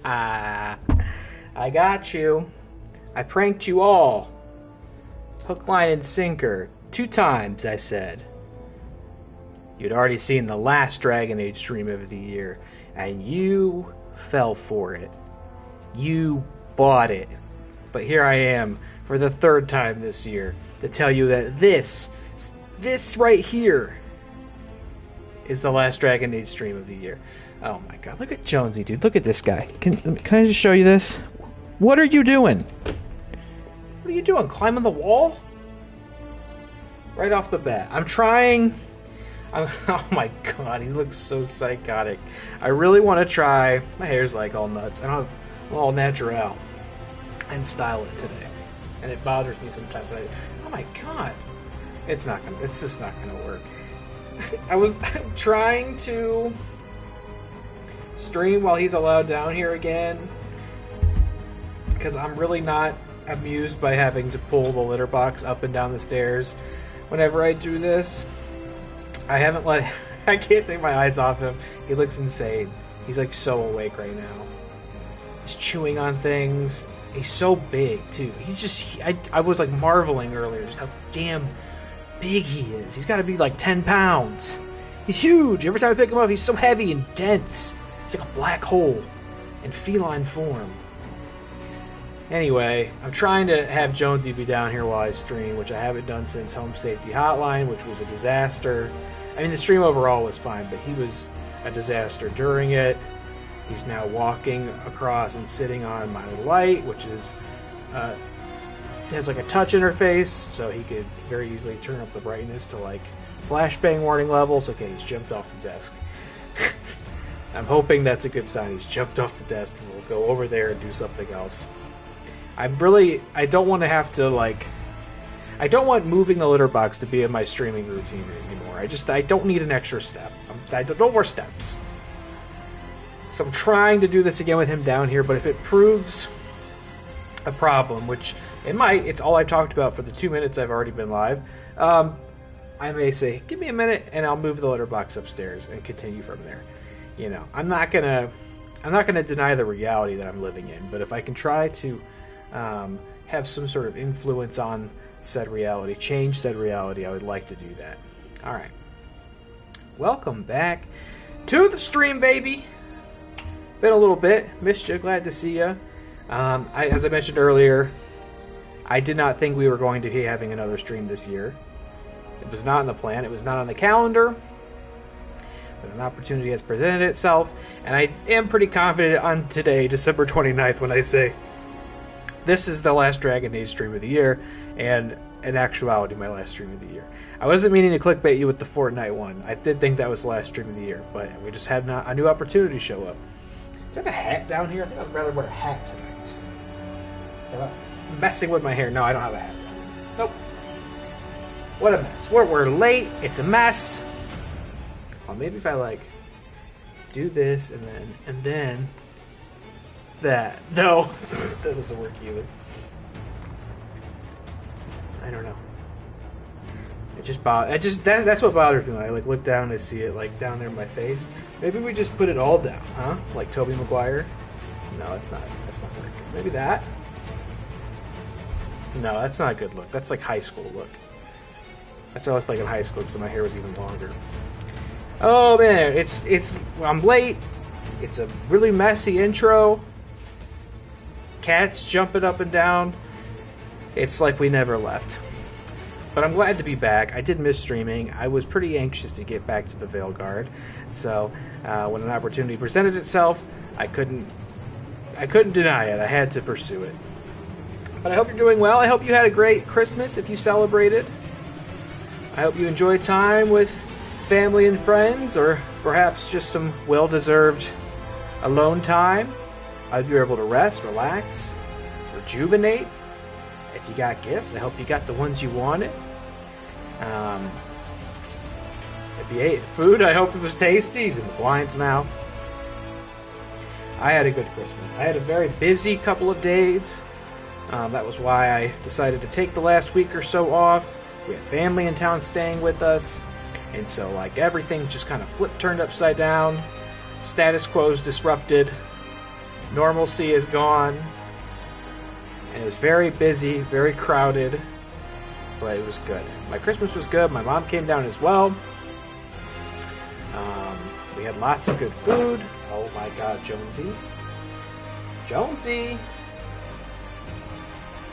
I got you. I pranked you all. Hook, line, and sinker. 2 times, I said. You'd already seen the last Dragon Age stream of the year, and you fell for it. You bought it. But here I am, for the 3rd time this year, to tell you that this right here, is the last Dragon Age stream of the year. Oh my god, look at Jonesy, dude. Look at this guy. Can I just show you this? What are you doing? What are you doing? Climbing the wall? Right off the bat. Oh my god, he looks so psychotic. I really want to try. My hair's like all nuts. I don't have all natural. And style it today. And it bothers me sometimes. But oh my god. It's just not gonna work. I'm trying to stream while he's allowed down here again, because I'm really not amused by having to pull the litter box up and down the stairs whenever I do this. I can't take my eyes off him. He looks insane. He's like so awake right now. He's chewing on things. He's so big too. I was like marveling earlier just how damn big he is. He's got to be like 10 pounds. He's huge. Every time I pick him up, he's so heavy and dense. It's like a black hole in feline form. Anyway, I'm trying to have Jonesy be down here while I stream, which I haven't done since Home Safety Hotline, which was a disaster. I mean, the stream overall was fine, but he was a disaster during it. He's now walking across and sitting on my light, which is has like a touch interface, so he could very easily turn up the brightness to like flashbang warning levels. Okay, he's jumped off the desk. I'm hoping that's a good sign. He's jumped off the desk and we'll go over there and do something else. I don't want to have to like, I don't want moving the litter box to be in my streaming routine anymore. I don't need an extra step. No more steps. So I'm trying to do this again with him down here, but if it proves a problem, which it might, it's all I've talked about for the 2 minutes I've already been live, I may say, give me a minute and I'll move the litter box upstairs and continue from there. You know, I'm not gonna deny the reality that I'm living in, but if I can try to have some sort of influence on said reality, change said reality, I would like to do that. Alright. Welcome back to the stream, baby! Been a little bit. Missed you. Glad to see you. As I mentioned earlier, I did not think we were going to be having another stream this year. It was not in the plan. It was not on the calendar. But an opportunity has presented itself, and I am pretty confident on today, December 29th, when I say this is the last Dragon Age stream of the year, and in actuality, my last stream of the year. I wasn't meaning to clickbait you with the Fortnite one. I did think that was the last stream of the year, but we just had a new opportunity show up. Do I have a hat down here? I think I'd rather wear a hat tonight. Is that messing with my hair? No, I don't have a hat. Nope. What a mess. We're late. It's a mess. Oh, maybe if I like do this and then that. No, that doesn't work either. I don't know. That's what bothers me when I like look down and see it like down there in my face. Maybe we just put it all down, huh? Like Tobey Maguire? No, that's not working. Maybe that? No, that's not a good look. That's like high school look. That's what I looked like in high school because my hair was even longer. Oh man, I'm late. It's a really messy intro. Cats jumping up and down. It's like we never left. But I'm glad to be back. I did miss streaming. I was pretty anxious to get back to the Veilguard. So when an opportunity presented itself, I couldn't deny it. I had to pursue it. But I hope you're doing well. I hope you had a great Christmas if you celebrated. I hope you enjoyed time with family and friends, or perhaps just some well-deserved alone time. I hope you were able to rest, relax, rejuvenate. If you got gifts, I hope you got the ones you wanted. If you ate food, I hope it was tasty. He's in the blinds now. I had a good Christmas. I had a very busy couple of days. That was why I decided to take the last week or so off. We had family in town staying with us. And so, like, everything just kind of turned upside down. Status quo's disrupted. Normalcy is gone. And it was very busy, very crowded, but it was good. My Christmas was good. My mom came down as well. We had lots of good food. Oh my God, Jonesy. Jonesy!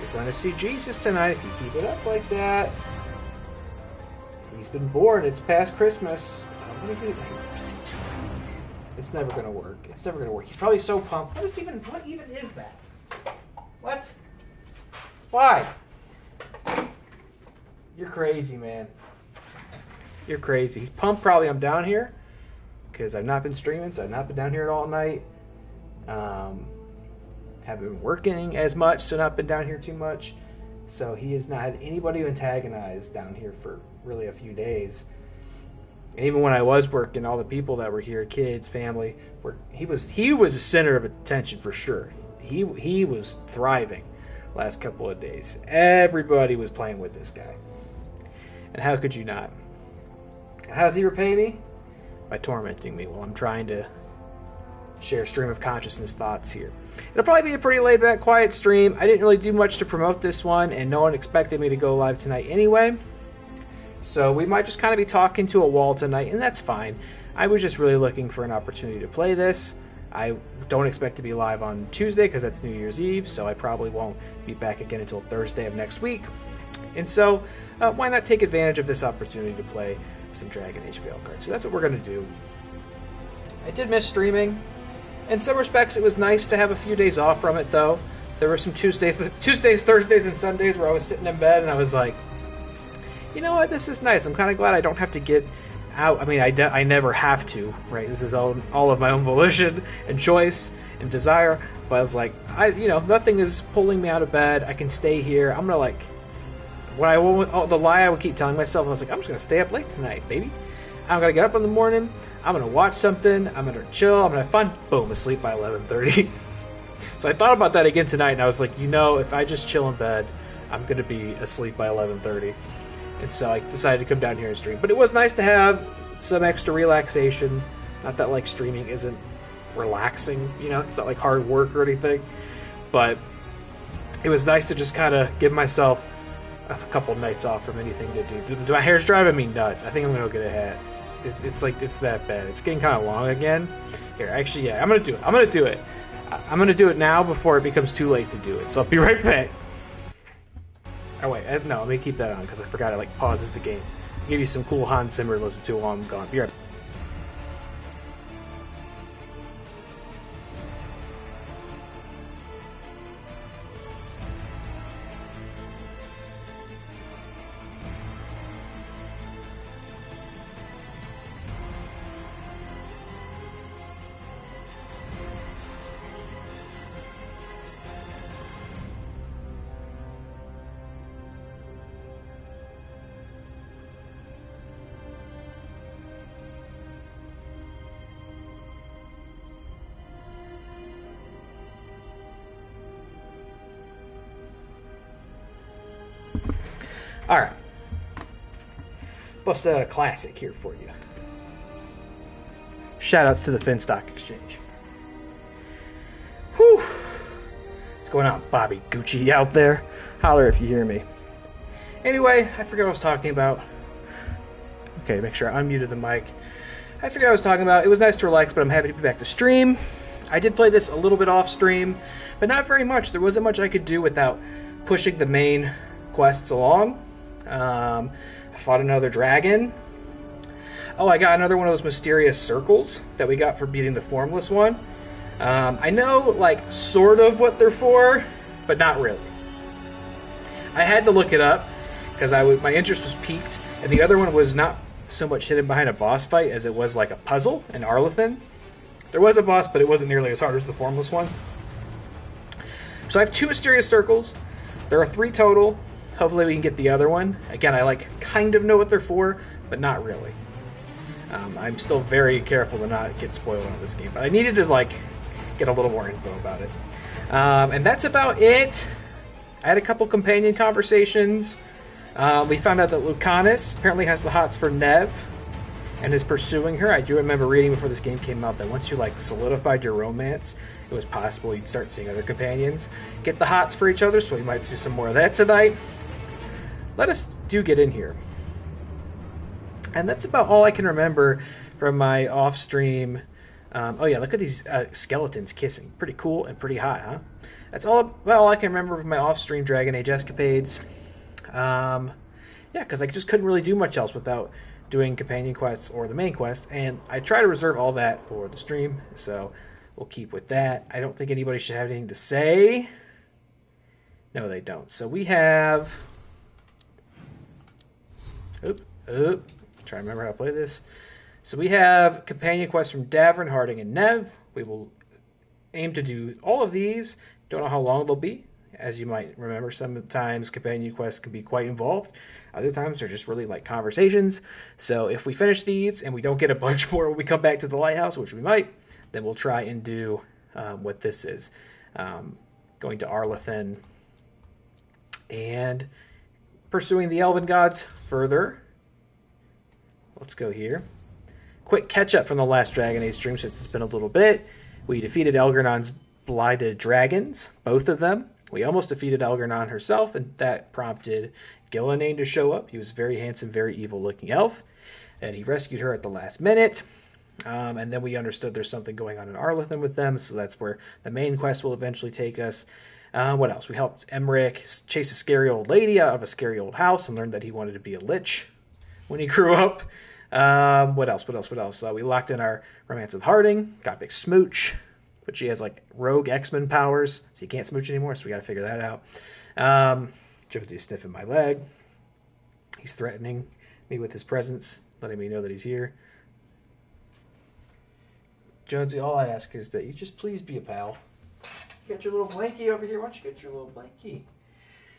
You're going to see Jesus tonight if you keep it up like that. He's been born. It's past Christmas. It's never going to work. It's never going to work. He's probably so pumped. What even is that? What? Why? You're crazy, man. You're crazy. He's pumped probably I'm down here because I've not been streaming, so I've not been down here all night. Haven't been working as much, so not been down here too much. So he has not had anybody to antagonize down here for really a few days. And even when I was working, all the people that were here, kids, family, he was the center of attention for sure. He was thriving last couple of days. Everybody was playing with this guy. And how could you not? And how does he repay me? By tormenting me while I'm trying to share stream of consciousness thoughts here. It'll probably be a pretty laid back, quiet stream. I didn't really do much to promote this one, and no one expected me to go live tonight anyway. So we might just kind of be talking to a wall tonight, and that's fine. I was just really looking for an opportunity to play this. I don't expect to be live on Tuesday because that's New Year's Eve, so I probably won't be back again until Thursday of next week. And so, why not take advantage of this opportunity to play some Dragon Age Veilguard? So that's what we're going to do. I did miss streaming. In some respects, it was nice to have a few days off from it, though. There were some Tuesdays, Thursdays, and Sundays where I was sitting in bed and I was like, you know what, this is nice. I'm kind of glad I don't have to get out. I mean, I never have to, right? This is all of my own volition and choice and desire. But I was like, nothing is pulling me out of bed. I can stay here. I'm going to the lie I would keep telling myself, I was like, I'm just going to stay up late tonight, baby. I'm going to get up in the morning. I'm going to watch something. I'm going to chill. I'm going to have fun. Boom, asleep by 11:30. So I thought about that again tonight, and I was like, if I just chill in bed, I'm going to be asleep by 11:30. And so I decided to come down here and stream. But it was nice to have some extra relaxation. Not that, like, streaming isn't relaxing, it's not like hard work or anything. But it was nice to just kind of give myself a couple nights off from anything to do. My hair's driving me nuts. I think I'm going to go get a hat. It's that bad. It's getting kind of long again. Here, actually, yeah, I'm going to do it. I'm going to do it now before it becomes too late to do it. So I'll be right back. Oh, wait. No, let me keep that on because I forgot it, pauses the game. I'll give you some cool Hans Zimmer to listen to while I'm gone. Be right back. Alright. Busted out a classic here for you. Shoutouts to the Finstock Exchange. Whew. What's going on, Bobby Gucci out there? Holler if you hear me. Anyway, I forgot what I was talking about. Okay, make sure I unmuted the mic. I forgot what I was talking about. It was nice to relax, but I'm happy to be back to stream. I did play this a little bit off stream, but not very much. There wasn't much I could do without pushing the main quests along. I fought another dragon. Oh, I got another one of those mysterious circles that we got for beating the formless one. I know, sort of what they're for, but not really. I had to look it up because my interest was piqued, and the other one was not so much hidden behind a boss fight as it was like a puzzle in Arlethan. There was a boss, but it wasn't nearly as hard as the formless one. So I have 2 mysterious circles. There are 3 total. Hopefully we can get the other one. Again, I kind of know what they're for, but not really. I'm still very careful to not get spoiled on this game, but I needed to get a little more info about it. And that's about it. I had a couple companion conversations. We found out that Lucanus apparently has the hots for Nev. and is pursuing her. I do remember reading before this game came out that once you like solidified your romance, it was possible you'd start seeing other companions get the hots for each other, so we might see some more of that tonight. Let us do get in here. And that's about all I can remember from my off-stream. Oh yeah, look at these skeletons kissing. Pretty cool and pretty hot, huh? That's all I can remember from my off-stream Dragon Age escapades. Yeah, because I just couldn't really do much else without doing companion quests or the main quest, and I try to reserve all that for the stream, so we'll keep with that. I don't think anybody should have anything to say. No, they don't. So we have... Try to remember how to play this. So we have companion quests from Davern, Harding, and Nev. We will aim to do all of these. Don't know how long they'll be. As you might remember, sometimes companion quests can be quite involved. Other times they're just really like conversations. So if we finish these and we don't get a bunch more when we come back to the lighthouse, which we might, then we'll try and do what this is. Going to Arlathan and pursuing the Elven Gods further. Let's go here. Quick catch-up from the last Dragon Age stream, since it's been a little bit. We defeated Elgernon's blighted dragons, both of them. We almost defeated Elgernon herself, and that prompted Gillenane to show up. He was a very handsome, very evil-looking elf, and he rescued her at the last minute. And then we understood there's something going on in Arlathan with them, so that's where the main quest will eventually take us. What else? We helped Emmerich chase a scary old lady out of a scary old house and learned that he wanted to be a lich when he grew up. What else? We locked in our romance with Harding, got a big smooch, but she has like rogue X-Men powers, so you can't smooch anymore, so we gotta figure that out. Jonesy's sniffing my leg. He's threatening me with his presence, letting me know that he's here. Jonesy, all I ask is that you just please be a pal. You got your little blankie over here. Why don't you get your little blankie?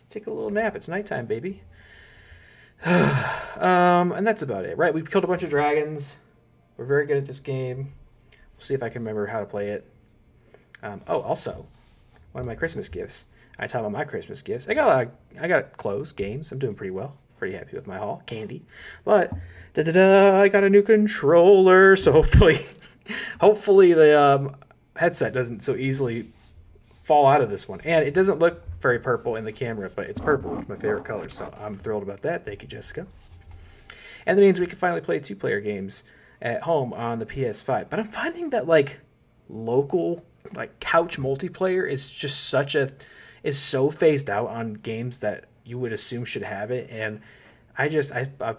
Take a little nap. It's nighttime, baby. And that's about it, right? We've killed a bunch of dragons. We're very good at this game. We'll see if I can remember how to play it. Also, one of my Christmas gifts. I talk about my Christmas gifts. I got clothes, games. I'm doing pretty well. Pretty happy with my haul. Candy. But, I got a new controller, so hopefully the headset doesn't so easily fall out of this one. And it doesn't look very purple in the camera, but it's purple. It's my favorite color, so I'm thrilled about that. Thank you, Jessica. And that means we can finally play 2-player games at home on the PS5. But I'm finding that like local like couch multiplayer is so phased out on games that you would assume should have it, and I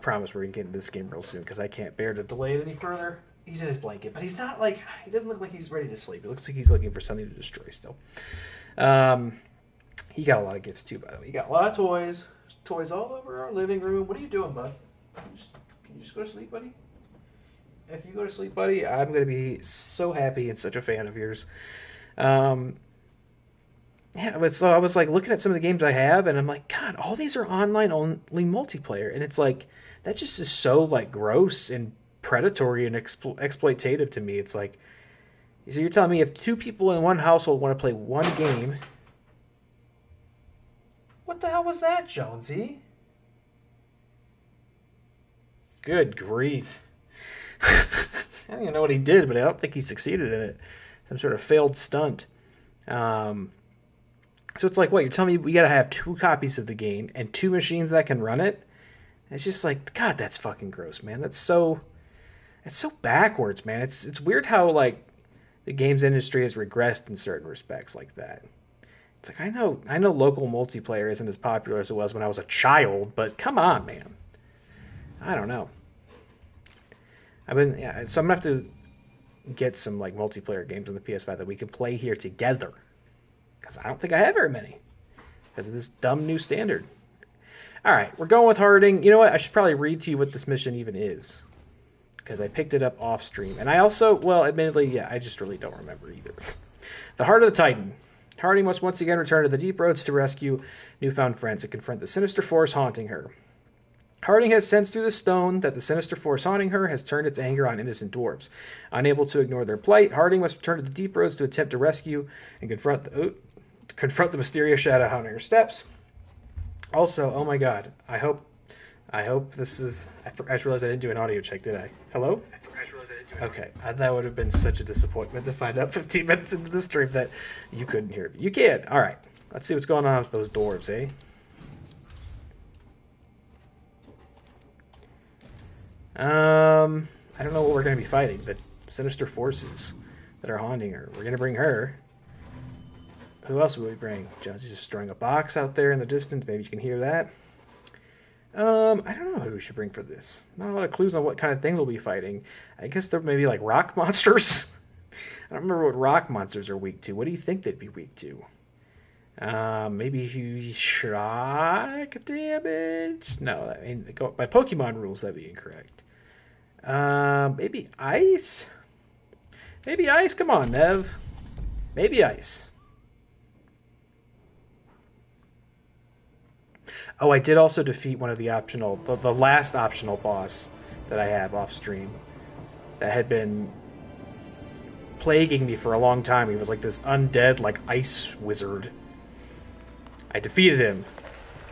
promise we're gonna get into this game real soon because I can't bear to delay it any further. He's in his blanket, but he's not like, he doesn't look like he's ready to sleep. It looks like he's looking for something to destroy still. He got a lot of gifts too, by the way. He got a lot of toys all over our living room. What are you doing, bud? Can you just go to sleep, buddy? If you go to sleep, buddy, I'm going to be so happy and such a fan of yours. Yeah, but so I was like looking at some of the games I have, and I'm like, God, all these are online only multiplayer, and it's like that just is so like gross and predatory and exploitative to me. It's like, so you're telling me if 2 people in one household want to play one game, what the hell was that, Jonesy? Good grief. I don't even know what he did, but I don't think he succeeded in it. Some sort of failed stunt. So it's like, what, you're telling me we gotta have 2 copies of the game and 2 machines that can run it? It's just like, God, that's fucking gross, man. It's so backwards, man. It's weird how like the games industry has regressed in certain respects like that. It's like, I know local multiplayer isn't as popular as it was when I was a child, but come on, man. I don't know. So I'm gonna have to get some like multiplayer games on the PS5 that we can play here together, because I don't think I have very many because of this dumb new standard. All right, we're going with Harding. You know what? I should probably read to you what this mission even is, because I picked it up off stream. And I also, well, admittedly, yeah, I just really don't remember either. The Heart of the Titan. Harding must once again return to the deep roads to rescue newfound friends and confront the sinister force haunting her. Harding has sensed through the stone that the sinister force haunting her has turned its anger on innocent dwarves. Unable to ignore their plight, Harding must return to the deep roads to attempt to rescue and confront the mysterious shadow haunting her steps. Also, oh my god, I hope I hope this is... I just realized I didn't do an audio check, did I? Hello? Okay, that would have been such a disappointment to find out 15 minutes into the stream that you couldn't hear me. You can. All right. Let's see what's going on with those dwarves, eh? I don't know what we're going to be fighting. The sinister forces that are haunting her. We're going to bring her. Who else will we bring? John's just throwing a box out there in the distance. Maybe you can hear that. I don't know who we should bring for this. Not a lot of clues on what kind of things we'll be fighting. I guess there may be like rock monsters. I don't remember what rock monsters are weak to. What do you think they'd be weak to? Maybe shock damage? No, I mean, by Pokemon rules, that'd be incorrect. Maybe ice? Maybe ice? Come on, Nev. Maybe ice. Oh, I did also defeat one of the optional, the last optional boss that I have off stream that had been plaguing me for a long time. He was like this undead, like ice wizard. I defeated him.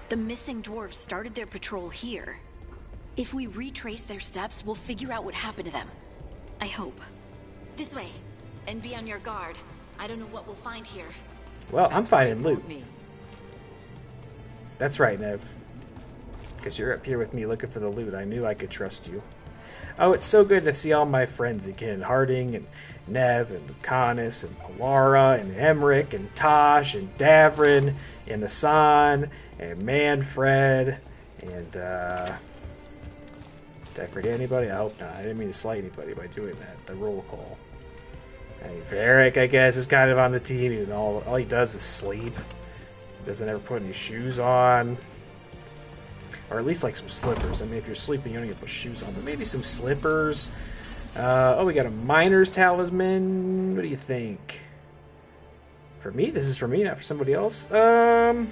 The missing dwarves started their patrol here. If we retrace their steps, we'll figure out what happened to them. I hope. This way, and be on your guard. I don't know what we'll find here. Well, I'm finding loot. That's right, Nev. Because you're up here with me looking for the loot. I knew I could trust you. Oh, it's so good to see all my friends again. Harding and Nev and Lucanus and Alara and Emmerich and Tosh and Davrin and Hassan and Manfred and, did I forget anybody? I hope not. I didn't mean to slight anybody by doing that. The roll call. I mean, Varric, I guess, is kind of on the team. Even all he does is sleep. Doesn't ever put any shoes on. Or at least like some slippers. I mean, if you're sleeping, you don't get to put shoes on. But maybe some slippers. Oh, we got a miner's talisman. What do you think? For me? This is for me, not for somebody else. I'm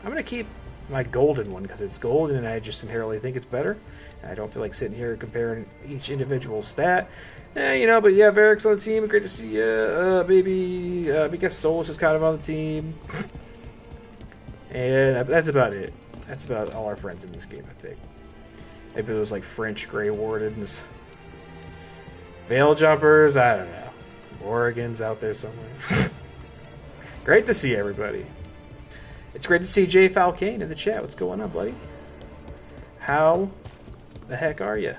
going to keep my golden one because it's golden and I just inherently think it's better. I don't feel like sitting here comparing each individual stat. But yeah, Varric's on the team. Great to see you. Maybe, I guess Solus is kind of on the team. And that's about it. That's about all our friends in this game, I think. Maybe those like French Grey Wardens. Veil Jumpers, I don't know. Oregon's out there somewhere. Great to see everybody. It's great to see Jay Falcane in the chat. What's going on, buddy? How the heck are you?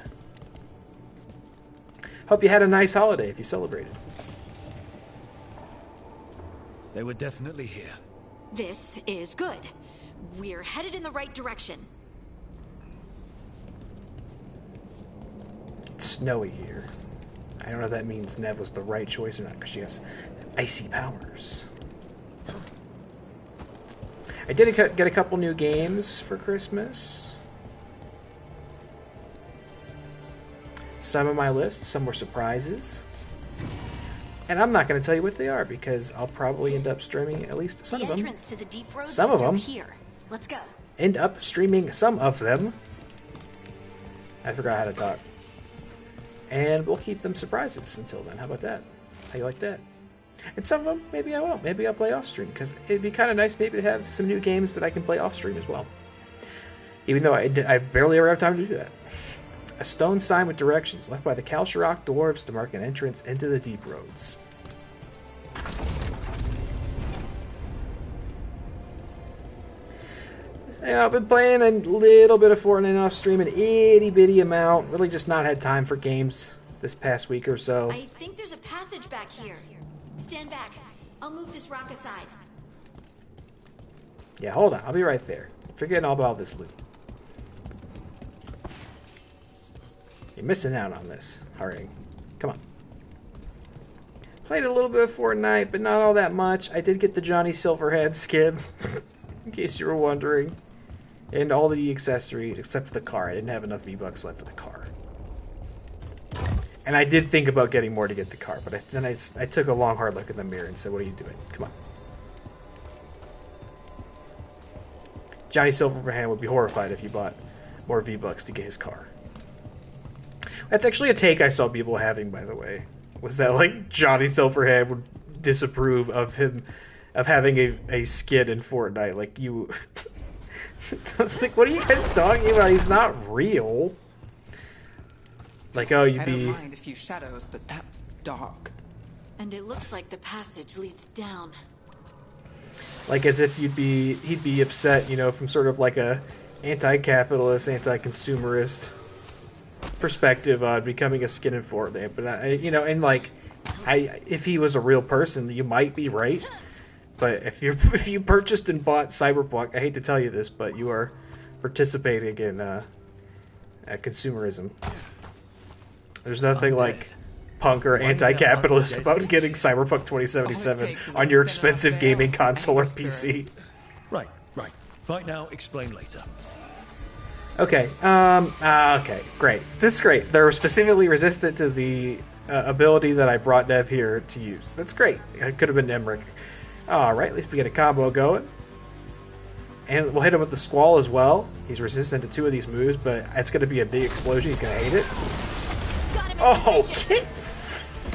Hope you had a nice holiday if you celebrated. They were definitely here. This is good. We're headed in the right direction. It's snowy here. I don't know if that means Nev was the right choice or not, because she has icy powers. I did get a couple new games for Christmas. Some on my list, some were surprises. And I'm not going to tell you what they are, because I'll probably end up streaming at least some of them. The entrance to the deep roads Some of them. Here. Let's go. End up streaming some of them. I forgot how to talk. And we'll keep them surprises until then. How about that? How you like that? And some of them, maybe I will. Maybe I'll play off stream, because it'd be kind of nice maybe to have some new games that I can play off stream as well. Even though I barely ever have time to do that. A stone sign with directions left by the Kalsharok dwarves to mark an entrance into the deep roads. Yeah, I've been playing a little bit of Fortnite off stream, an itty bitty amount. Really just not had time for games this past week or so. I think there's a passage back here. Stand back. I'll move this rock aside. Yeah, hold on. I'll be right there. Forgetting all about this loot. You're missing out on this. Hurry. Come on. Played a little bit of Fortnite, but not all that much. I did get the Johnny Silverhand skin, in case you were wondering. And all the accessories, except for the car. I didn't have enough V-Bucks left for the car. And I did think about getting more to get the car, but then I took a long, hard look in the mirror and said, what are you doing? Come on. Johnny Silverhand would be horrified if you bought more V-Bucks to get his car. That's actually a take I saw people having, by the way. Was that, like, Johnny Silverhand would disapprove of him, of having a skin in Fortnite. Like, you... I was like, what are you guys talking about? He's not real. Like, oh, you'd I don't be... mind a few shadows, but that's dark. And it looks like the passage leads down. Like, as if he'd be upset, you know, from sort of like a anti-capitalist, anti-consumerist perspective on becoming a skin informant. But, you know, and like, if he was a real person, you might be right. But if you purchased and bought Cyberpunk, I hate to tell you this, but you are participating in consumerism. There's nothing like punk or anti-capitalist about getting Cyberpunk 2077 on your expensive gaming console or PC. Right. Fight now, explain later. Okay, okay, great. That's great. They're specifically resistant to the ability that I brought Nev here to use. That's great. It could have been Emmerich. Alright, at least we get a combo going. And we'll hit him with the Squall as well. He's resistant to 2 of these moves, but it's going to be a big explosion. He's going to hate it. Oh, get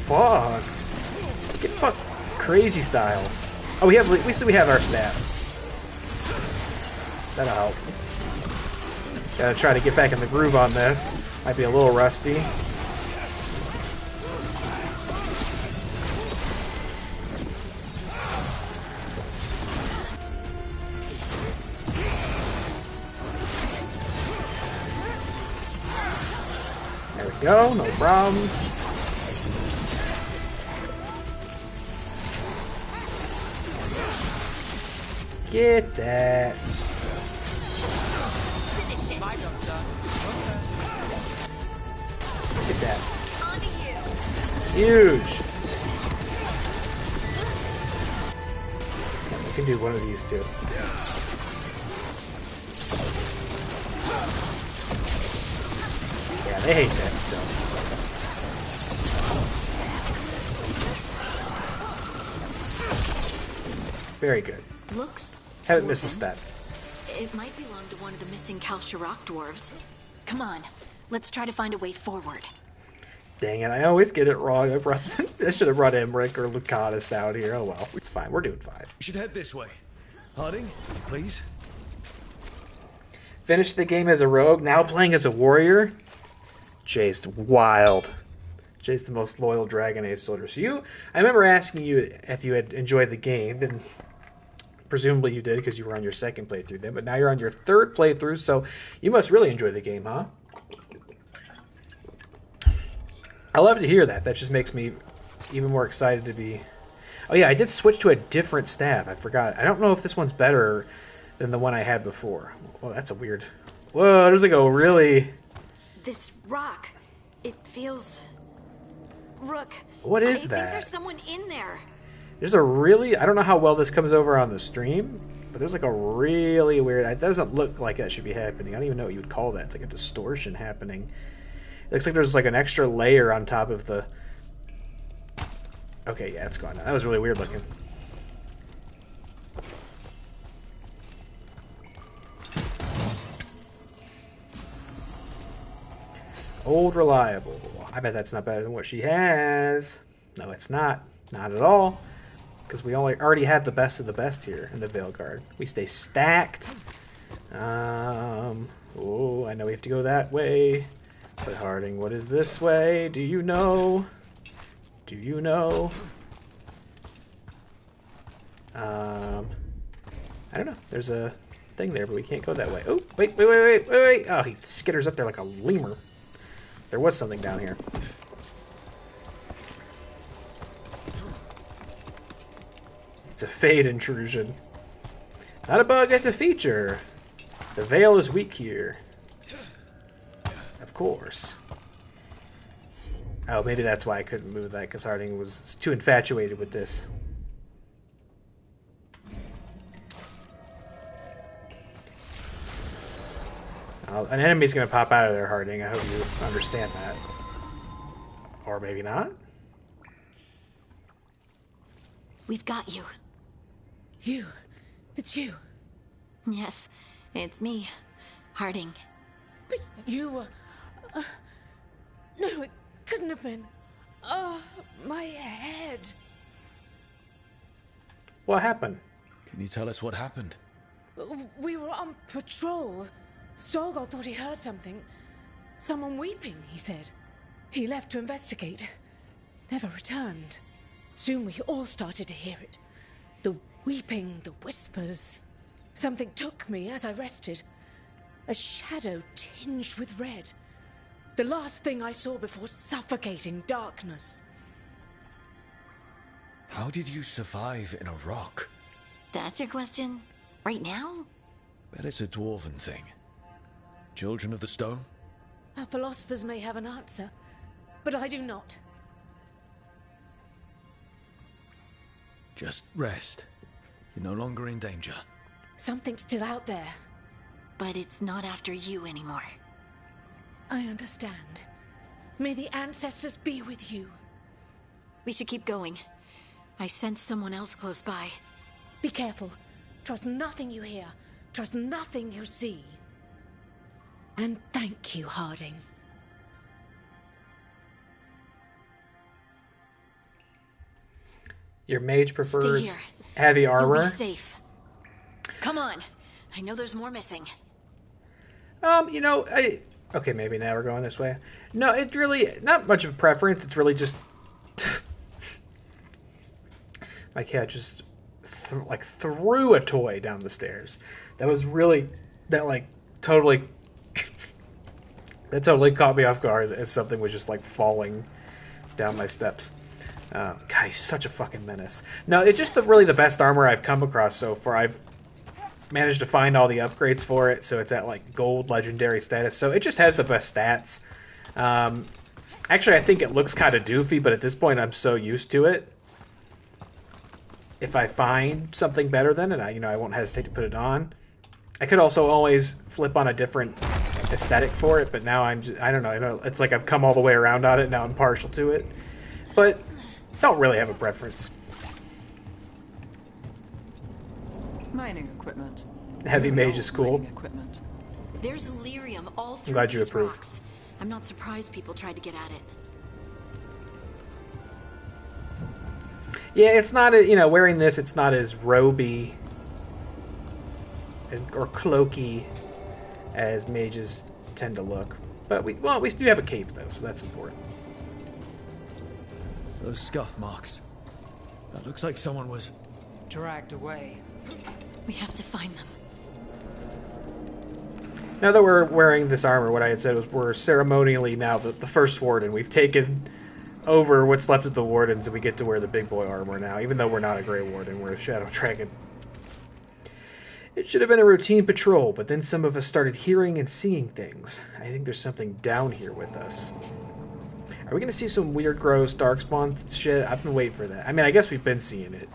fucked. Get fucked crazy style. Oh, at least we have our staff. That'll help. Gotta try to get back in the groove on this. Might be a little rusty. There we go, no problem. Get that. Look at that. Huge. I can do one of these too. Yeah, they hate that stuff. Very good. Looks. Haven't missed a step. It might belong to one of the missing Kalsharok dwarves. Come on, let's try to find a way forward. Dang it, I always get it wrong. I should have brought Emmerich or Lucatus down here. Oh well, it's fine. We're doing fine. We should head this way. Harding, please. Finished the game as a rogue, now playing as a warrior. Jay's wild. Jay's the most loyal Dragon Age soldier. So I remember asking you if you had enjoyed the game, and presumably you did because you were on your second playthrough then, but now you're on your third playthrough, so you must really enjoy the game, huh? I love to hear that. That just makes me even more excited to be... Oh yeah, I did switch to a different staff. I forgot. I don't know if this one's better than the one I had before. Well, that's a weird... Whoa, there's like a really... This rock, it feels... Rook. What is that? I think there's someone in there. There's a really... I don't know how well this comes over on the stream, but there's like a really weird... It doesn't look like that should be happening. I don't even know what you would call that. It's like a distortion happening. It looks like there's like an extra layer on top of the... Okay, yeah, it's gone now. That was really weird looking. Old Reliable. I bet that's not better than what she has. No, it's not. Not at all. Because we already have the best of the best here in the Veilguard. We stay stacked. Oh, I know we have to go that way. But Harding, what is this way? Do you know? Do you know? I don't know. There's a thing there, but we can't go that way. Oh, wait. Oh, he skitters up there like a lemur. There was something down here. It's a fade intrusion. Not a bug, it's a feature. The veil is weak here. Of course. Oh, maybe that's why I couldn't move that, because Harding was too infatuated with this. An enemy's going to pop out of there, Harding. I hope you understand that. Or maybe not. We've got you. You. It's you. Yes, it's me, Harding. But you were... no, it couldn't have been. Oh, my head. What happened? Can you tell us what happened? We were on patrol. Storgol thought he heard something. Someone weeping, he said. He left to investigate. Never returned. Soon we all started to hear it. The weeping, the whispers. Something took me as I rested. A shadow tinged with red. The last thing I saw before suffocating darkness. How did you survive in a rock? That's your question? Right now? Bet it's a dwarven thing. Children of the stone? Our philosophers may have an answer, but I do not. Just rest. You're no longer in danger. Something's still out there. But it's not after you anymore. I understand. May the ancestors be with you. We should keep going. I sense someone else close by. Be careful. Trust nothing you hear. Trust nothing you see. And thank you, Harding. Your mage prefers Stay here. heavy You'll armor. be safe. Come on. I know there's more missing. You know, okay, maybe now we're going this way. No, it's really not much of a preference. It's really just my cat just threw a toy down the stairs. That was really totally that totally caught me off guard as something was just like falling down my steps. God, he's such a fucking menace. No, it's just really the best armor I've come across so far. I've managed to find all the upgrades for it, so it's at like gold legendary status. So it just has the best stats. Actually, I think it looks kind of doofy, but at this point, I'm so used to it. If I find something better than it, I won't hesitate to put it on. I could also always flip on a different aesthetic for it, but now I don't know. It's like I've come all the way around on it. Now I'm partial to it, but don't really have a preference. Mining equipment. Heavy mage is cool. Mining equipment. There's lyrium all through glad you these approve. rocks. I'm not surprised people tried to get at it. Yeah, it's not, wearing this, it's not as roby or cloaky as mages tend to look. But we do have a cape, though, so that's important. Those scuff marks. That looks like someone was... Dragged away. We have to find them. Now that we're wearing this armor, what I had said was we're ceremonially now the first warden. We've taken over what's left of the wardens, and we get to wear the big boy armor now, even though we're not a Grey Warden, we're a Shadow Dragon. It should have been a routine patrol, but then some of us started hearing and seeing things. I think there's something down here with us. Are we going to see some weird, gross, darkspawn shit? I've been waiting for that. I mean, I guess we've been seeing it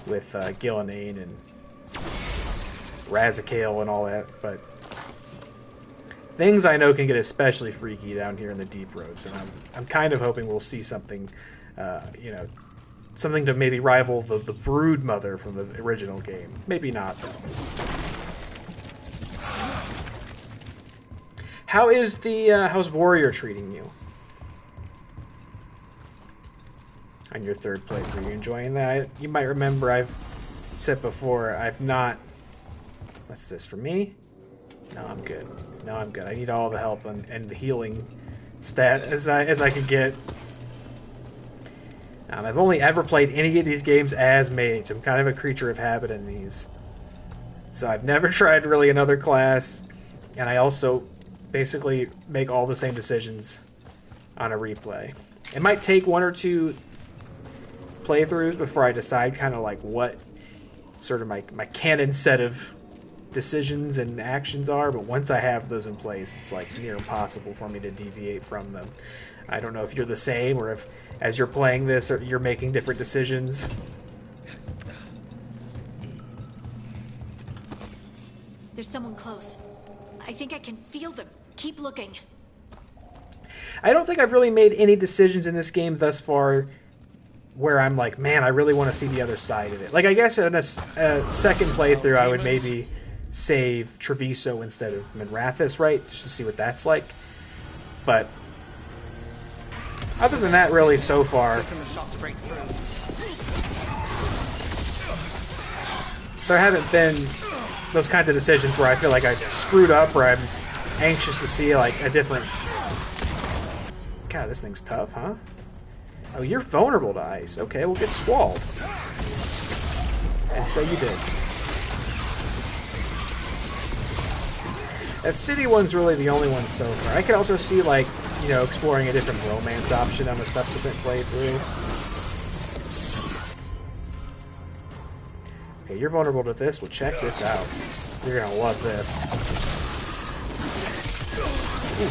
with Gillenane and Razakale and all that, but things I know can get especially freaky down here in the deep roads, and I'm kind of hoping we'll see something, something to maybe rival the Brood Mother from the original game. Maybe not, though. How's Warrior treating you? On your third playthrough, you enjoying that? You might remember I've said before, I've not... What's this, for me? No, I'm good. No, I'm good. I need all the help and the healing stat as I can get. I've only ever played any of these games as mage. I'm kind of a creature of habit in these. So I've never tried really another class, and I also basically make all the same decisions on a replay. It might take one or two playthroughs before I decide kind of like what sort of my canon set of decisions and actions are, but once I have those in place, it's like near impossible for me to deviate from them. I don't know if you're the same, or if as you're playing this, or you're making different decisions. There's someone close. I think I can feel them. Keep looking. I don't think I've really made any decisions in this game thus far where I'm like, man, I really want to see the other side of it. Like, I guess in a second playthrough, I would maybe save Treviso instead of Minrathous, right? Just to see what that's like. But other than that, really, so far, there haven't been those kinds of decisions where I feel like I screwed up, or I'm anxious to see like a different. God, this thing's tough, huh? Oh, you're vulnerable to ice. Okay, we'll get squalled. And so you did. That city one's really the only one so far. I could also see, like, you know, exploring a different romance option on a subsequent playthrough. Okay, you're vulnerable to this. Well, check this out. You're gonna love this. Ooh.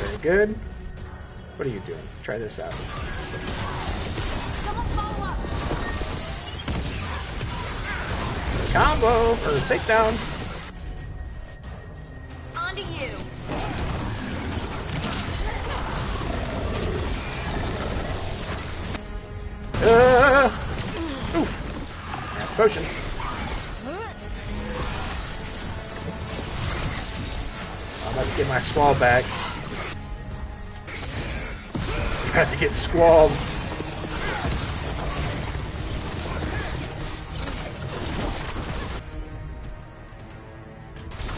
Very good. What are you doing? Try this out. Combo or takedown. On to you. Oof. Potion. I'm about to get my squall back. About to get squalled.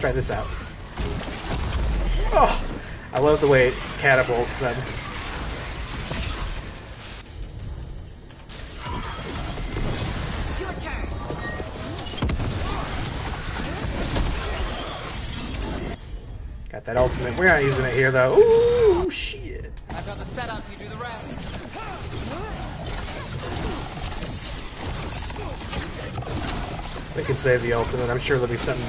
Try this out. Oh, I love the way it catapults them. Your turn. Got that ultimate. We're not using it here though. Ooh, shit. I've got the setup, you do the rest. We can save the ultimate. I'm sure there'll be something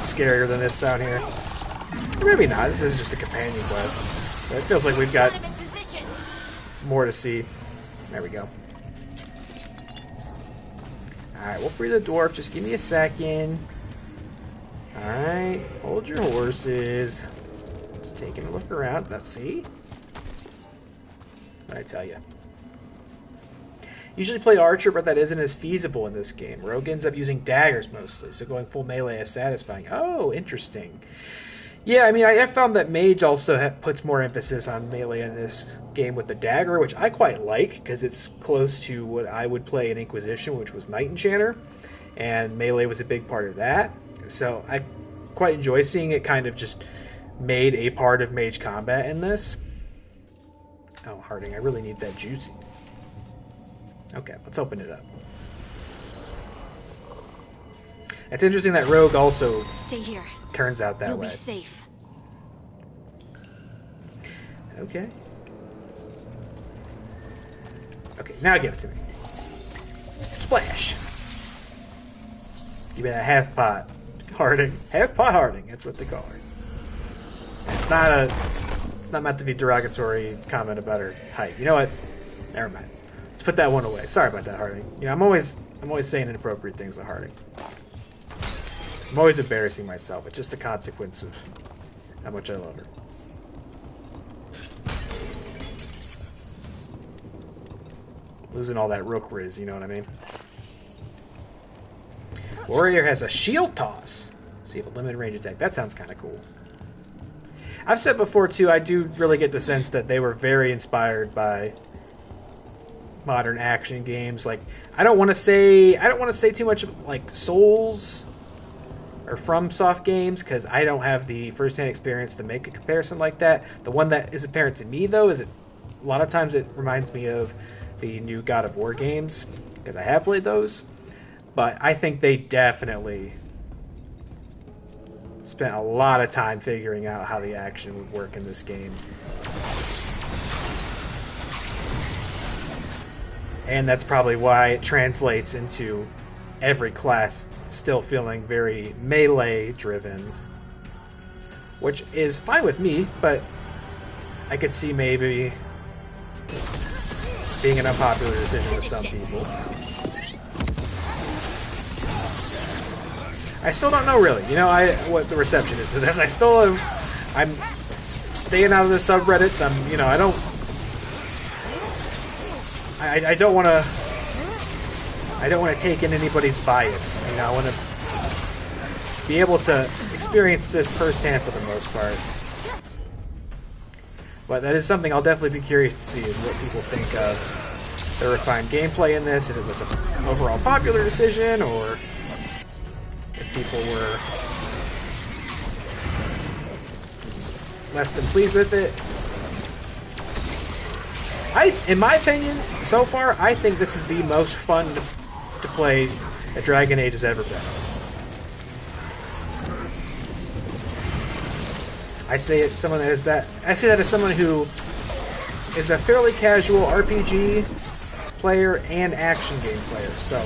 scarier than this down here. Or maybe not. This is just a companion quest. But it feels like we've got more to see. There we go. Alright, we'll free the dwarf. Just give me a second. Alright, hold your horses. Just taking a look around. Let's see. What did I tell you? Usually play Archer, but that isn't as feasible in this game. Rogue ends up using daggers mostly, so going full melee is satisfying. Oh, interesting. Yeah, I mean, I found that Mage also puts more emphasis on melee in this game with the dagger, which I quite like, because it's close to what I would play in Inquisition, which was Knight Enchanter, and melee was a big part of that. So I quite enjoy seeing it kind of just made a part of Mage combat in this. Oh, Harding, I really need that juicy. Okay, let's open it up. It's interesting that Rogue also Stay here. turns out that You'll way. Be safe. Okay. Okay, now give it to me. Splash. Give me that half pot Harding. Half pot Harding, that's what they call her. It's not meant to be derogatory comment about her height. You know what? Never mind. Let's put that one away. Sorry about that, Harding. You know, I'm always saying inappropriate things to Harding. I'm always embarrassing myself. It's just a consequence of how much I love her. Losing all that rook riz, you know what I mean? Warrior has a shield toss. See if a limited range attack. That sounds kind of cool. I've said before too, I do really get the sense that they were very inspired by modern action games. Like, I don't want to say too much like Souls or FromSoft games, because I don't have the first-hand experience to make a comparison like that. The one that is apparent to me though is a lot of times it reminds me of the new God of War games, because I have played those. But I think they definitely spent a lot of time figuring out how the action would work in this game. And that's probably why it translates into every class still feeling very melee driven, which is fine with me, but I could see maybe being an unpopular decision with some people. I still don't know really, you know, what the reception is to this. I'm staying out of the subreddits. I don't want to take in anybody's bias. You know, I want to be able to experience this firsthand for the most part. But that is something I'll definitely be curious to see, is what people think of the refined gameplay in this, if it was an overall popular decision, or if people were less than pleased with it. In my opinion, so far, I think this is the most fun to play that Dragon Age has ever been. I say that as someone who is a fairly casual RPG player and action game player. So,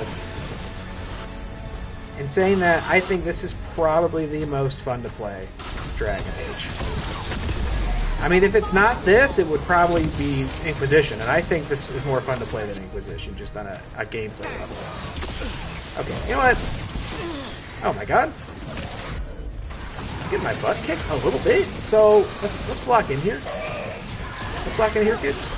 in saying that, I think this is probably the most fun to play Dragon Age. I mean, if it's not this, it would probably be Inquisition, and I think this is more fun to play than Inquisition, just on a gameplay level. Okay, you know what? Oh my god. Get my butt kicked a little bit. So let's lock in here. Let's lock in here, kids.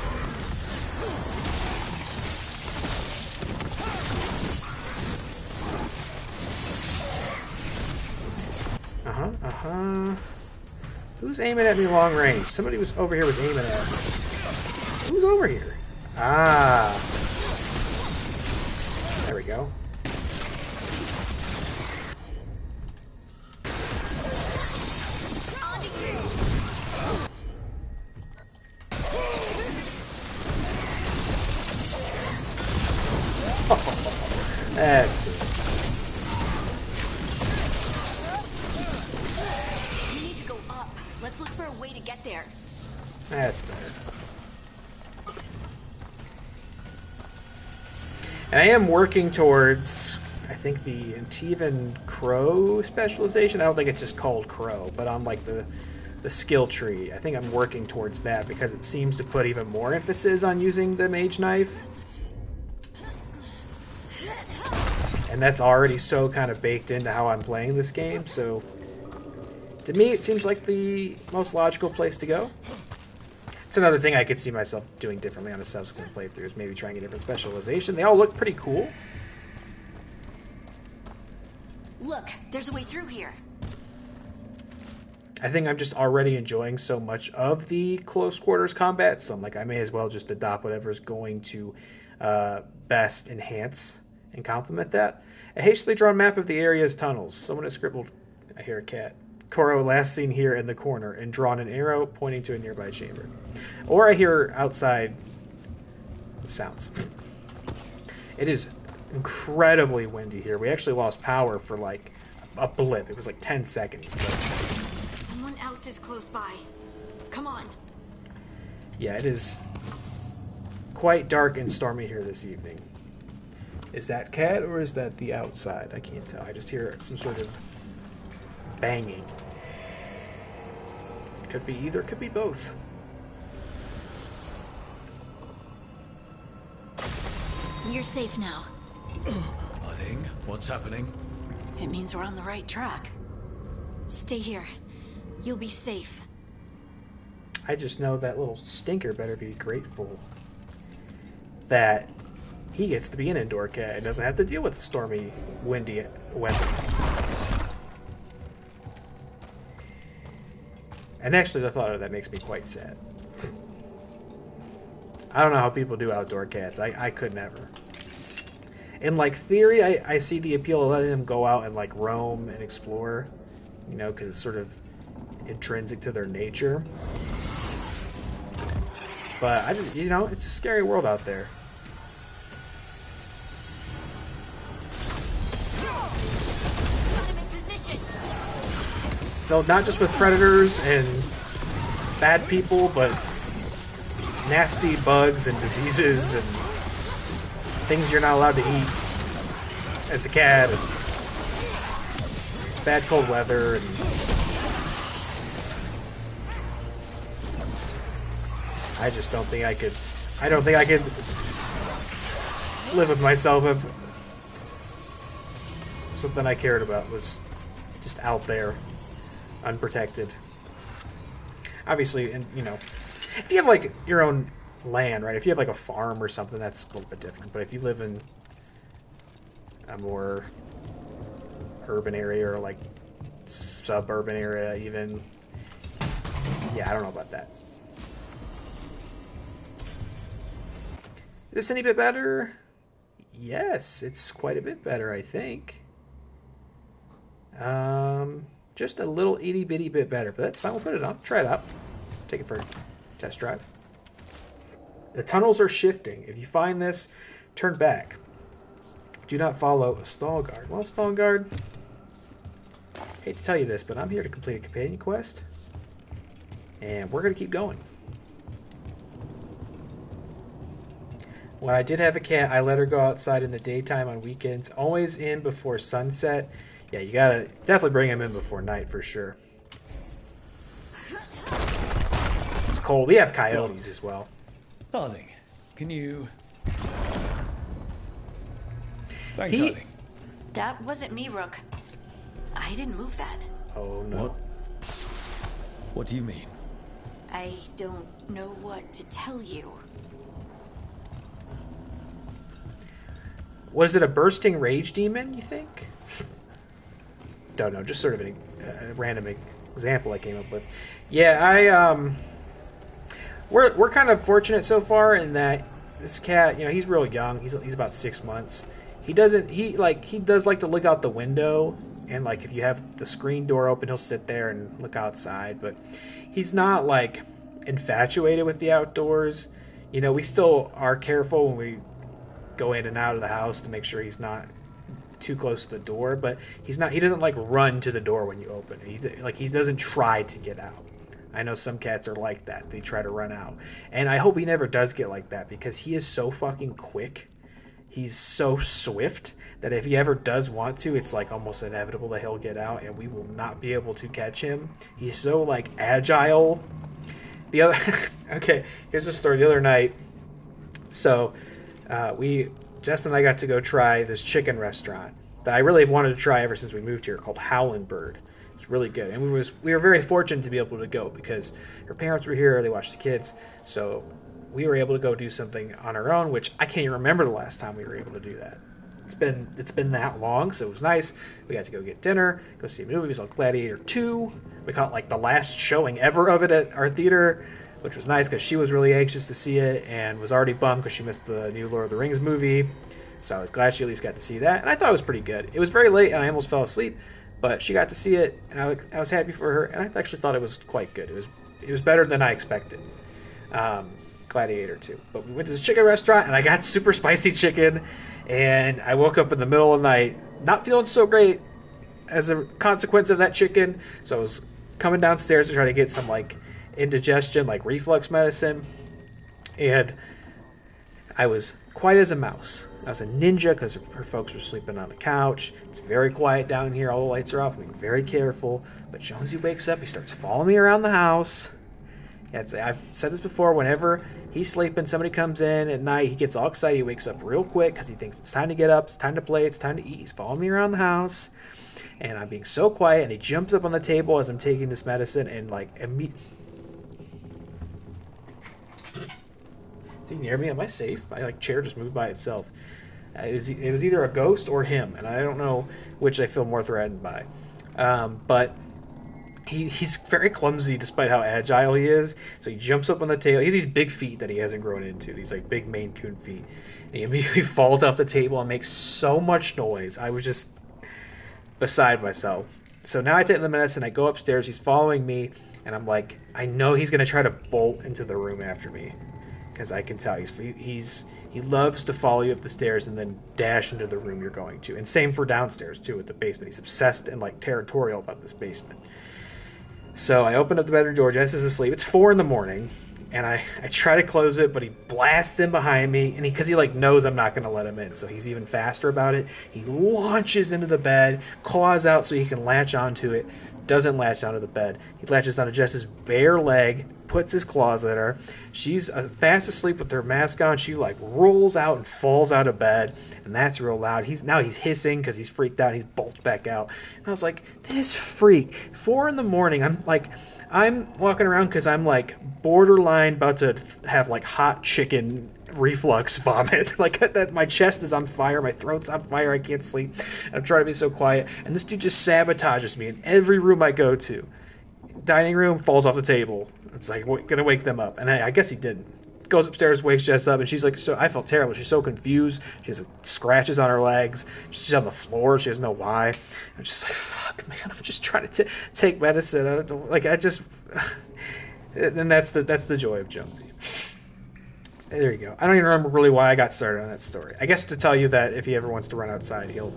Who's aiming at me long range? Somebody was over here was aiming at me. Who's over here? Ah. There we go. That's it. We need to go up. Let's look for a way to get there. That's better. And I am working towards, I think, the Antivan Crow specialization. I don't think it's just called Crow, but on like the skill tree. I think I'm working towards that because it seems to put even more emphasis on using the mage knife. And that's already so kind of baked into how I'm playing this game, so to me it seems like the most logical place to go. It's another thing I could see myself doing differently on a subsequent playthrough, is maybe trying a different specialization. They all look pretty cool. Look, there's a way through here. I think I'm just already enjoying so much of the close quarters combat, so I'm like, I may as well just adopt whatever's going to best enhance and complement that. A hastily drawn map of the area's tunnels. Someone has scribbled, I hear a cat, Koro last seen here in the corner, and drawn an arrow pointing to a nearby chamber. Or I hear outside sounds. It is incredibly windy here. We actually lost power for like a blip. It was like 10 seconds. But Someone else is close by. Come on. yeah, it is quite dark and stormy here this evening. Is that cat or is that the outside? I can't tell. I just hear some sort of banging. Could be either, could be both. You're safe now. Budding, what's happening? It means we're on the right track. Stay here. You'll be safe. I just know that little stinker better be grateful that he gets to be an indoor cat and doesn't have to deal with the stormy, windy weather. And actually, the thought of that makes me quite sad. I don't know how people do outdoor cats. I could never. In, like, theory, I see the appeal of letting them go out and, like, roam and explore. You know, because it's sort of intrinsic to their nature. But, you know, it's a scary world out there. No, not just with predators and bad people, but nasty bugs and diseases and things you're not allowed to eat as a cat, and bad cold weather, and I just don't think I could live with myself if something I cared about was just out there, unprotected. Obviously, and you know, if you have like your own land, right? If you have like a farm or something, that's a little bit different. But if you live in a more urban area or like suburban area, even, yeah, I don't know about that. this any bit better? Yes, it's quite a bit better, I think. Just a little itty bitty bit better, but that's fine. We'll put it on. Try it out. Take it for a test drive. The tunnels are shifting. If you find this, turn back. Do not follow a stall guard. Well, stall guard, hate to tell you this, but I'm here to complete a companion quest, and we're going to keep going. When I did have a cat, I let her go outside in the daytime on weekends, always in before sunset. Yeah, you gotta definitely bring him in before night for sure. It's cold. We have coyotes as well. Harding, can you... Thanks, Harding. That wasn't me, Rook. I didn't move that. Oh, no. What do you mean? I don't know what to tell you. Was it a bursting rage demon, you think? Don't know, just sort of a random example I came up with. Yeah, we're kind of fortunate so far in that this cat, he's real young. He's about 6 months. He does like to look out the window, and like if you have the screen door open, he'll sit there and look outside. But he's not like infatuated with the outdoors. We still are careful when we go in and out of the house to make sure he's not too close to the door, but he doesn't like run to the door when you open it. He doesn't try to get out. I know some cats are like that. They try to run out. And I hope he never does get like that, because he is so fucking quick. He's so swift that if he ever does want to, it's like almost inevitable that he'll get out and we will not be able to catch him. He's so like agile. Okay, here's a story. The other night, so Jess and I got to go try this chicken restaurant that I really wanted to try ever since we moved here, called Howlin' Bird. It's really good, and we were very fortunate to be able to go because her parents were here. They watched the kids, so we were able to go do something on our own, which I can't even remember the last time we were able to do that. It's been that long, so it was nice. We got to go get dinner, go see a movie. We saw Gladiator 2. We caught like the last showing ever of it at our theater, which was nice because she was really anxious to see it and was already bummed because she missed the new Lord of the Rings movie. So I was glad she at least got to see that, and I thought it was pretty good. It was very late, and I almost fell asleep, but she got to see it, and I was happy for her, and I actually thought it was quite good. It was better than I expected. Gladiator 2. But we went to this chicken restaurant, and I got super spicy chicken, and I woke up in the middle of the night not feeling so great as a consequence of that chicken, so I was coming downstairs to try to get some like indigestion, like reflux medicine, and I was quiet as a mouse. I was a ninja because her folks were sleeping on the couch. It's very quiet down here. All the lights are off. I'm being very careful. But Jonesy wakes up. He starts following me around the house. I've said this before. Whenever he's sleeping, somebody comes in at night, he gets all excited. He wakes up real quick because he thinks it's time to get up, it's time to play, it's time to eat. He's following me around the house. And I'm being so quiet. And he jumps up on the table as I'm taking this medicine and like immediately... Is he near me? Am I safe? My chair just moved by itself. It was either a ghost or him, and I don't know which I feel more threatened by. But he's very clumsy despite how agile he is. So he jumps up on the table. He has these big feet that he hasn't grown into. These like big Maine Coon feet. And he immediately falls off the table and makes so much noise. I was just beside myself. So now I take the medicine. I go upstairs. He's following me, and I'm like, I know he's going to try to bolt into the room after me. Because I can tell he loves to follow you up the stairs and then dash into the room you're going to. And same for downstairs too, with the basement. He's obsessed and like territorial about this basement. So I open up the bedroom door. Jess is asleep. It's 4 a.m, and I try to close it, but he blasts in behind me, and because he like knows I'm not going to let him in, so he's even faster about it. He launches into the bed, claws out so he can latch onto it. Doesn't latch onto the bed. He latches onto Jess's bare leg, puts his claws at her. She's fast asleep with her mask on. She like rolls out and falls out of bed, and that's real loud. He's hissing because he's freaked out. He's bolted back out. And I was like, this freak. 4 a.m. I'm walking around because I'm like borderline about to have like hot chicken reflux vomit. Like that, my chest is on fire, my throat's on fire, I can't sleep. I'm trying to be so quiet, and this dude just sabotages me in every room I go to. Dining room, falls off the table. It's like gonna wake them up, and I guess he didn't. goes upstairs, wakes Jess up, and she's like, I felt terrible. She's so confused. She has like, scratches on her legs. She's on the floor. She doesn't know why. I'm just like, fuck, man. I'm just trying to take medicine. And that's the joy of Jonesy. There you go. I don't even remember really why I got started on that story. I guess to tell you that if he ever wants to run outside, he'll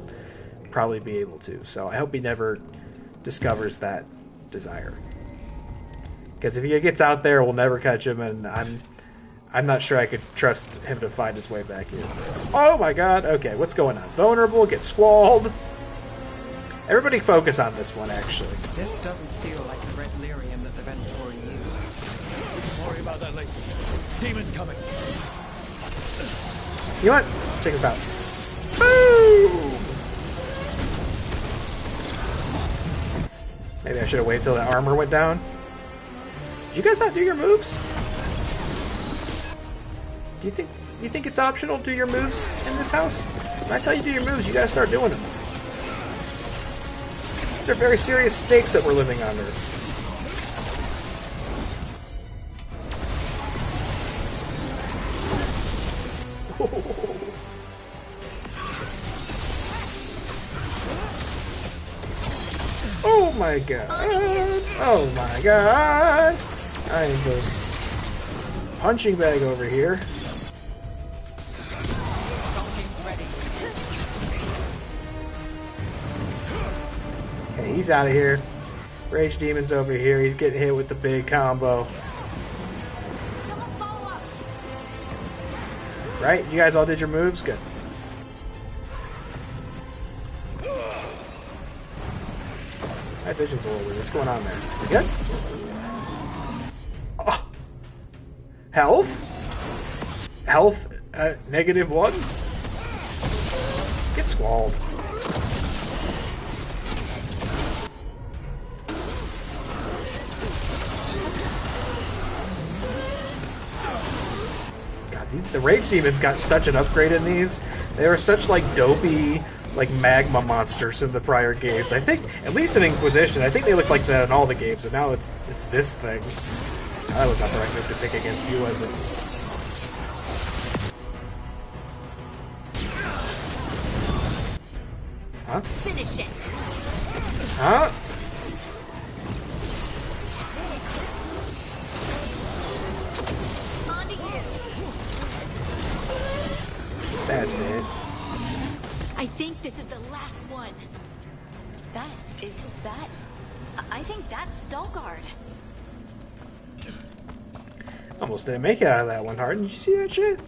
probably be able to. So I hope he never discovers that desire. Because if he gets out there, we'll never catch him, and I'm not sure I could trust him to find his way back here. Oh my god, okay, what's going on? Vulnerable, get squalled. Everybody focus on this one, actually. This doesn't feel like the red lyrium that the Ventori used. Don't worry about that later. Demons coming. You know what? Check this out. Boom! Maybe I should have waited till the armor went down. Did you guys not do your moves? Do you think it's optional to do your moves in this house? When I tell you to do your moves, you gotta start doing them. These are very serious stakes that we're living under. Oh my god! Oh my god! I am the punching bag over here. Okay, he's out of here. Rage Demon's over here. He's getting hit with the big combo. Right? You guys all did your moves? Good. My vision's a little weird. What's going on there? You good? Oh. Health? Health? -1? Get squalled. God, the Rage Demons got such an upgrade in these. They were such, like, dopey, like, magma monsters in the prior games. I think, at least in Inquisition, I think they looked like that in all the games, and now it's this thing. That was not the right move to pick against you, was it? Huh? Finish it. Huh? On to you. That's it. I think this is the last one. I think that's Veilguard. Almost didn't make it out of that one, Harden. Did you see that shit?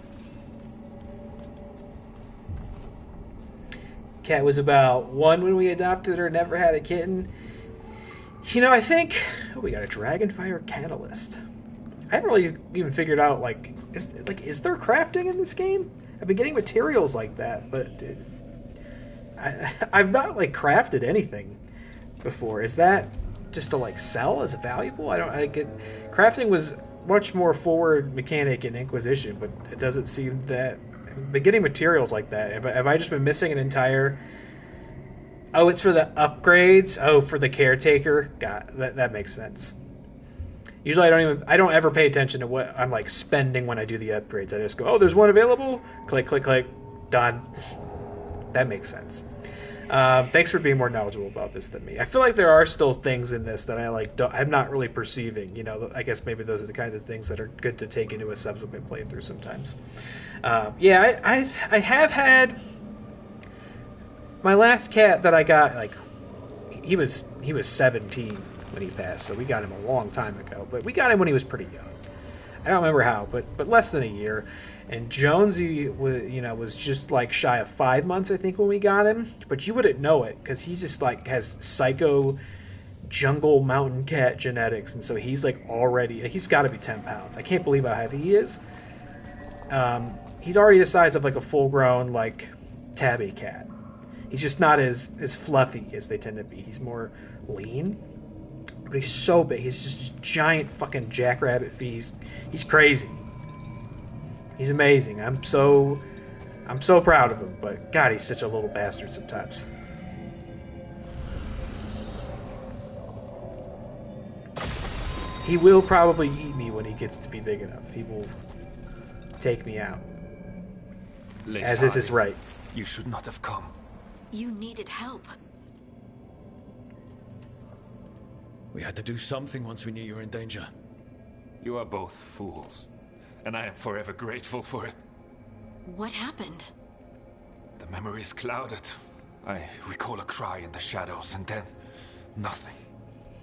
Cat was about 1 when we adopted her, never had a kitten. You know, I think... Oh, we got a Dragonfire Catalyst. I haven't really even figured out, is there crafting in this game? I've been getting materials like that, but... I've not, crafted anything before. Is that just to, sell as valuable? I get... Crafting was much more forward mechanic in Inquisition, but it doesn't seem that... I've been getting materials like that. Have I just been missing an entire... Oh, it's for the upgrades? Oh, for the caretaker? That makes sense. Usually I don't ever pay attention to what I'm, spending when I do the upgrades. I just go, oh, there's one available? Click, click, click. Done. That makes sense. Thanks for being more knowledgeable about this than me. I feel like there are still things in this that I'm not really perceiving. You know, I guess maybe those are the kinds of things that are good to take into a subsequent playthrough sometimes. Yeah, I have had my last cat that I got. He was 17 when he passed, so we got him a long time ago. But we got him when he was pretty young. I don't remember how, but less than a year. And Jonesy was just shy of 5 months, I think, when we got him. But you wouldn't know it because he just has psycho jungle mountain cat genetics, and so he's already he's got to be 10 pounds. I can't believe how heavy he is. He's already the size of a full-grown tabby cat. He's just not as fluffy as they tend to be. He's more lean, but he's so big. He's just this giant fucking jackrabbit feet. He's crazy. He's amazing. I'm so proud of him, but God, he's such a little bastard sometimes. He will probably eat me when he gets to be big enough. take me out. Lace As is his Hardy, right. You should not have come. You needed help. We had to do something once we knew you were in danger. You are both fools, and I am forever grateful for it. What happened? The memory is clouded. I recall a cry in the shadows, and then nothing.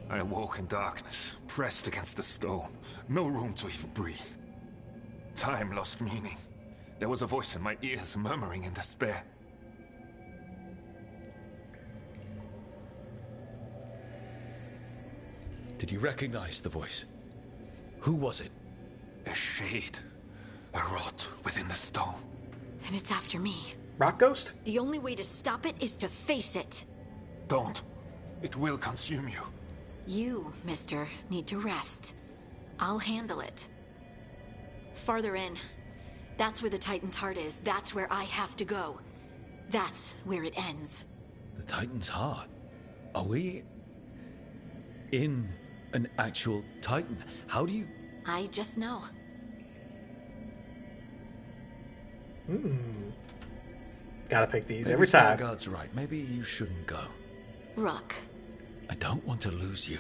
I awoke in darkness, pressed against the stone. No room to even breathe. Time lost meaning. There was a voice in my ears murmuring in despair. Did you recognize the voice? Who was it? A shade. A rot within the stone. And it's after me. Rock Ghost? The only way to stop it is to face it. Don't. It will consume you. You, mister, need to rest. I'll handle it. Farther in. That's where the Titan's heart is. That's where I have to go. That's where it ends. The Titan's heart? Are we in an actual Titan? How do you... I just know. Gotta pick these Maybe every time. Veilguard's right. Maybe you shouldn't go. Rook, I don't want to lose you.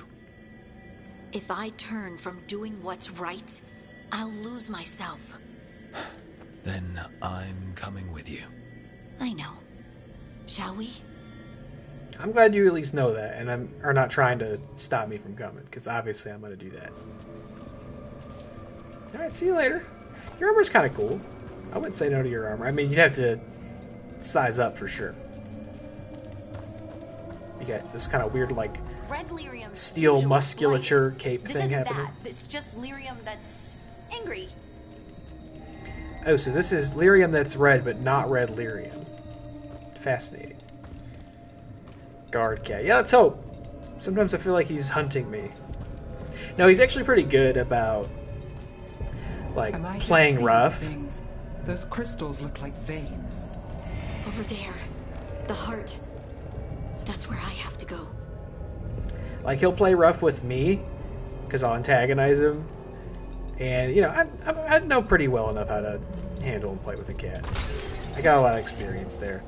if I turn from doing what's right, I'll lose myself. Then I'm coming with you. I know. Shall we? I'm glad you at least know that, and are not trying to stop me from coming, because obviously I'm going to do that. Alright, see you later. Your armor's kind of cool. I wouldn't say no to your armor. I mean, you'd have to size up for sure. You got this kind of weird, like, Red lyrium. steel musculature cape This thing isn't happening. that. It's just lyrium that's angry. Oh, so this is lyrium that's red, but not red lyrium. Fascinating. Guard cat. Yeah, let's hope. Sometimes I feel like he's hunting me. No, he's actually pretty good about, like, Am I just playing seeing rough. things? Those crystals look like veins. Over there. The heart. That's where I have to go. Like, he'll play rough with me, because I'll antagonize him. And, you know, I know pretty well enough how to handle and play with a cat. I got a lot of experience there.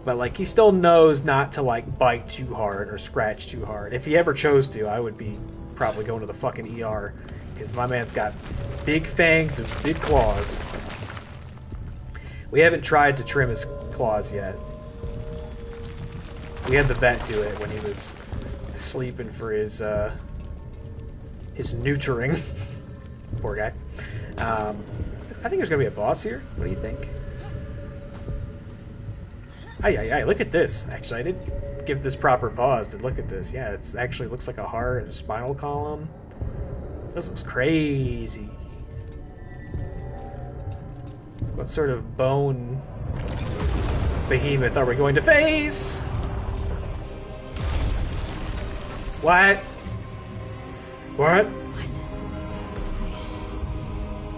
But, like, he still knows not to, like, bite too hard or scratch too hard. If he ever chose to, I would be probably going to the fucking ER. Because my man's got big fangs and big claws. We haven't tried to trim his claws yet. We had the vet do it when he was sleeping for his neutering. Poor guy. I think there's going to be a boss here. What do you think? Ay, look at this. Actually, I didn't give this proper pause to look at this. Yeah, it actually looks like a heart and a spinal column. This looks crazy. What sort of bone behemoth are we going to face? What? What? What?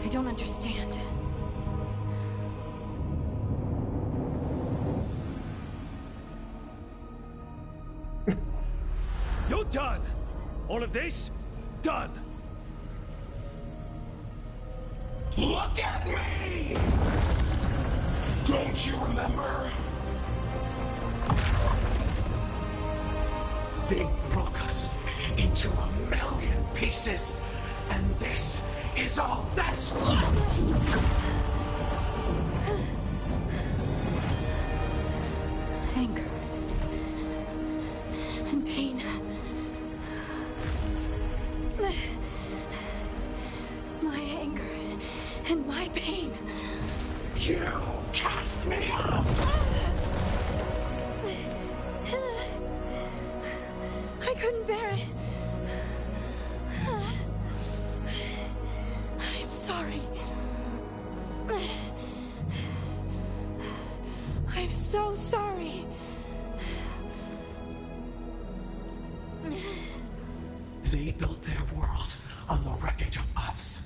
I don't understand. You're done! All of this? Done! Look at me! Don't you remember? They broke us into 1,000,000 pieces, and this is all that's left. Anger. And pain. My anger and my pain. You cast me out. I couldn't bear it. I'm sorry. I'm so sorry. They built their world on the wreckage of us.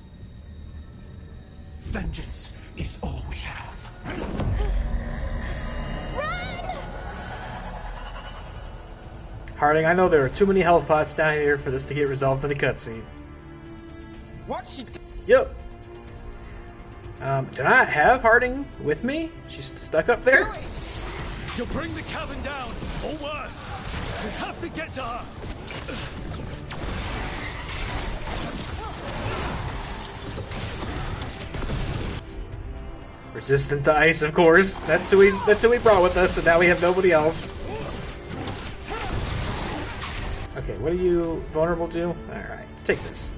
Vengeance is all we have. Harding, I know there are too many health pots down here for this to get resolved in a cutscene. What she Yep. Do not have Harding with me? She's stuck up there? She'll bring the cabin down, or worse. We have to get to her. Resistant to ice, of course. That's who we brought with us, and now we have nobody else. Okay, what are you vulnerable to? Alright, take this.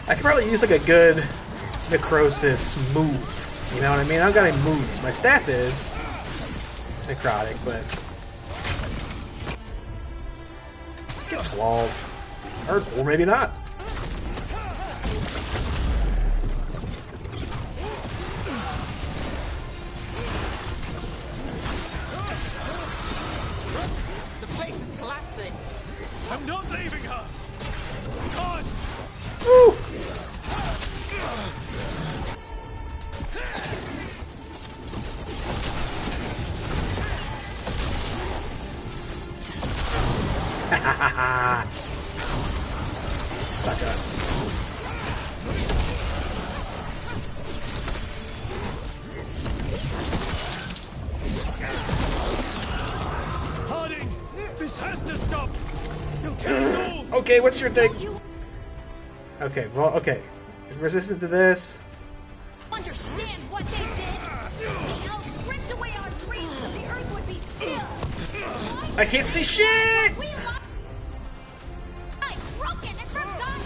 I could probably use like a good necrosis move. You know what I mean? I don't got any moves. My staff is necrotic, but get squalled. Or maybe not. The place is collapsing. I'm not leaving her. God. Woo! Sucker. Harding, this has to stop. You'll kill us all. Okay, what's your thing? Okay, well, okay. Resistant to this. Understand what they did? They helped ripped away our dreams so the earth would be still. I can't see shit! We lost. I'm broken and forgotten.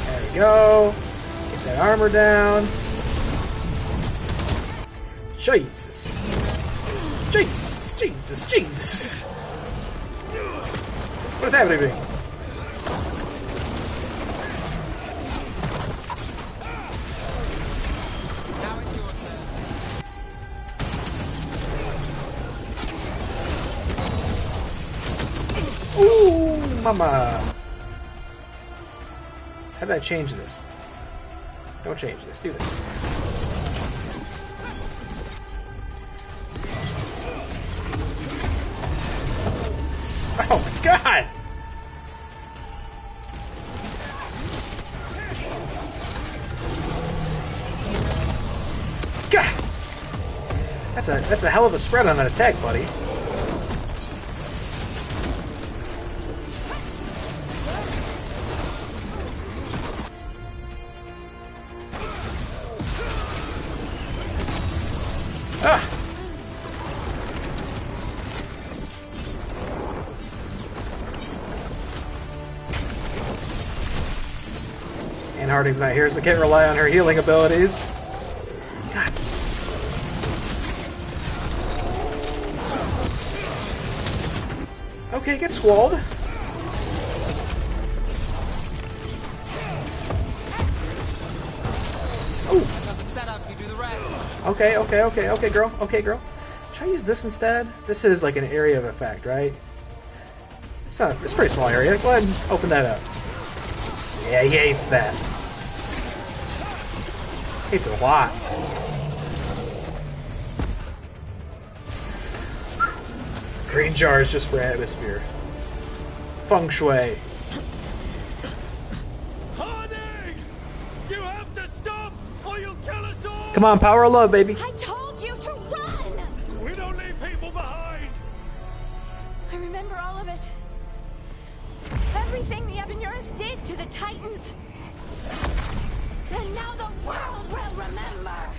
There we go. Get that armor down. Jesus. Jesus, Jesus, Jesus. What is happening to me? Now it's your turn. Ooh, mama. How did I change this? Don't change this. Do this. Oh my god! God! That's a hell of a spread on that attack, buddy. Ah! And Harding's not here, so can't rely on her healing abilities. God. Okay, get squalled. Oh. Got the setup, you do the rest. Okay, girl. Okay, girl. Should I use this instead? This is like an area of effect, right? It's not. It's a pretty small area. Go ahead and open that up. Yeah, he hates that. Hates it a lot. Green jar is just for atmosphere. Feng shui. Harding! You have to stop, or you'll kill us all! Come on, power of love, baby. I told you to run! We don't leave people behind! I remember all of it. Everything the Evanurus did to the Titans. And now the world will remember.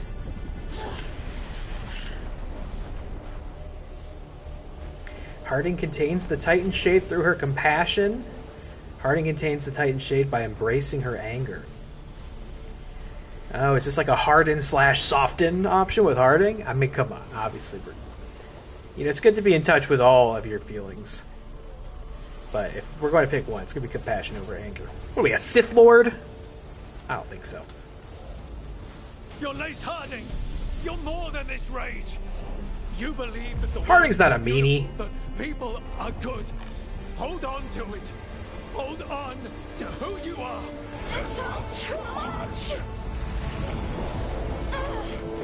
Harding contains the Titan Shade through her compassion. Harding contains the Titan Shade by embracing her anger. Oh, is this like a harden / soften option with Harding? I mean, come on, obviously. You know, it's good to be in touch with all of your feelings. But if we're going to pick one, it's going to be compassion over anger. What are we, a Sith Lord? I don't think so. You're Lace Harding! You're more than this rage! You believe that the Harding's world not a is meanie. beautiful, that people are good. Hold on to it. Hold on to who you are. It's all too much.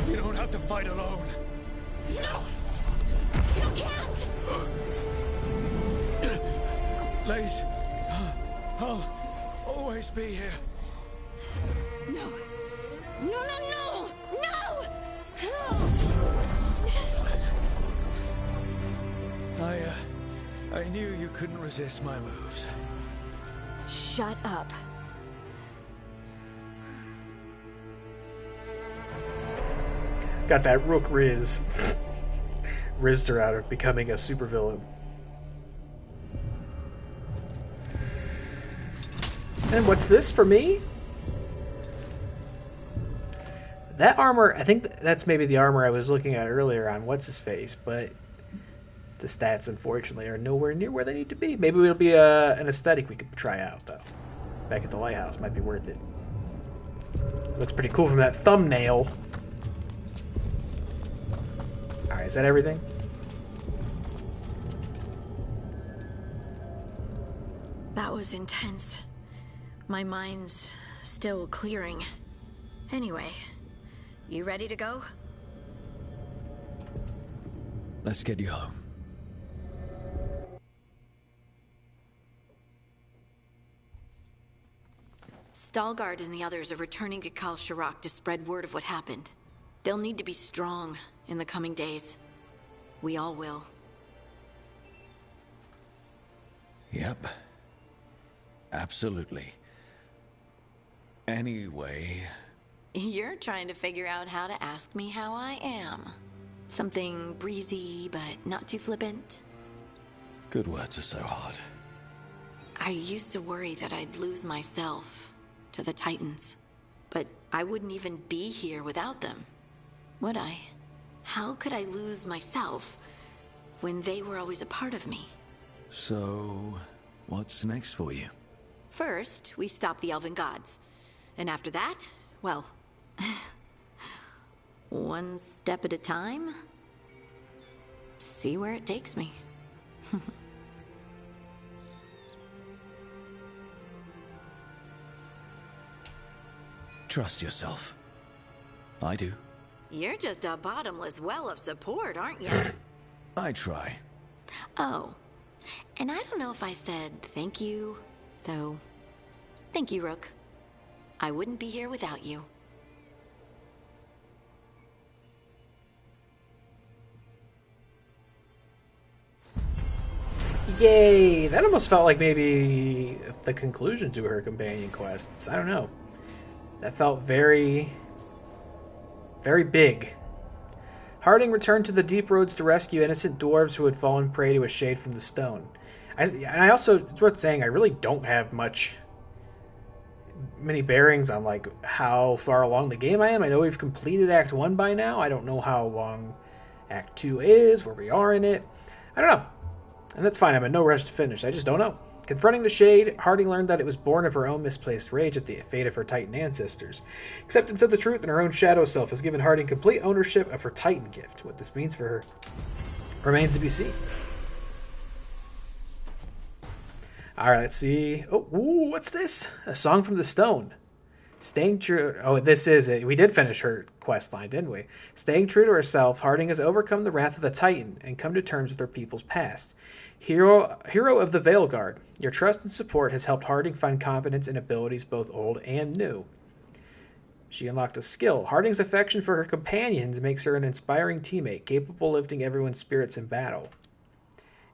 You don't have to fight alone. No, you can't. Lace, I'll always be here. No. No, no, no! No! I knew you couldn't resist my moves. Shut up. Got that Rook Riz. Rizzed her out of becoming a supervillain. And what's this for me? That armor, I think that's maybe the armor I was looking at earlier on What's-His-Face, but the stats, unfortunately, are nowhere near where they need to be. Maybe it'll be an aesthetic we could try out, though. Back at the lighthouse, might be worth it. Looks pretty cool from that thumbnail. Alright, is that everything? That was intense. My mind's still clearing. Anyway, you ready to go? Let's get you home. Veilguard and the others are returning to Kal Shirak to spread word of what happened. They'll need to be strong in the coming days. We all will. Yep. Absolutely. Anyway... You're trying to figure out how to ask me how I am. Something breezy, but not too flippant. Good words are so hard. I used to worry that I'd lose myself to the Titans. But I wouldn't even be here without them, would I? How could I lose myself when they were always a part of me? So, what's next for you? First, we stop the Elven Gods. And after that, well... one step at a time. See where it takes me. Trust yourself. I do. You're just a bottomless well of support, aren't you? I try. Oh, and I don't know if I said thank you, so thank you, Rook. I wouldn't be here without you. Yay! That almost felt like maybe the conclusion to her companion quests. I don't know. That felt very, very big. Harding returned to the deep roads to rescue innocent dwarves who had fallen prey to a shade from the stone. I also, it's worth saying, I really don't have many bearings on like how far along the game I am. I know we've completed Act 1 by now. I don't know how long Act 2 is, where we are in it. I don't know. And that's fine. I'm in no rush to finish. I just don't know. Confronting the Shade, Harding learned that it was born of her own misplaced rage at the fate of her Titan ancestors. Acceptance of the truth and her own shadow self has given Harding complete ownership of her Titan gift. What this means for her remains to be seen. Alright, let's see. Oh, ooh, what's this? A song from the stone. Staying true... Oh, this is it. We did finish her quest line, didn't we? Staying true to herself, Harding has overcome the wrath of the Titan and come to terms with her people's past. Hero of the Veilguard, your trust and support has helped Harding find confidence in abilities both old and new. She unlocked a skill. Harding's affection for her companions makes her an inspiring teammate, capable of lifting everyone's spirits in battle.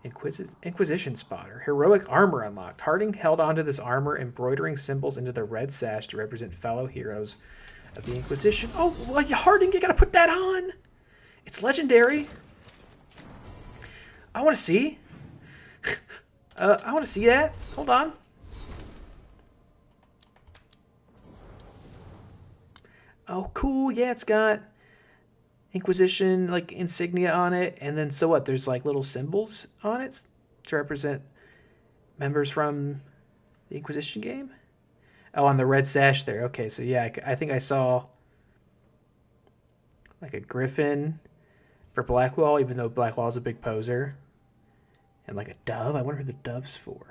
Inquisition Spotter. Heroic armor unlocked. Harding held onto this armor, embroidering symbols into the red sash to represent fellow heroes of the Inquisition. Oh, well, Harding, you gotta put that on! It's legendary. I want to see. I want to see that. Hold on. Oh, cool. Yeah, it's got Inquisition like insignia on it, and then so what? There's like little symbols on it to represent members from the Inquisition game. Oh, on the red sash there. Okay, so yeah, I think I saw like a griffin for Blackwall, even though Blackwall's a big poser. And like a dove? I wonder who the dove's for.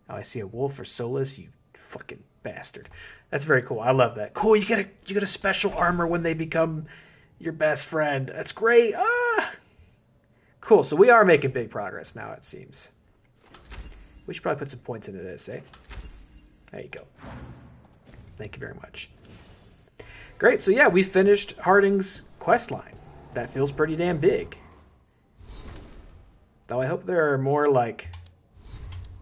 Oh, I see a wolf for Solus, you fucking bastard. That's very cool. I love that. Cool, you get a special armor when they become your best friend. That's great. Ah! Cool, so we are making big progress now, it seems. We should probably put some points into this, eh? There you go. Thank you very much. Great, so yeah, we finished Harding's quest line. That feels pretty damn big. Though I hope there are more, like,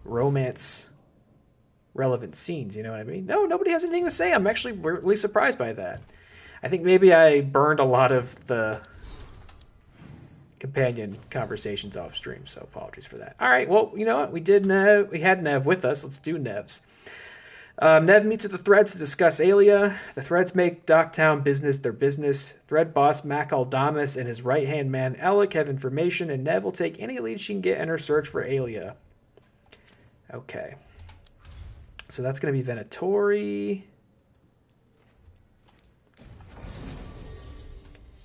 romance-relevant scenes, you know what I mean? No, nobody has anything to say. I'm actually really surprised by that. I think maybe I burned a lot of the companion conversations off stream, so apologies for that. All right, well, you know what? We had Nev with us. Let's do Nev's. Nev meets with the Threads to discuss Aelia. The Threads make Docktown business their business. Thread boss Mac Aldamus and his right-hand man Alec have information, and Nev will take any lead she can get in her search for Aelia. Okay. So that's going to be Venatori.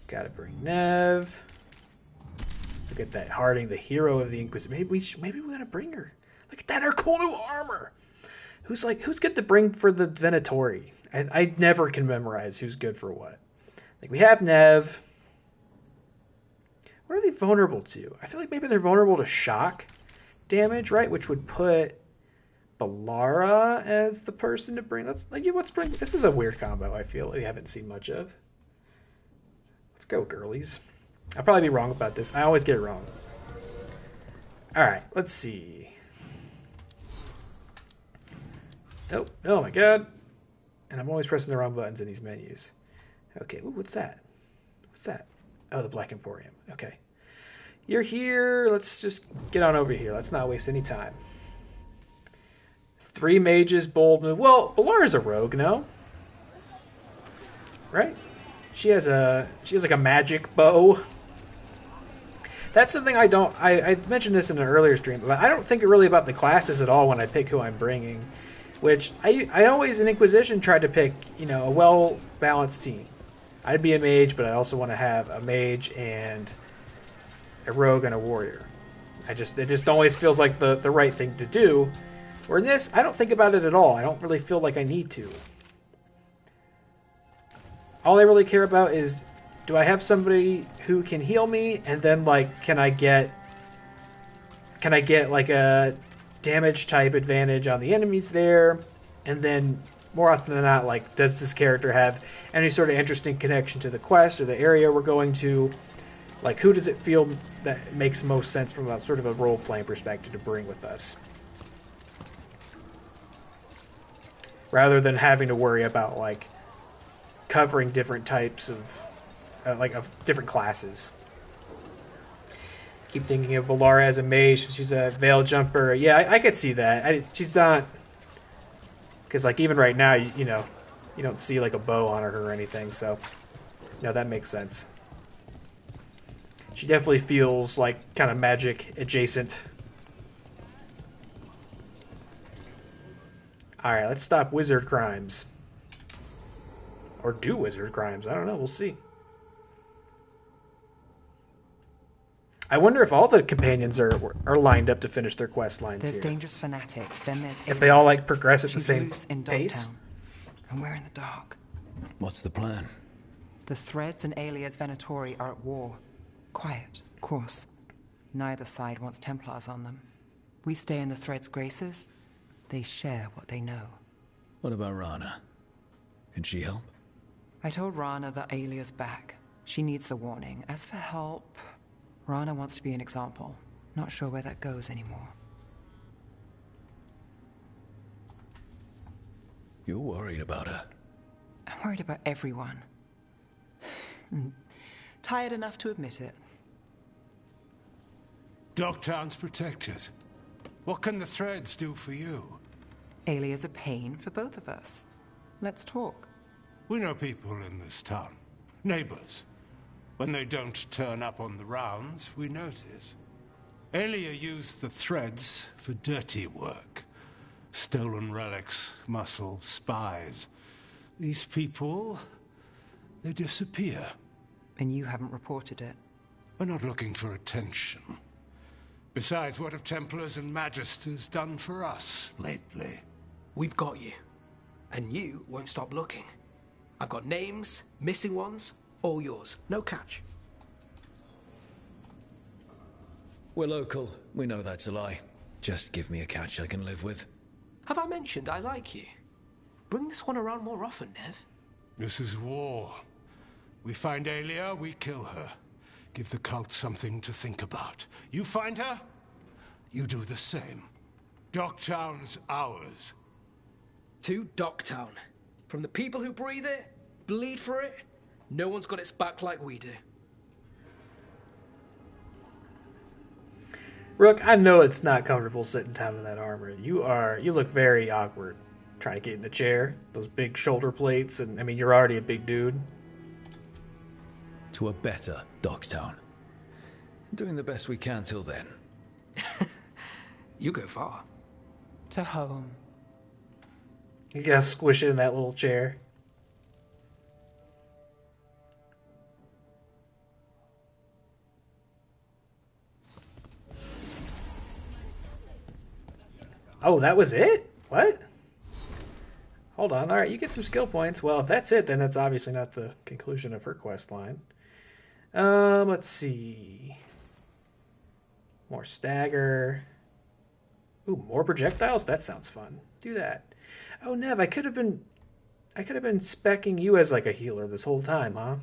Gotta bring Nev. Look at that, Harding, the hero of the Inquisition. Maybe we gotta bring her. Look at that, her cool new armor. Who's good to bring for the Venatori? I never can memorize who's good for what. Like, we have Nev. What are they vulnerable to? I feel like maybe they're vulnerable to shock damage, right? Which would put Balara as the person to bring. Let's bring. This is a weird combo. I feel we haven't seen much of. Let's go, girlies. I'll probably be wrong about this. I always get it wrong. All right, let's see. Oh my god. And I'm always pressing the wrong buttons in these menus. Okay, ooh, what's that? What's that? Oh, the Black Emporium. Okay. You're here. Let's just get on over here. Let's not waste any time. 3 mages, bold move. Well, Balara's a rogue, no? Right? She has like a magic bow. That's something I mentioned this in an earlier stream, but I don't think really about the classes at all when I pick who I'm bringing. Which I always in Inquisition tried to pick, a well-balanced team. I'd be a mage, but I also want to have a mage and a rogue and a warrior. It just always feels like the right thing to do. Where in this, I don't think about it at all. I don't really feel like I need to. All I really care about is, do I have somebody who can heal me, and then can I get like a damage type advantage on the enemies there, and then more often than not, does this character have any sort of interesting connection to the quest or the area we're going to? Who does it feel that makes most sense from a sort of a role-playing perspective to bring with us? Rather than having to worry about, covering different types of, of different classes. Keep thinking of Balara as a mage. She's a veil jumper. Yeah, I could see that. She's not... Because, even right now, you don't see, a bow on her or anything, so... No, that makes sense. She definitely feels, kind of magic adjacent. Alright, let's stop wizard crimes. Or do wizard crimes. I don't know. We'll see. I wonder if all the companions are lined up to finish their quest lines There's here. dangerous fanatics, then there's... If they all, progress at the She's same loose in pace. Docktown, and we're in the dark. What's the plan? The Threads and Aelia's Venatori are at war. Quiet, of course. Neither side wants Templars on them. We stay in the Threads' graces. They share what they know. What about Rana? Can she help? I told Rana that Aelia's back. She needs the warning. As for help, Rana wants to be an example. Not sure where that goes anymore. You're worried about her. I'm worried about everyone. Tired enough to admit it. Docktown's protected. What can the Threads do for you? Aelia's a pain for both of us. Let's talk. We know people in this town. Neighbors. When they don't turn up on the rounds, we notice. Aelia used the Threads for dirty work. Stolen relics, muscle, spies. These people, they disappear. And you haven't reported it. We're not looking for attention. Besides, what have Templars and Magisters done for us lately? We've got you. And you won't stop looking. I've got names, missing ones, all yours. No catch. We're local. We know that's a lie. Just give me a catch I can live with. Have I mentioned I like you? Bring this one around more often, Nev. This is war. We find Aelia, we kill her. Give the cult something to think about. You find her, you do the same. Docktown's ours. To Docktown. From the people who breathe it, bleed for it, no one's got its back like we do. Rook, I know it's not comfortable sitting down in that armor. You look very awkward trying to get in the chair. Those big shoulder plates, and I mean, you're already a big dude. To a better Docktown. Doing the best we can till then. You go far. To home. You gotta squish it in that little chair. Oh, that was it? What? Hold on. All right, you get some skill points. Well, if that's it, then that's obviously not the conclusion of her quest line. Let's see. More stagger. Ooh, more projectiles? That sounds fun. Do that. Oh, Nev, I could have been speccing you as like a healer this whole time, huh?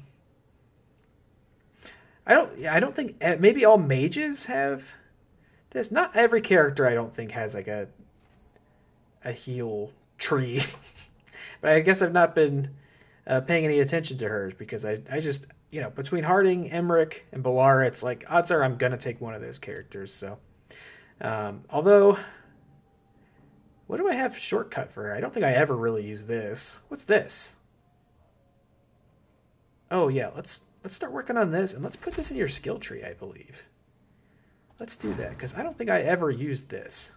I don't think maybe all mages have this. Not every character I don't think has like a heal tree. But I guess I've not been paying any attention to hers because I just, you know, between Harding, Emmerich, and Balara, it's like odds are I'm gonna take one of those characters. So, although, what do I have shortcut for her? I don't think I ever really use this. What's this? Oh yeah, let's start working on this and let's put this in your skill tree. I believe. Let's do that because I don't think I ever used this.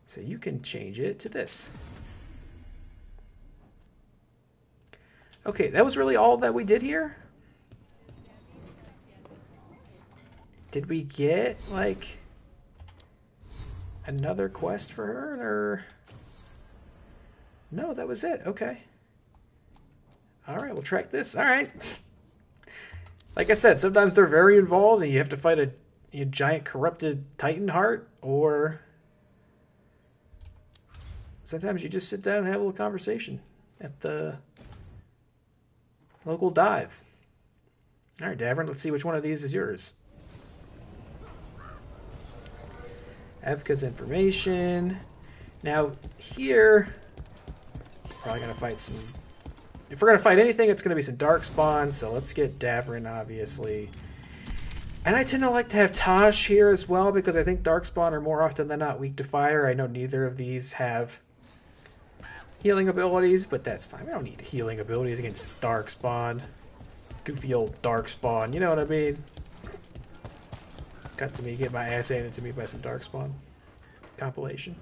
So you can change it to this. Okay, that was really all that we did here? Did we get, like, another quest for her, or... No, that was it. Okay. Alright, we'll track this. Alright. Like I said, sometimes they're very involved, and you have to fight a giant corrupted Titan heart, or... Sometimes you just sit down and have a little conversation at the local dive. All right, Davern, let's see which one of these is yours. Evka's information. Now, here, we're probably going to fight some... If we're going to fight anything, it's going to be some Darkspawn, so let's get Davern, obviously. And I tend to like to have Taj here as well, because I think Darkspawn are more often than not weak to fire. I know neither of these have healing abilities, but that's fine. We don't need healing abilities against Darkspawn. Goofy old Darkspawn, you know what I mean? Cut to me, get my ass handed to me by some Darkspawn compilation.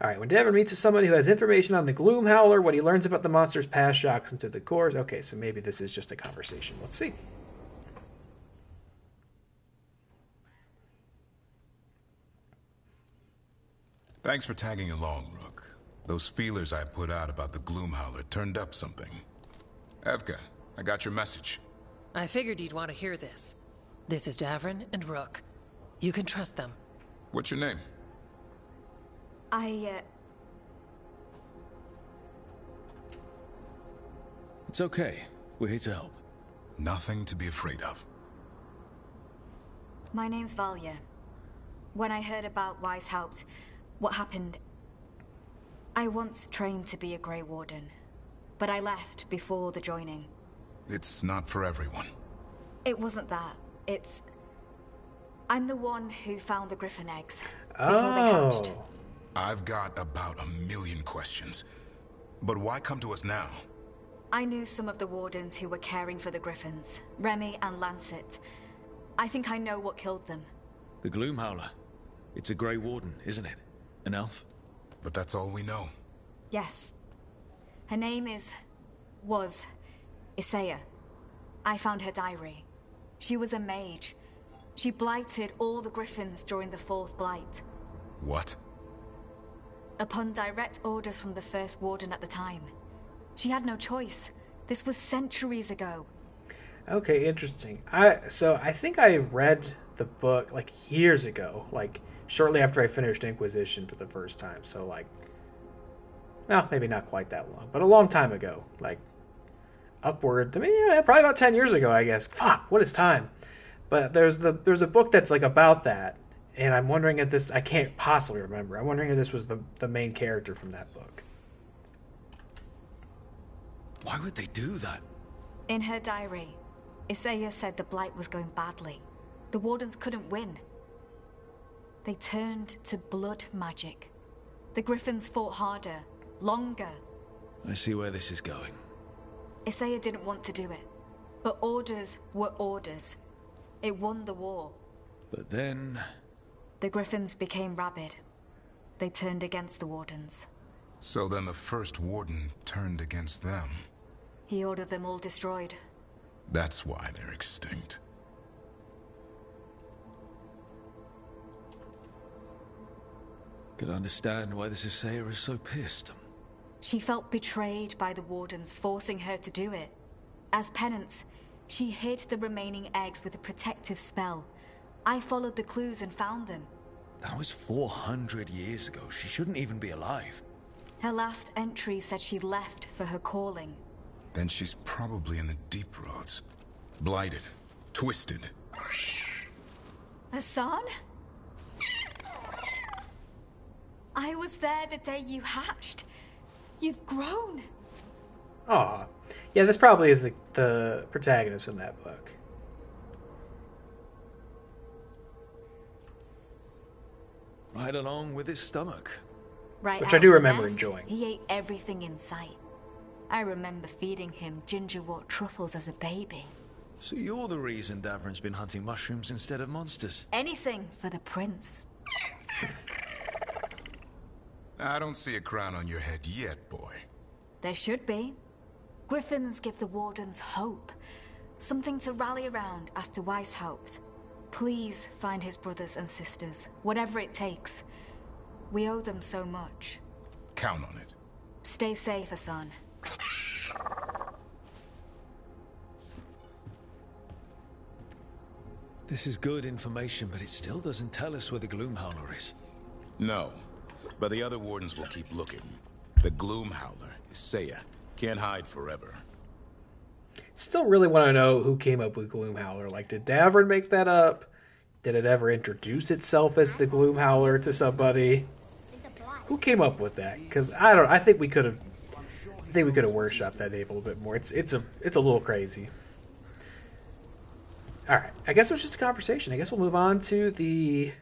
Alright, when Davern meets with someone who has information on the Gloom Howler, what he learns about the monster's past shocks him to the core. Okay, so maybe this is just a conversation. Let's see. Thanks for tagging along, Rook. Those feelers I put out about the Gloom Howler turned up something. Evka, I got your message. I figured you'd want to hear this. This is Davern and Rook. You can trust them. What's your name? It's okay. We're here to help. Nothing to be afraid of. My name's Valya. When I heard about Wise Helped, what happened... I once trained to be a Grey Warden, but I left before the joining. It's not for everyone. It wasn't that. It's... I'm the one who found the Griffin eggs before they hatched. I've got about 1,000,000 questions. But why come to us now? I knew some of the Wardens who were caring for the Griffins, Remy and Lancet. I think I know what killed them. The Gloom Howler. It's a Grey Warden, isn't it? An elf? But that's all we know. Yes. Her name was Isaiah. I found her diary. She was a mage. She blighted all the Griffins during the Fourth Blight. What? Upon direct orders from the First Warden at the time. She had no choice. This was centuries ago. Okay, interesting. So I think I read the book like years ago, like shortly after I finished Inquisition for the first time. So like, well, maybe not quite that long, but a long time ago. Like upward to me, yeah, probably about 10 years ago, I guess. Fuck, what is time? But there's a book that's like about that, and I'm wondering if this, I can't possibly remember. I'm wondering if this was the main character from that book. Why would they do that? In her diary, Isaiah said the Blight was going badly. The Wardens couldn't win. They turned to blood magic. The Griffins fought harder, longer. I see where this is going. Isaiah didn't want to do it, but orders were orders. It won the war. But then... The Griffins became rabid. They turned against the Wardens. So then the first Warden turned against them. He ordered them all destroyed. That's why they're extinct. Could understand why this Isaiah is so pissed. She felt betrayed by the Wardens, forcing her to do it. As penance, she hid the remaining eggs with a protective spell. I followed the clues and found them. That was 400 years ago. She shouldn't even be alive. Her last entry said she left for her calling. Then she's probably in the deep roads. Blighted. Twisted. Hassan? I was there the day you hatched. You've grown. Aw. Yeah, this probably is the protagonist from that book. Right along with his stomach. Right, which I do remember enjoying. He ate everything in sight. I remember feeding him gingerwort truffles as a baby. So you're the reason Davrin's been hunting mushrooms instead of monsters? Anything for the prince. I don't see a crown on your head yet, boy. There should be. Griffins give the Wardens hope. Something to rally around after Weishaupt. Please find his brothers and sisters, whatever it takes. We owe them so much. Count on it. Stay safe, Hassan. This is good information, but it still doesn't tell us where the Gloomhowler is. No, but the other Wardens will keep looking. The Gloomhowler, Isaiah, can't hide forever. Still really want to know who came up with Gloomhowler. Like, did Davrin make that up? Did it ever introduce itself as the Gloomhowler to somebody? Who came up with that? Because I think we could have workshopped that name a little bit more. It's a little crazy. All right, I guess it was just a conversation. I guess we'll move on to the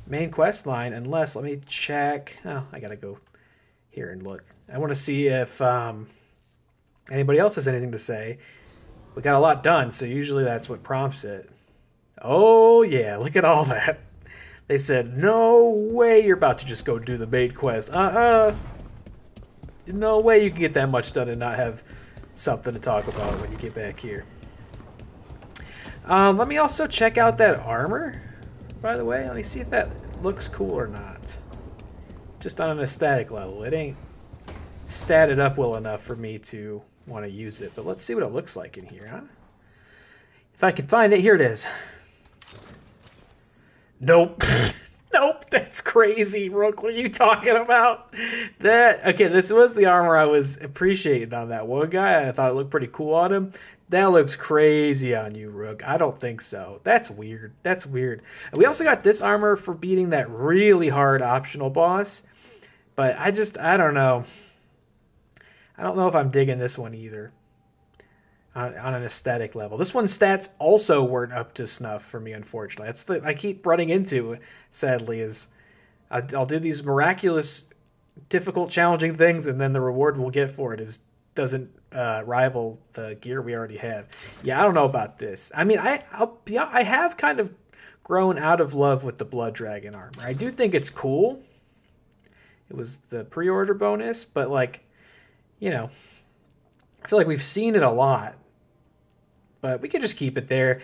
main quest line. Unless, let me check. Oh, I gotta go here and look. I want to see if anybody else has anything to say. We got a lot done, so usually that's what prompts it. Oh yeah, look at all that. They said, no way you're about to just go do the main quest. No way you can get that much done and not have something to talk about when you get back here. Let me also check out that armor, by the way. Let me see if that looks cool or not. Just on an aesthetic level. It ain't statted up well enough for me to want to use it. But let's see what it looks like in here, huh? If I can find it, here it is. Nope. Nope, that's crazy, Rook. What are you talking about? Okay, this was the armor I was appreciating on that one guy. I thought it looked pretty cool on him. That looks crazy on you, Rook. I don't think so. That's weird. That's weird. And we also got this armor for beating that really hard optional boss. But I don't know. I don't know if I'm digging this one either. On an aesthetic level. This one's stats also weren't up to snuff for me, unfortunately. That's I keep running into, sadly, is I'll do these miraculous, difficult, challenging things, and then the reward we'll get for it doesn't rival the gear we already have. Yeah, I don't know about this. I mean, I have kind of grown out of love with the Blood Dragon armor. I do think it's cool. It was the pre-order bonus, but like, you know, I feel like we've seen it a lot. But we could just keep it there.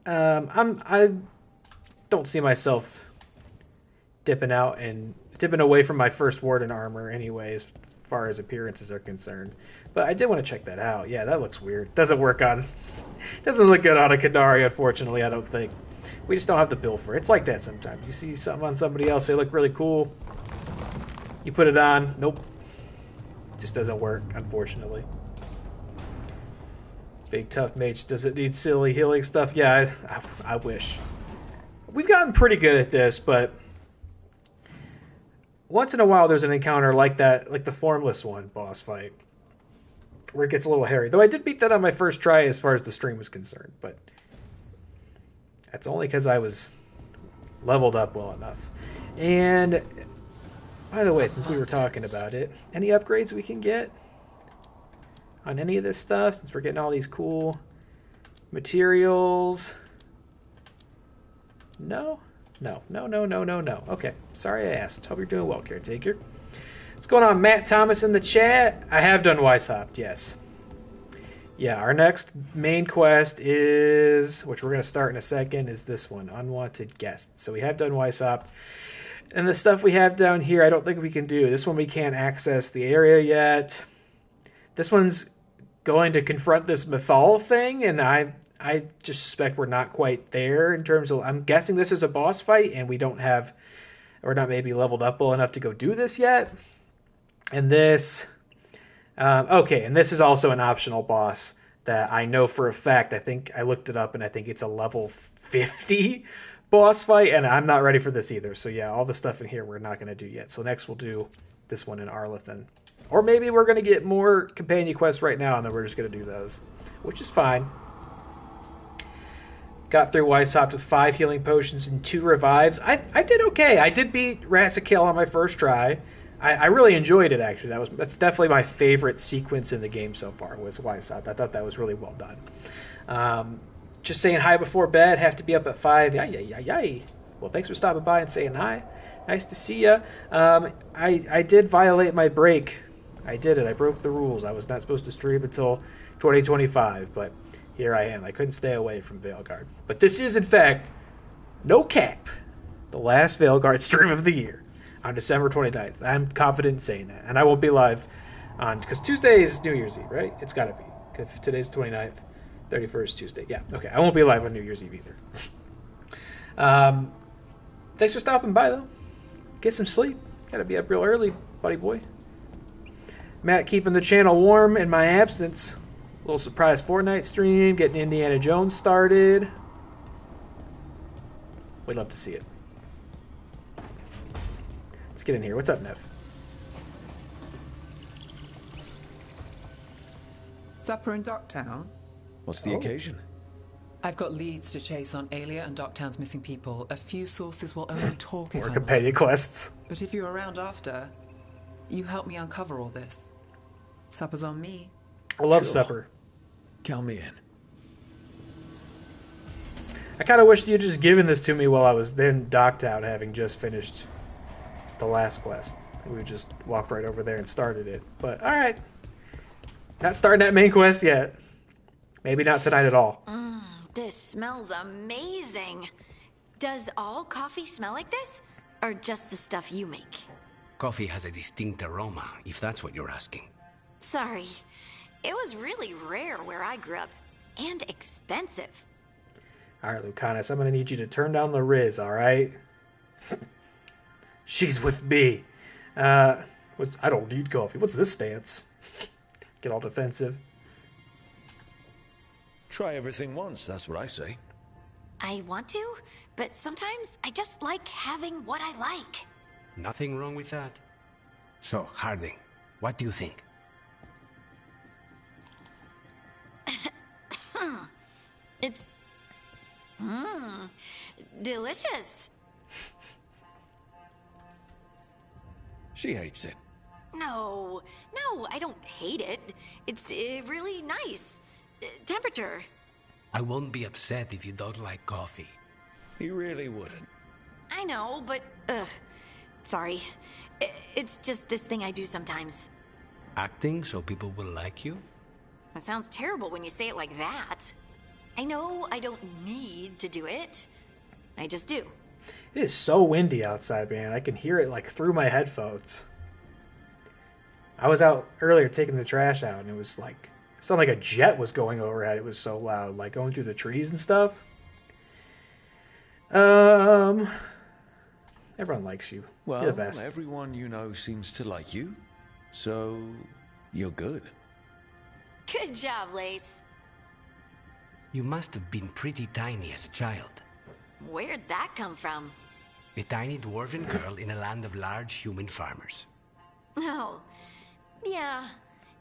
I don't see myself dipping away from my first Warden armor anyway, as far as appearances are concerned. But I did want to check that out. Yeah, that looks weird. Doesn't look good on a Qunari, unfortunately, I don't think. We just don't have the bill for it. It's like that sometimes. You see something on somebody else, they look really cool. You put it on, nope. It just doesn't work, unfortunately. Big tough mage. Does it need silly healing stuff? Yeah, I wish. We've gotten pretty good at this, but once in a while there's an encounter like that, like the Formless one boss fight, where it gets a little hairy. Though I did beat that on my first try as far as the stream was concerned, but that's only because I was leveled up well enough. And by the way, since we were talking about it, any upgrades we can get on any of this stuff, since we're getting all these cool materials? No. Okay, sorry I asked. Hope you're doing well, Caretaker. What's going on, Matt Thomas in the chat? I have done Weisshaupt, yes. Yeah, our next main quest is, which we're going to start in a second, is this one, Unwanted Guest. So we have done Weisshaupt. And the stuff we have down here, I don't think we can do. This one we can't access the area yet. This one's going to confront this Mythal thing, and I just suspect we're not quite there in terms of, I'm guessing this is a boss fight, and we're not maybe leveled up well enough to go do this yet. And this, and this is also an optional boss that I know for a fact. I think I looked it up, and I think it's a level 50 boss fight, and I'm not ready for this either. So yeah, all the stuff in here we're not going to do yet. So next we'll do this one in Arlathan. Or maybe we're going to get more companion quests right now, and then we're just going to do those, which is fine. Got through Weisshaupt with 5 healing potions and 2 revives. I did okay. I did beat Ratsakale on my first try. I really enjoyed it, actually. That's definitely my favorite sequence in the game so far, was Weisshaupt. I thought that was really well done. Just saying hi before bed. Have to be up at 5. Yay. Well, thanks for stopping by and saying hi. Nice to see you. I did violate my break. I did it. I broke the rules. I was not supposed to stream until 2025, but here I am. I couldn't stay away from Veilguard. But this is, in fact, no cap, the last Veilguard stream of the year on December 29th. I'm confident in saying that. And I won't be live because Tuesday is New Year's Eve, right? It's got to be. Because today's the 29th, 31st Tuesday. Yeah, okay. I won't be live on New Year's Eve either. Thanks for stopping by, though. Get some sleep. Got to be up real early, buddy boy. Matt keeping the channel warm in my absence. A little surprise Fortnite stream, getting Indiana Jones started. We'd love to see it. Let's get in here. What's up, Nev? Supper in Docktown? What's the occasion? I've got leads to chase on Alia and Docktown's missing people. A few sources will only talk if More I'm companion quests. But if you're around after, you help me uncover all this. Supper's on me. I love supper. Count me in. I kind of wish you'd just given this to me while I was then docked out, having just finished the last quest. We just walked right over there and started it. But all right, not starting that main quest yet. Maybe not tonight at all. This smells amazing. Does all coffee smell like this? Or just the stuff you make? Coffee has a distinct aroma, if that's what you're asking. Sorry. It was really rare where I grew up. And expensive. All right, Lucanus, I'm going to need you to turn down the Riz, all right? She's with me. I don't need coffee. What's this stance? Get all defensive. Try everything once, that's what I say. I want to, but sometimes I just like having what I like. Nothing wrong with that. So, Harding, what do you think? It's... delicious. She hates it. No, I don't hate it. It's really nice. Temperature. I won't be upset if you don't like coffee. He really wouldn't. I know, but... sorry. It's just this thing I do sometimes. Acting so people will like you? It sounds terrible when you say it like that. I know I don't need to do it. I just do. It is so windy outside, man. I can hear it like through my headphones. I was out earlier taking the trash out, and it was like... It sounded like a jet was going overhead. It was so loud, like going through the trees and stuff. Everyone likes you. Well, You're the best. everyone you know seems to like you, so you're good. Good job, Lace. You must have been pretty tiny as a child. Where'd that come from? A tiny dwarven girl in a land of large human farmers. Oh, yeah.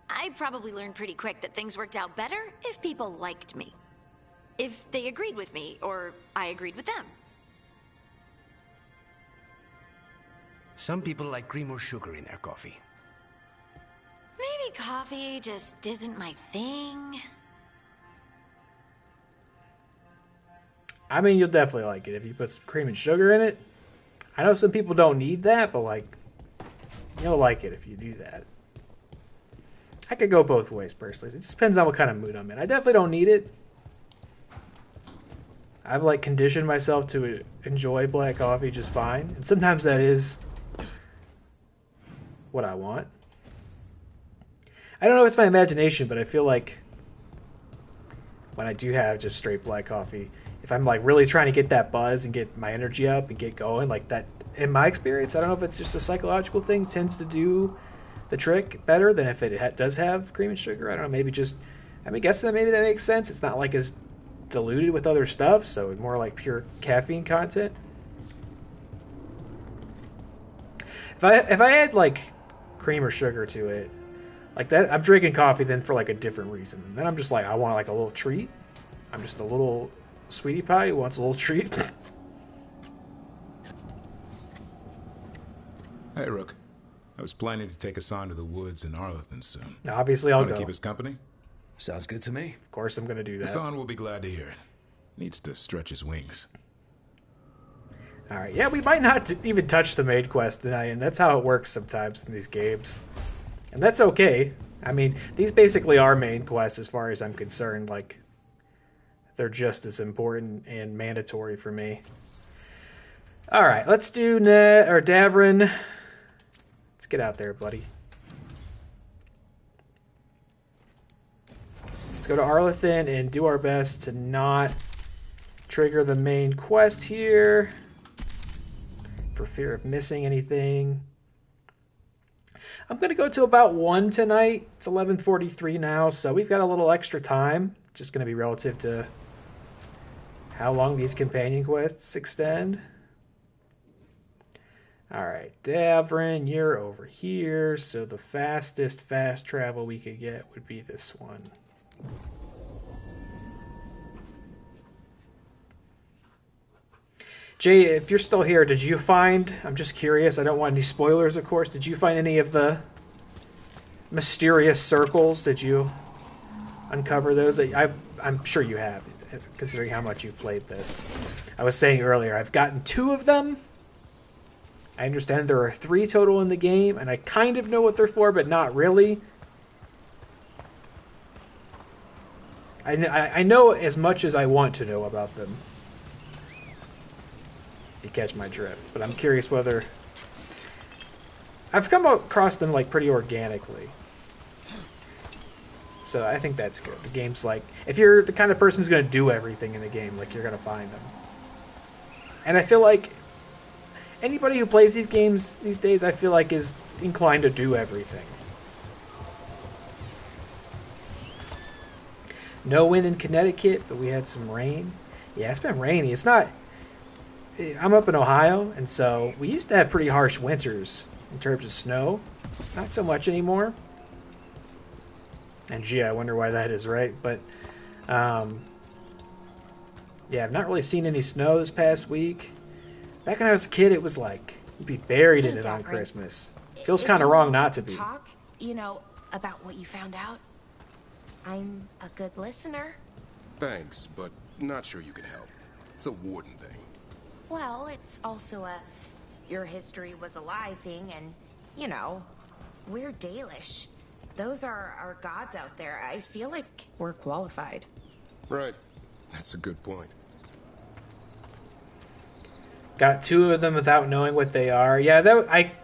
I probably learned pretty quick that things worked out better if people liked me. If they agreed with me, or I agreed with them. Some people like cream or sugar in their coffee. Maybe coffee just isn't my thing. I mean, you'll definitely like it if you put some cream and sugar in it. I know some people don't need that, but like, you'll like it if you do that. I could go both ways, personally. It just depends on what kind of mood I'm in. I definitely don't need it. I've like conditioned myself to enjoy black coffee just fine, and sometimes that is what I want. I don't know if it's my imagination, but I feel like when I do have just straight black coffee, if I'm like really trying to get that buzz and get my energy up and get going, like that, in my experience, I don't know if it's just a psychological thing, tends to do the trick better than if it does have cream and sugar. I don't know, maybe just, I mean, guess that maybe that makes sense. It's not like as diluted with other stuff, so more like pure caffeine content. If I add like cream or sugar to it, like that, I'm drinking coffee then for like a different reason. And then I'm just like, I want like a little treat. I'm just a little sweetie pie who wants a little treat. Hey, Rook. I was planning to take us on to the woods in Arlington soon. Obviously, I'll Want go. to keep us company? Sounds good to me. Of course, I'm going to do that. Hassan will be glad to hear it. Needs to stretch his wings. All right. Yeah, we might not even touch the main quest tonight, and that's how it works sometimes in these games. And that's okay. I mean, these basically are main quests as far as I'm concerned. Like, they're just as important and mandatory for me. All right, let's do Davrin. Let's get out there, buddy. Let's go to Arlington and do our best to not trigger the main quest here for fear of missing anything. I'm going to go to about 1 tonight. It's 11:43 now, so we've got a little extra time. Just going to be relative to how long these companion quests extend. All right, Davrin, you're over here, so the fastest fast travel we could get would be this one. Jay, if you're still here, did you find, I'm just curious, I don't want any spoilers, of course, did you find any of the mysterious circles? Did you uncover those? I'm sure you have, considering how much you've played this. I was saying earlier, I've gotten 2 of them. I understand there are 3 total in the game, and I kind of know what they're for, but not really. I know as much as I want to know about them. If you catch my drift. But I'm curious whether... I've come across them like pretty organically. So I think that's good. The game's like... If you're the kind of person who's going to do everything in the game, like you're going to find them. And I feel like anybody who plays these games these days, I feel like is inclined to do everything. No wind in Connecticut, but we had some rain. Yeah, it's been rainy. It's not... I'm up in Ohio, and so we used to have pretty harsh winters in terms of snow. Not so much anymore. And gee, I wonder why that is, right? But, yeah, I've not really seen any snow this past week. Back when I was a kid, it was like, you'd be buried in it on Christmas. Feels kind of wrong not to be. Talk, about what you found out. I'm a good listener. Thanks, but not sure you can help. It's a warden thing. Well, it's also a your history was a lie thing, and, we're Dalish. Those are our gods out there. I feel like we're qualified. Right. That's a good point. Got 2 of them without knowing what they are. Yeah,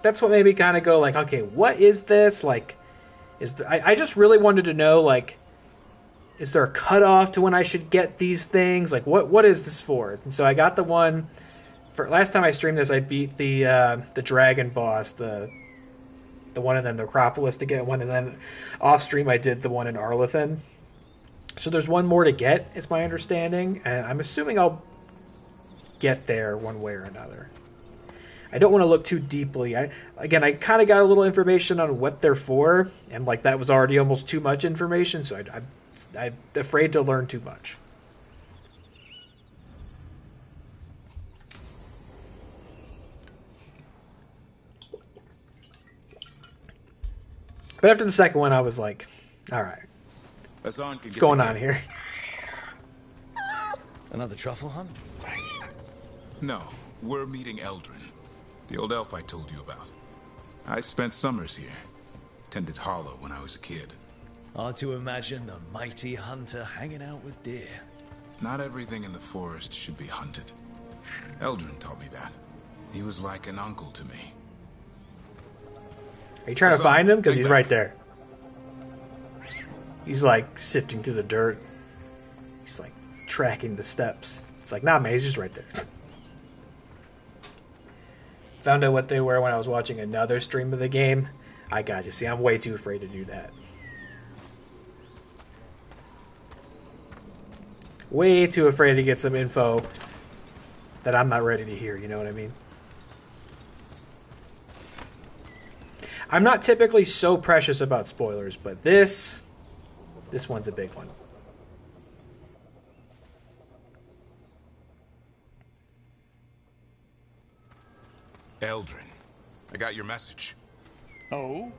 that's what made me kind of go like, okay, what is this? Like, I just really wanted to know, like, is there a cutoff to when I should get these things? Like, what is this for? And so I got the one for last time I streamed this. I beat the dragon boss, the one in the Necropolis to get one, and then off stream I did the one in Arlathan. So there's one more to get, is my understanding, and I'm assuming I'll get there one way or another. I don't want to look too deeply. I kind of got a little information on what they're for, and like that was already almost too much information, so I'm afraid to learn too much. But after the second one, I was like, all right, what's going on here? Another truffle hunt? No, we're meeting Eldrin, the old elf I told you about. I spent summers here. Tended Hollow when I was a kid. Hard to imagine the mighty hunter hanging out with deer. Not everything in the forest should be hunted. Eldrin taught me that. He was like an uncle to me. Are you trying to find him? Because he's right there. He's like sifting through the dirt. He's like tracking the steps. It's like, nah, man, he's just right there. Found out what they were when I was watching another stream of the game. I got you. See, I'm way too afraid to do that. Way too afraid to get some info that I'm not ready to hear, you know what I mean? I'm not typically so precious about spoilers, but this one's a big one. Eldrin, I got your message. Oh?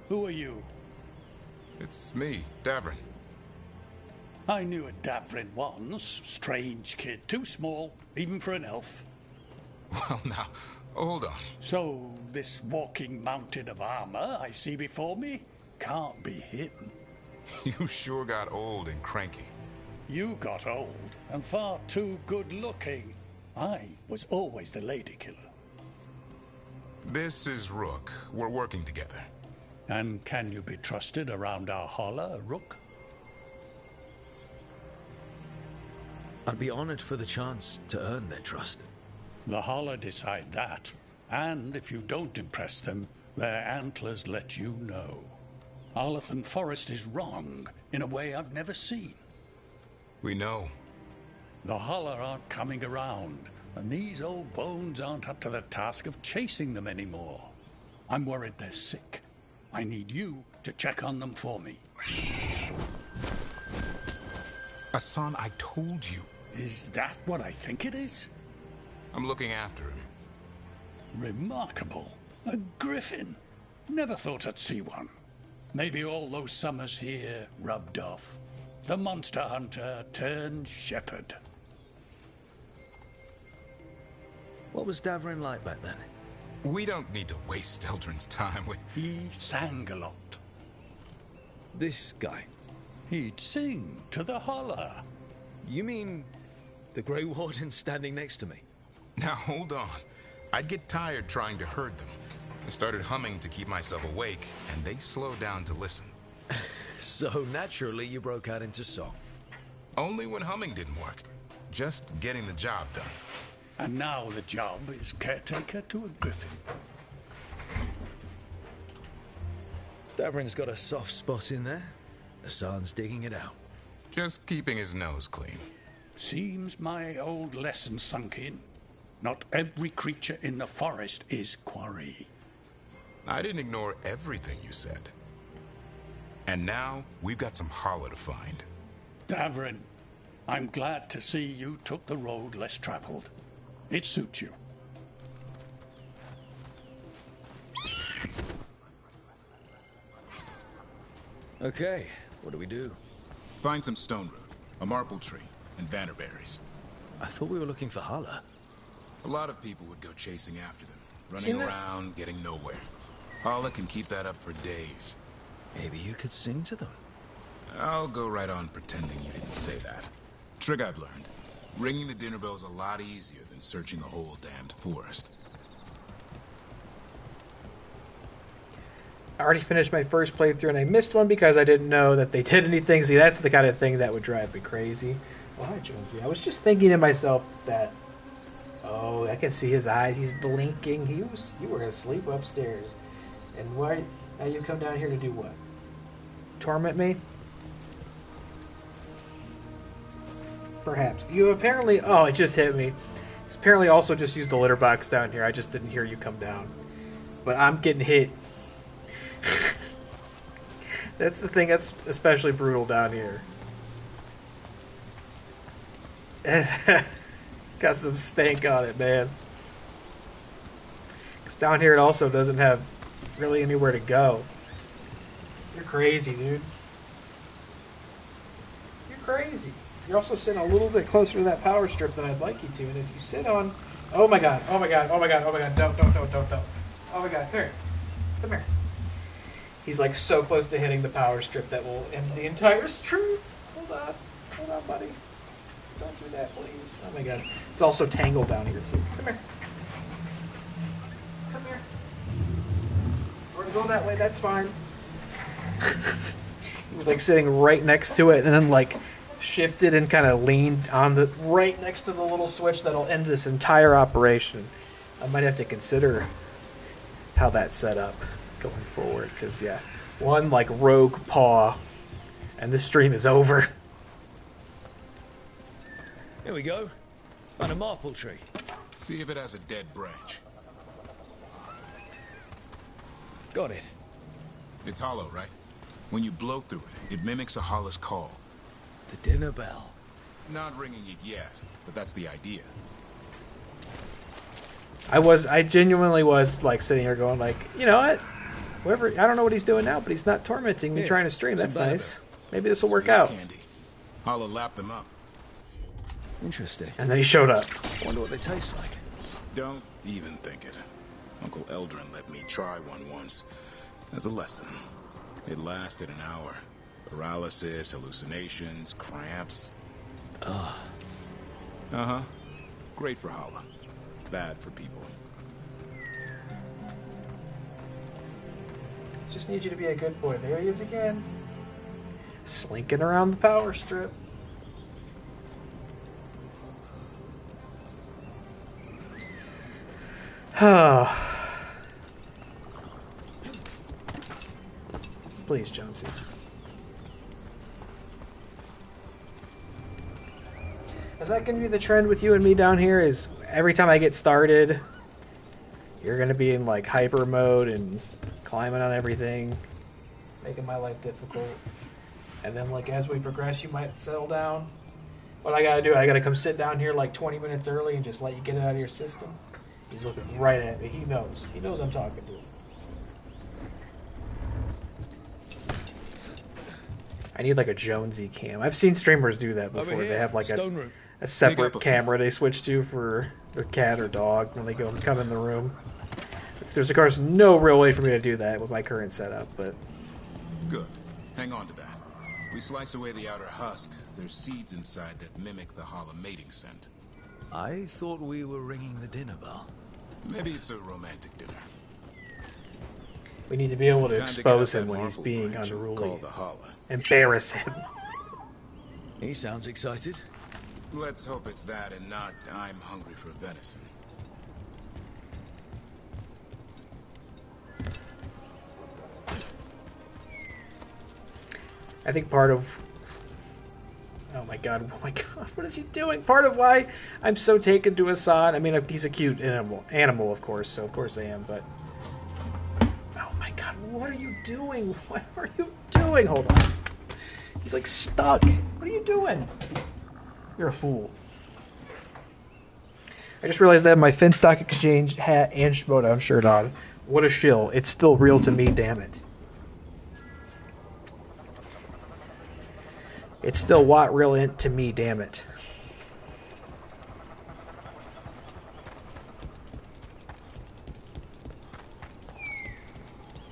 Who are you? It's me, Davrin. I knew a Davrin once. Strange kid. Too small, even for an elf. Well, now, hold on. So, this walking mountain of armor I see before me can't be him. You sure got old and cranky. You got old and far too good looking. I was always the lady killer. This is Rook. We're working together. And can you be trusted around our holler, Rook? I'd be honored for the chance to earn their trust. The holler decide that. And if you don't impress them, their antlers let you know. Arlathan Forest is wrong in a way I've never seen. We know. The holler aren't coming around, and these old bones aren't up to the task of chasing them anymore. I'm worried they're sick. I need you to check on them for me. Hassan, I told you. Is that what I think it is? I'm looking after him. Remarkable. A griffin. Never thought I'd see one. Maybe all those summers here rubbed off. The monster hunter turned shepherd. What was Davrin like back then? We don't need to waste Eldrin's time with... He sang a lot. This guy? He'd sing to the holler. You mean the Grey Warden standing next to me? Now hold on. I'd get tired trying to herd them. I started humming to keep myself awake, and they slowed down to listen. So naturally you broke out into song. Only when humming didn't work. Just getting the job done. And now the job is caretaker to a griffin. Davrin's got a soft spot in there. Hassan's digging it out. Just keeping his nose clean. Seems my old lesson sunk in. Not every creature in the forest is quarry. I didn't ignore everything you said. And now, we've got some holler to find. Davrin, I'm glad to see you took the road less traveled. It suits you. Okay, what do we do? Find some stone root, a marble tree, and vanderberries. I thought we were looking for holler. A lot of people would go chasing after them, running around, getting nowhere. Holler can keep that up for days. Maybe you could sing to them. I'll go right on pretending you didn't say that. Trick I've learned. Ringing the dinner bell's a lot easier than searching the whole damned forest. I already finished my first playthrough and I missed one because I didn't know that they did anything. See, that's the kind of thing that would drive me crazy. Oh, hi, Jonesy. I was just thinking to myself that, oh, I can see his eyes. He's blinking. You were asleep upstairs. And why? Now you come down here to do what? Torment me? Perhaps. You apparently... Oh, it just hit me. It's apparently also just used the litter box down here. I just didn't hear you come down. But I'm getting hit. That's the thing that's especially brutal down here. Got some stank on it, man. Because down here it also doesn't have really anywhere to go. You're crazy, dude. You're crazy. You're also sitting a little bit closer to that power strip than I'd like you to. And if you sit on... Oh my god, oh my god, oh my god, oh my god. Don't. Oh my god, here. Come here. He's like so close to hitting the power strip that will end the entire stream. Hold on, buddy. Don't do that, please. Oh my god. It's also tangled down here, too. Come here. Come here. We're gonna go that way, that's fine. He was like sitting right next to it and then like shifted and kind of leaned on the right next to the little switch that'll end this entire operation. I might have to consider how that's set up going forward, because yeah, one like rogue paw and this stream is over. Here we go. Found a maple tree. See if it has a dead branch. Got it. It's hollow, right? When you blow through it, it mimics a hollow's call. The dinner bell. Not ringing it yet, but that's the idea. I genuinely was like sitting here going like, you know what? Whoever, I don't know what he's doing now, but he's not tormenting me trying to stream. That's nice. Maybe this will work out. Candy. Holla lapped them up. Interesting. And then he showed up. Wonder what they taste like. Don't even think it. Uncle Eldrin let me try one once. As a lesson. It lasted an hour. Paralysis, hallucinations, cramps. Uh-huh. Great for Holla. Bad for people. Just need you to be a good boy. There he is again. Slinking around the power strip. Please, Jonesy. Is that going to be the trend with you and me down here? Is every time I get started, you're going to be in like hyper mode and climbing on everything, making my life difficult. And then like as we progress, you might settle down. What I got to do, I got to come sit down here like 20 minutes early and just let you get it out of your system. He's looking right at me. He knows. He knows I'm talking to him. I need like a Jonesy cam. I've seen streamers do that before. They have like a separate camera they switch to for their cat or dog when they come in the room. There's of course no real way for me to do that with my current setup, but... Good. Hang on to that. We slice away the outer husk. There's seeds inside that mimic the Holla mating scent. I thought we were ringing the dinner bell. Maybe it's a romantic dinner. We need to be able to expose him when he's being unruly. Embarrass him. He sounds excited. Let's hope it's that and not I'm hungry for venison. I think part of... Oh my god, what is he doing? Part of why I'm so taken to Hassan, I mean, he's a cute animal, of course, so of course I am, but... Oh my god, what are you doing? What are you doing? Hold on. He's like stuck. What are you doing? You're a fool. I just realized I have my Finstock Exchange hat and Schmodown shirt on. What a shill. It's still real to me, damn it. It's still what real int to me, damn it.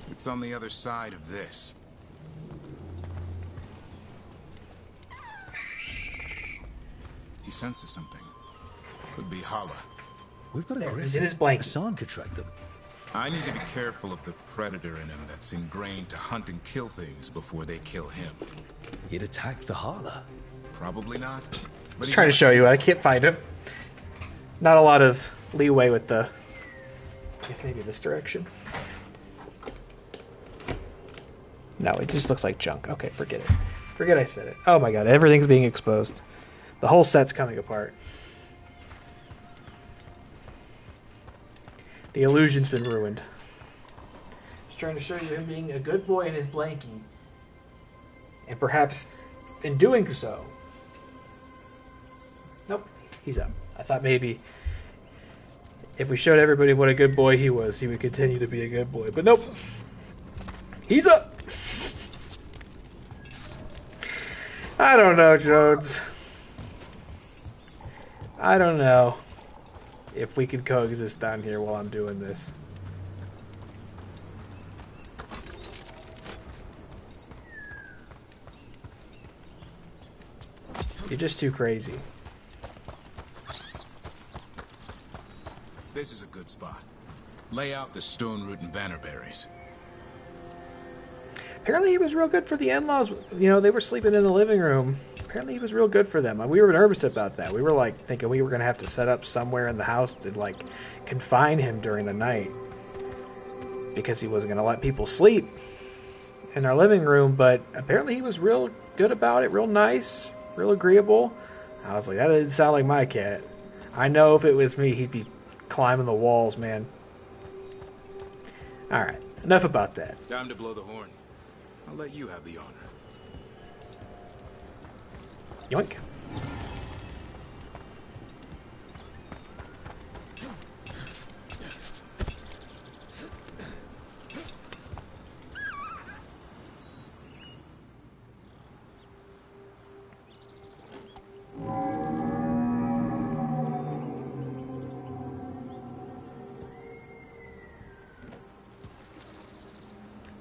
It's on the other side of this. He senses something. Could be Holla. We've got a There, griffin. he's in his blanket. Hassan could track them. I need to be careful of the predator in him that's ingrained to hunt and kill things before they kill him. He'd attack the Hala. Probably not. But Just trying to show you, I can't find him. Not a lot of leeway with the... I guess maybe this direction. No, it just looks like junk. Okay, forget it. Forget I said it. Oh my god, everything's being exposed. The whole set's coming apart. The illusion's been ruined. Just trying to show you him being a good boy in his blankie. And perhaps in doing so... Nope, he's up. I thought maybe if we showed everybody what a good boy he was, he would continue to be a good boy. But nope. He's up! I don't know, Jones. I don't know if we can coexist down here while I'm doing this. You're just too crazy. This is a good spot. Lay out the stone root and bannerberries. Apparently he was real good for the in-laws. You know, they were sleeping in the living room. Apparently he was real good for them. We were nervous about that. We were like thinking we were going to have to set up somewhere in the house to like confine him during the night because he wasn't going to let people sleep in our living room. But apparently he was real good about it, real nice, real agreeable. I was like, that didn't sound like my cat. I know if it was me, he'd be climbing the walls, man. All right, enough about that. Time to blow the horn. I'll let you have the honor. Yoink.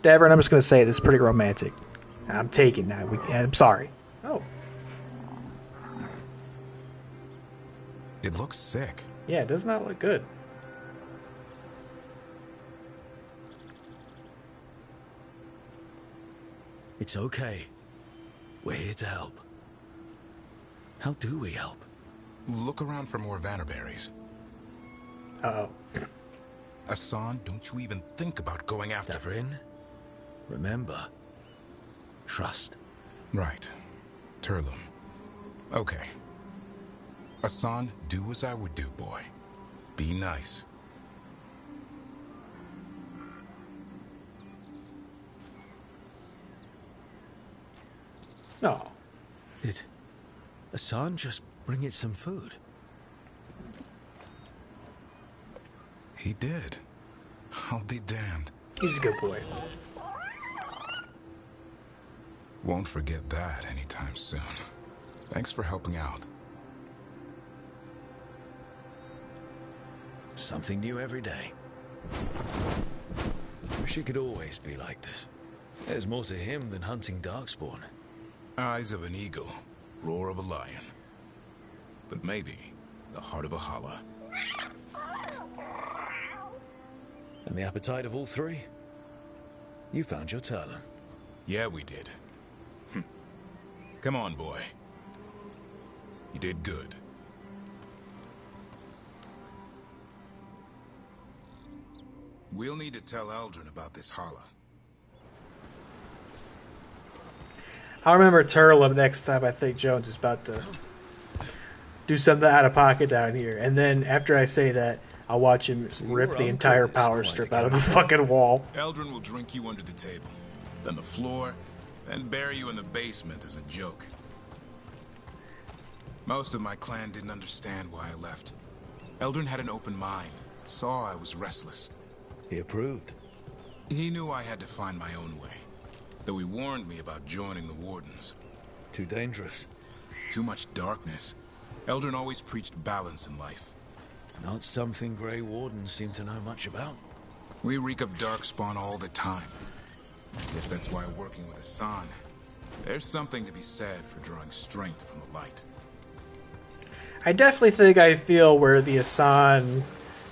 Davern, I'm just going to say this is pretty romantic. I'm taking that. I'm sorry. Oh. It looks sick. Yeah, it does not look good. It's okay. We're here to help. How do we help? Look around for more vannerberries. Uh-oh. Hassan, don't you even think about going after... Davrin, remember, trust. Right. Turlum. Okay. Hassan, do as I would do, boy. Be nice. No. Did Hassan just bring it some food? He did. I'll be damned. He's a good boy. Won't forget that anytime soon. Thanks for helping out. Something new every day. Wish it could always be like this. There's more to him than hunting darkspawn. Eyes of an eagle, roar of a lion. But maybe the heart of a holla. And the appetite of all three? You found your Turlum. Yeah, we did. Come on, boy. You did good. We'll need to tell Eldrin about this holla. I'll remember Turlum next time I think Jones is about to do something out of pocket down here. And then after I say that, I'll watch him rip the entire power strip out of the fucking wall. Eldrin will drink you under the table, then the floor, then bury you in the basement as a joke. Most of my clan didn't understand why I left. Eldrin had an open mind, saw I was restless. He approved. He knew I had to find my own way, though he warned me about joining the Wardens. Too dangerous. Too much darkness. Eldrin always preached balance in life. Not something Grey Wardens seem to know much about. We reek of darkspawn all the time. Guess that's why working with Hassan, there's something to be said for drawing strength from the light. I definitely think I feel where the Hassan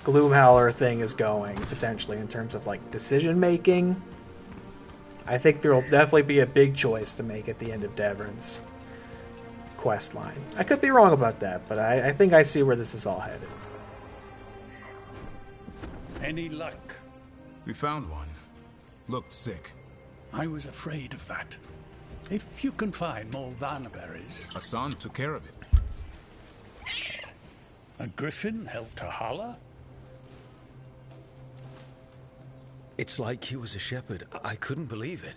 Gloomhowler thing is going, potentially, in terms of, like, decision-making. I think there will definitely be a big choice to make at the end of Davrin's quest line. I could be wrong about that, but I think I see where this is all headed. Any luck? We found one. Looked sick. I was afraid of that. If you can find more Vanaberries... Hassan took care of it. A griffin helped her holler? It's like he was a shepherd. I couldn't believe it.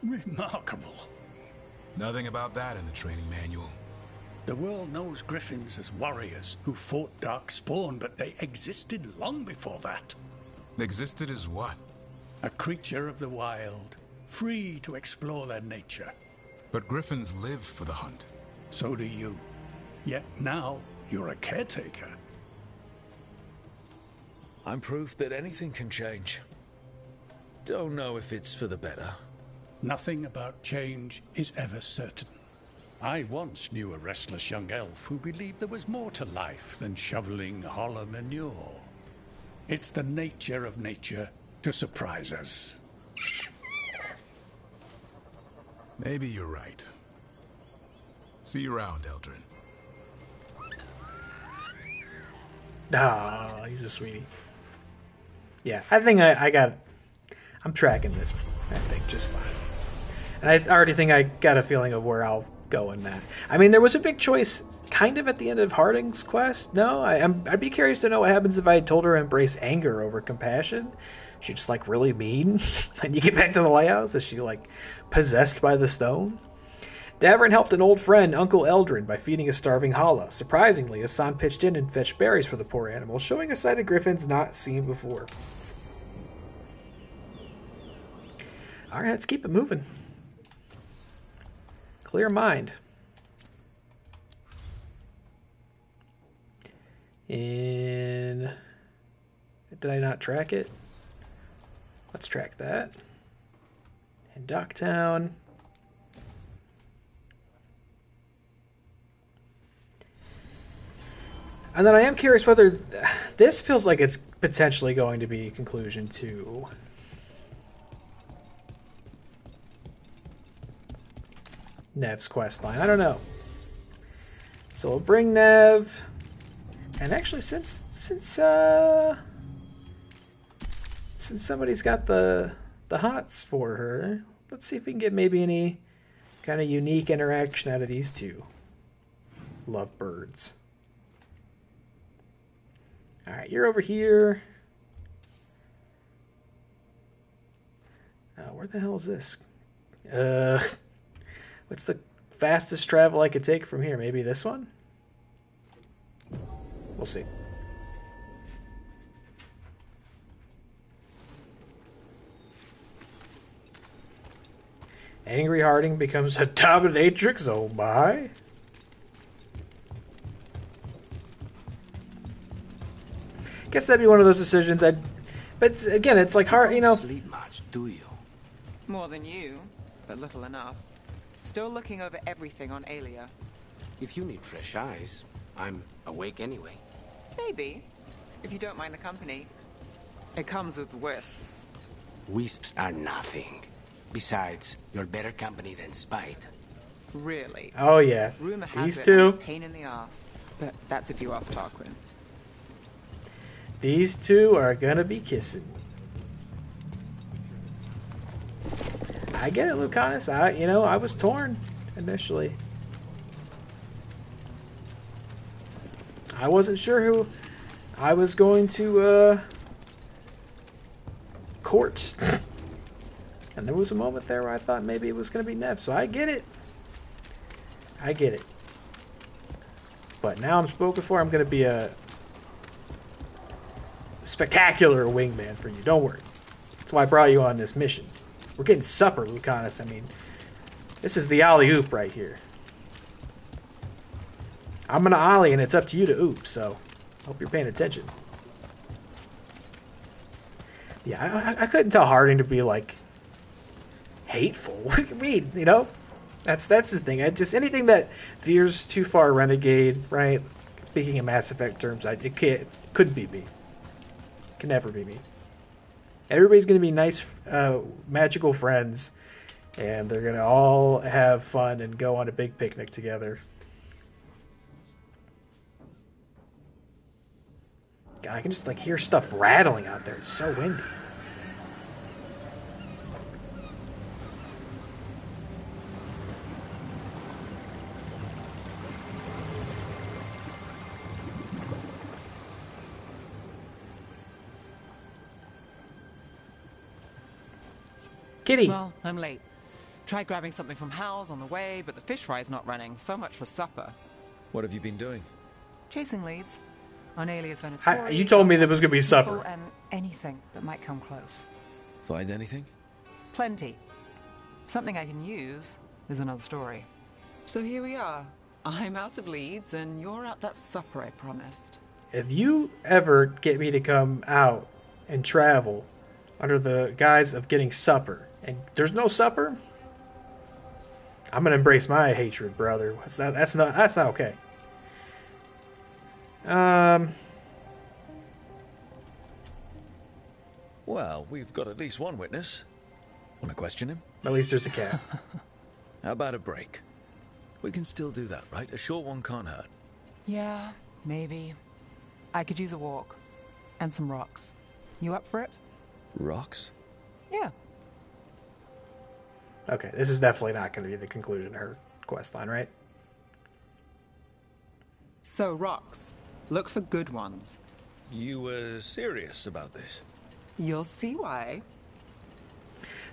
Remarkable. Nothing about that in the training manual. The world knows griffins as warriors who fought Darkspawn, but they existed long before that. Existed as what? A creature of the wild, free to explore their nature. But griffins live for the hunt. So do you. Yet now, you're a caretaker. I'm proof that anything can change. Don't know if it's for the better. Nothing about change is ever certain. I once knew a restless young elf who believed there was more to life than shoveling hollow manure. It's the nature of nature to surprise us. Maybe you're right. See you around, Eldrin. Ah, he's a sweetie. Yeah, I think I'm tracking this, I think, just fine. And I already think I got a feeling of where I'll go in that. I mean, there was a big choice kind of at the end of Harding's quest. No? I'd be curious to know what happens if I had told her to embrace anger over compassion. She just, like, really mean? And you get back to the lighthouse? Is she, like, possessed by the stone? Davrin helped an old friend, Uncle Eldrin, by feeding a starving Hala. Surprisingly, Hassan pitched in and fetched berries for the poor animal, showing a sight of griffins not seen before. Alright, let's keep it moving. Clear mind. And did I not track it? Let's track that. And Docktown. And then I am curious whether this feels like it's potentially going to be conclusion to Nev's quest line. I don't know. So we'll bring Nev, and actually, since somebody's got the hots for her, let's see if we can get maybe any kind of unique interaction out of these two lovebirds. All right, you're over here. Where the hell is this? What's the fastest travel I could take from here? Maybe this one? We'll see. Angry Harding becomes a dominatrix. Oh my. Guess that'd be one of those decisions but again, it's like hard, you know. Sleep much, do you? More than you, but little enough. Still looking over everything on Aelia. If you need fresh eyes, I'm awake anyway. Maybe, if you don't mind the company. It comes with wisps. Wisps are nothing. Besides, you're better company than Spite. Really? Oh yeah. Rumor has These it two. I'm a pain in the ass. But that's if you ask Tarquin. These two are gonna be kissing. I get it, Lucanus. I was torn initially. I wasn't sure who I was going to court. And there was a moment there where I thought maybe it was going to be Nev. So I get it. I get it. But now I'm spoken for. I'm going to be a spectacular wingman for you. Don't worry. That's why I brought you on this mission. We're getting supper, Lucanus. I mean, this is the alley-oop right here. I'm going to ollie, and it's up to you to oop, so hope you're paying attention. Yeah, I couldn't tell Harding to be, like, hateful. What do you mean, That's the thing. Anything that veers too far renegade, right? It's Speaking in Mass Effect terms, couldn't be me. Can never be me. Everybody's going to be nice, magical friends, and they're going to all have fun and go on a big picnic together. God, I can just hear stuff rattling out there. It's so windy. Kitty. Well, I'm late. Tried grabbing something from Hal's on the way, but the fish fry's not running. So much for supper. What have you been doing? Chasing leads. On alias Venatori. You told me there was going to be supper. And anything that might come close. Find anything? Plenty. Something I can use is another story. So here we are. I'm out of leads, and you're at that supper I promised. If you ever get me to come out and travel under the guise of getting supper, and there's no supper, I'm gonna embrace my hatred, brother. That's not okay. Well, we've got at least one witness. Want to question him? At least there's a cat. How about a break? We can still do that, right? A short one can't hurt. Yeah, maybe. I could use a walk. And some rocks. You up for it? Rocks? Yeah. Okay, this is definitely not going to be the conclusion of her quest line, right? So, rocks. Look for good ones. You were serious about this? You'll see why.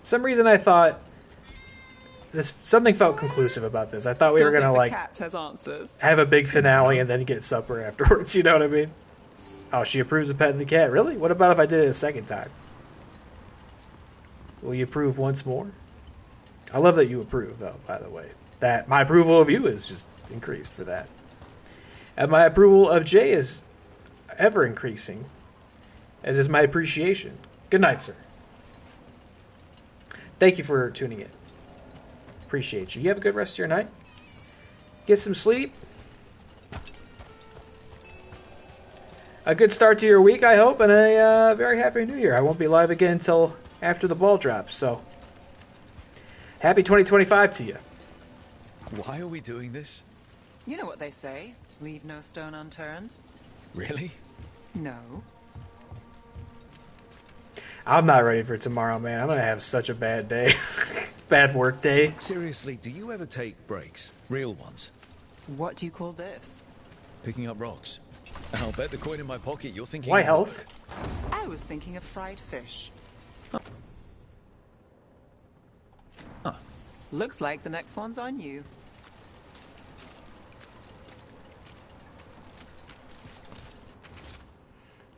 Some reason I thought something felt conclusive about this. I thought we were going to cat has answers. Have a big finale and then get supper afterwards, you know what I mean? Oh, she approves of petting the cat. Really? What about if I did it a second time? Will you approve once more? I love that you approve, though, by the way. That my approval of you is just increased for that. And my approval of Jay is ever increasing, as is my appreciation. Good night, sir. Thank you for tuning in. Appreciate you. You have a good rest of your night. Get some sleep. A good start to your week, I hope, and a very happy new year. I won't be live again until after the ball drops, so happy 2025 to you. Why are we doing this? You know what they say. Leave no stone unturned. Really? No. I'm not ready for tomorrow, man. I'm going to have such a bad day. Bad work day. Seriously, do you ever take breaks? Real ones? What do you call this? Picking up rocks. And I'll bet the coin in my pocket you're thinking... Why health? I was thinking of fried fish. Huh. Looks like the next one's on you.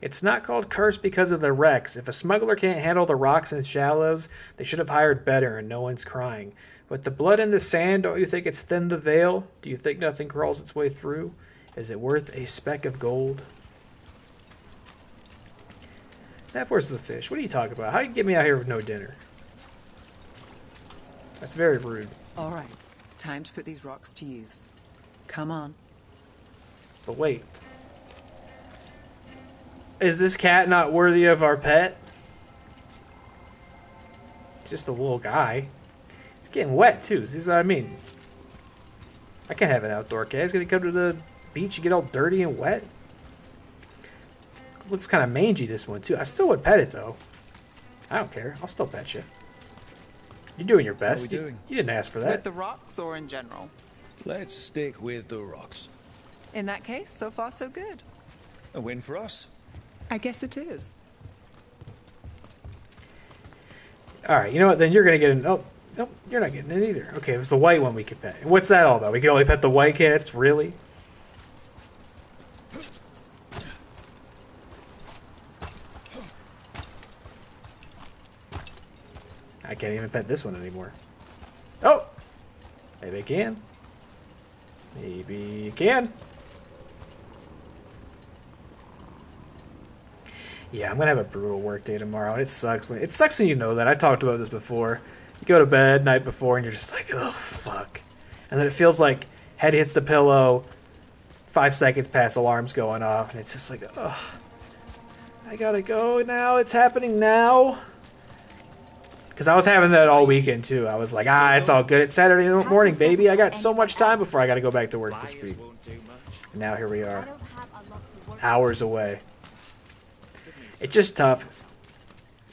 It's not called cursed because of the wrecks. If a smuggler can't handle the rocks and shallows, they should have hired better, and no one's crying. With the blood in the sand, don't you think it's thinned the veil? Do you think nothing crawls its way through? Is it worth a speck of gold? Now, where's the fish? What are you talking about? How do you get me out here with no dinner? That's very rude. All right, time to put these rocks to use. Come on. But wait. Is this cat not worthy of our pet? Just a little guy. It's getting wet, too. This is what I mean. I can't have an outdoor cat. He's going to come to the beach and get all dirty and wet. Looks kind of mangy, this one, too. I still would pet it, though. I don't care. I'll still pet you. You're doing your best. What are we doing? You didn't ask for that. With the rocks or in general? Let's stick with the rocks. In that case, so far so good. A win for us. I guess it is. Alright, you know what? Then you're going to get an... Oh, no, you're not getting it either. Okay, it was the white one we could pet. What's that all about? We can only pet the white cats? Really? I can't even pet this one anymore. Oh! Maybe I can. Maybe you can. Yeah, I'm gonna have a brutal work day tomorrow, and it sucks when you know that. I talked about this before. You go to bed night before, and you're just like, oh fuck, and then it feels like head hits the pillow, 5 seconds past alarms going off, and it's just like, ugh, I gotta go now. It's happening now. Because I was having that all weekend too. I was like, it's all good. It's Saturday morning, baby. I got so much time before I gotta go back to work this week. And now here we are, hours away. It's just tough.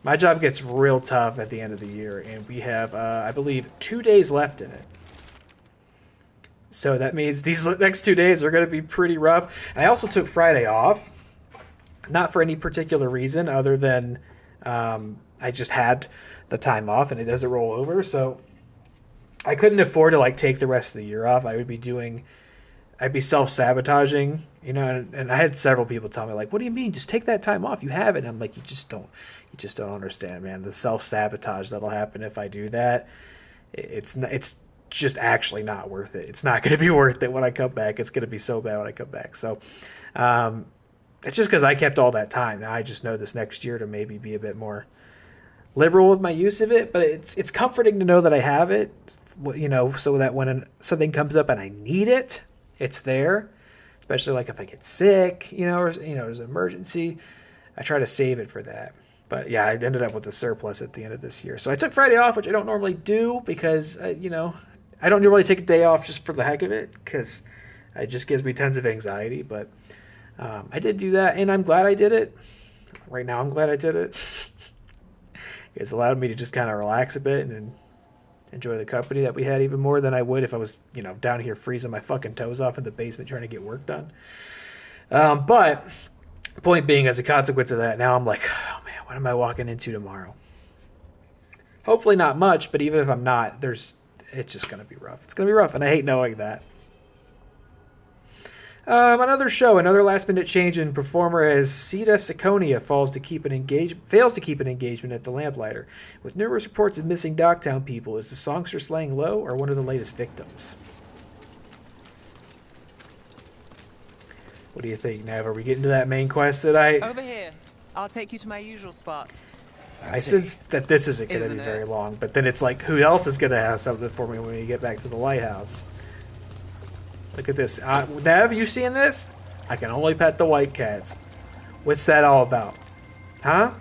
My job gets real tough at the end of the year, and we have, I believe, 2 days left in it. So that means these next 2 days are going to be pretty rough. And I also took Friday off, not for any particular reason other than I just had the time off, and it doesn't roll over. So I couldn't afford to like take the rest of the year off. I'd be self-sabotaging, you know, and I had several people tell me like, what do you mean? Just take that time off. You have it. And I'm like, you just don't understand, man. The self-sabotage that'll happen if I do that. It's just actually not worth it. It's not going to be worth it when I come back. It's going to be so bad when I come back. So, it's just because I kept all that time. Now I just know this next year to maybe be a bit more liberal with my use of it, but it's comforting to know that I have it, you know, so that when something comes up and I need it, it's there. Especially like if I get sick, you know, or there's an emergency, I try to save it for that. But yeah, I ended up with a surplus at the end of this year. So I took Friday off, which I don't normally do because, you know, I don't really take a day off just for the heck of it because it just gives me tons of anxiety. But I did do that, and I'm glad I did it. Right now, I'm glad I did it. It's allowed me to just kind of relax a bit and enjoy the company that we had even more than I would if I was, you know, down here freezing my fucking toes off in the basement trying to get work done. But point being, as a consequence of that, now I'm like, oh man, what am I walking into tomorrow? Hopefully not much, but even if I'm not, it's just going to be rough. It's going to be rough, and I hate knowing that. Another show, another last-minute change in performer as Sita Sakonia fails to keep an engagement at the Lamplighter. With numerous reports of missing Docktown people, is the songstress laying low or one of the latest victims? What do you think, Nav? Are we getting to that main quest tonight? Over here. I'll take you to my usual spot. I sense that this isn't going to be very long, but then it's like, who else is going to have something for me when we get back to the lighthouse? Look at this. Nav, you seeing this? I can only pet the white cats. What's that all about? Huh?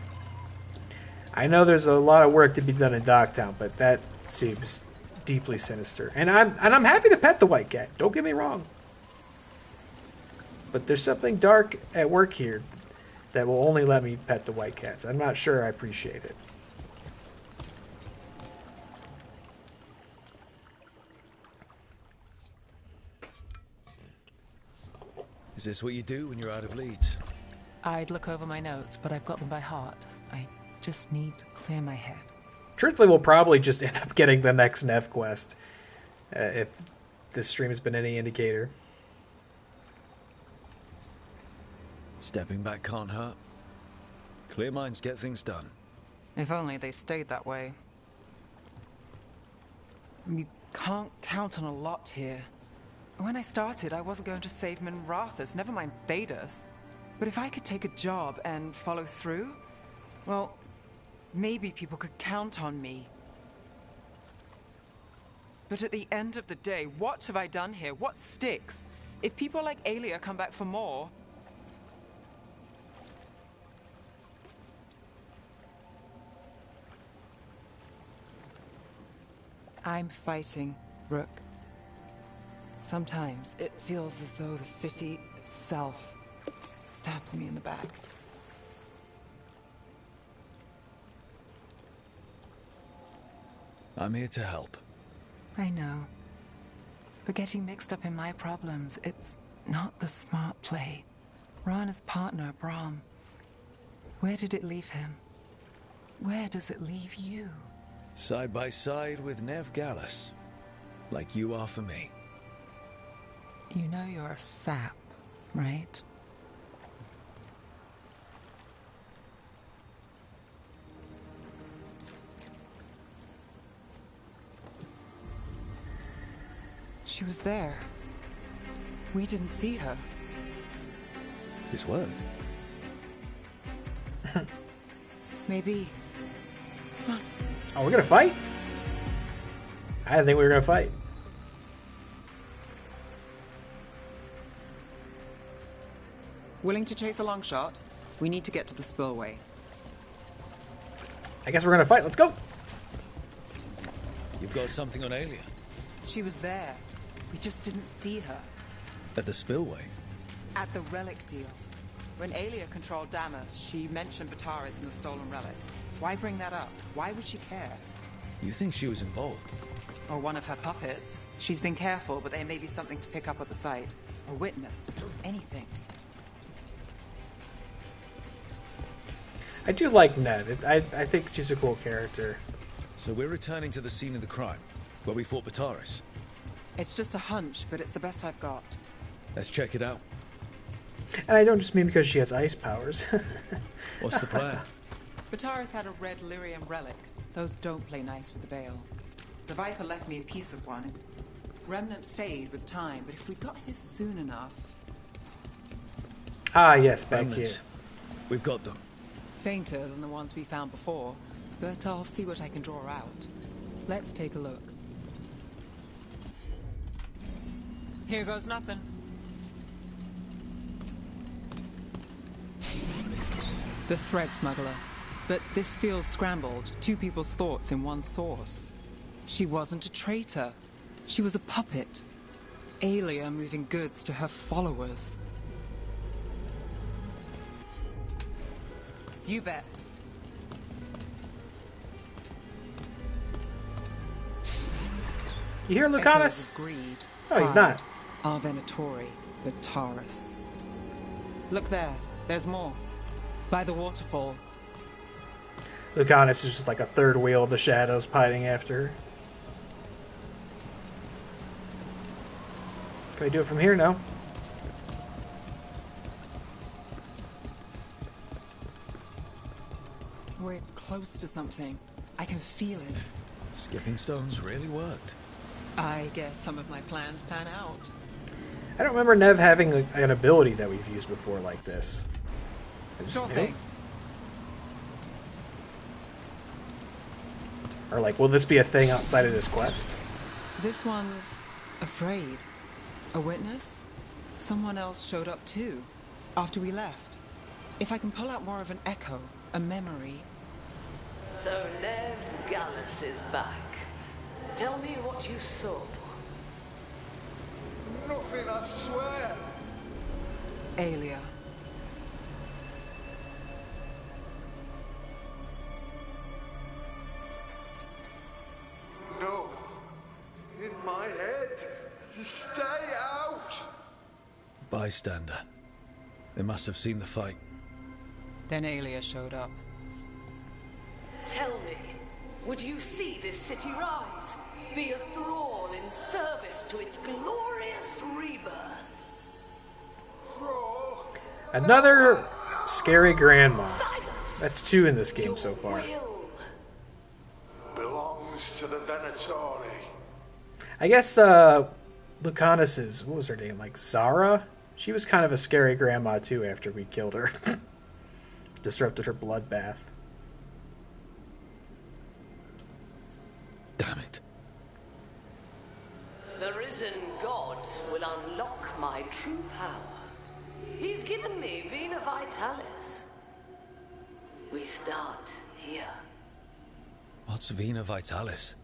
I know there's a lot of work to be done in Docktown, but that seems deeply sinister. And I'm happy to pet the white cat. Don't get me wrong. But there's something dark at work here that will only let me pet the white cats. I'm not sure I appreciate it. Is this what you do when you're out of leads? I'd look over my notes, but I've got them by heart. I just need to clear my head. Truthfully, we'll probably just end up getting the next Nev quest, if this stream has been any indicator. Stepping back can't hurt. Clear minds get things done. If only they stayed that way. You can't count on a lot here. When I started, I wasn't going to save Minrathus, never mind Thedas. But if I could take a job and follow through, well, maybe people could count on me. But at the end of the day, what have I done here? What sticks? If people like Aelia come back for more... I'm fighting, Rook. Sometimes it feels as though the city itself stabs me in the back. I'm here to help. I know. But getting mixed up in my problems, it's not the smart play. Rana's partner, Brahm. Where did it leave him? Where does it leave you? Side by side with Nev Gallus. Like you are for me. You know you're a sap, right? She was there. We didn't see her. His word. Maybe. Oh, we're gonna fight? I didn't think we were gonna fight. Willing to chase a long shot? We need to get to the spillway. I guess we're gonna fight. Let's go. You've got something on Aelia? She was there. We just didn't see her. At the spillway? At the relic deal. When Aelia controlled Damas, she mentioned Bataris and the stolen relic. Why bring that up? Why would she care? You think she was involved? Or one of her puppets. She's been careful, but there may be something to pick up at the site. A witness. Anything. I do like Ned. I think she's a cool character. So we're returning to the scene of the crime, where we fought Bataris. It's just a hunch, but it's the best I've got. Let's check it out. And I don't just mean because she has ice powers. What's the plan? Bataris had a red lyrium relic. Those don't play nice with the Veil. The Viper left me a piece of one. Remnants fade with time, but if we got here soon enough... Ah, yes, back Remnants. here. We've got them. Fainter than the ones we found before, but I'll see what I can draw out. Let's take a look. Here goes nothing. The thread smuggler. But this feels scrambled. Two people's thoughts in one source. She wasn't a traitor. She was a puppet. Aelia moving goods to her followers. You bet. You hear Lucanus? Greed, Oh, he's pride, not. Our Venatori, Bataris. Look there. There's more. By the waterfall. Lucanus is just like a third wheel of the shadows pining after her. Can we do it from here? No. We're close to something. I can feel it. Skipping stones really worked. I guess some of my plans pan out. I don't remember Nev having an ability that we've used before like this. Is this Sure new? thing. Or like, will this be a thing outside of this quest? This one's afraid. A witness? Someone else showed up too, after we left. If I can pull out more of an echo, a memory... So Nev Gallus is back. Tell me what you saw. Nothing, I swear. Aelia. No. In my head. Stay out. Bystander. They must have seen the fight. Then Aelia showed up. Tell me, would you see this city rise? Be a thrall in service to its glorious rebirth? Thrall? Another scary grandma. That's 2 in this game so far. Belongs to the Venatori. I guess Lucanus's, what was her name? Like Zara? She was kind of a scary grandma too after we killed her. Disrupted her bloodbath. Damn it. The risen god will unlock my true power. He's given me Vena Vitalis. We start here. What's Vena Vitalis?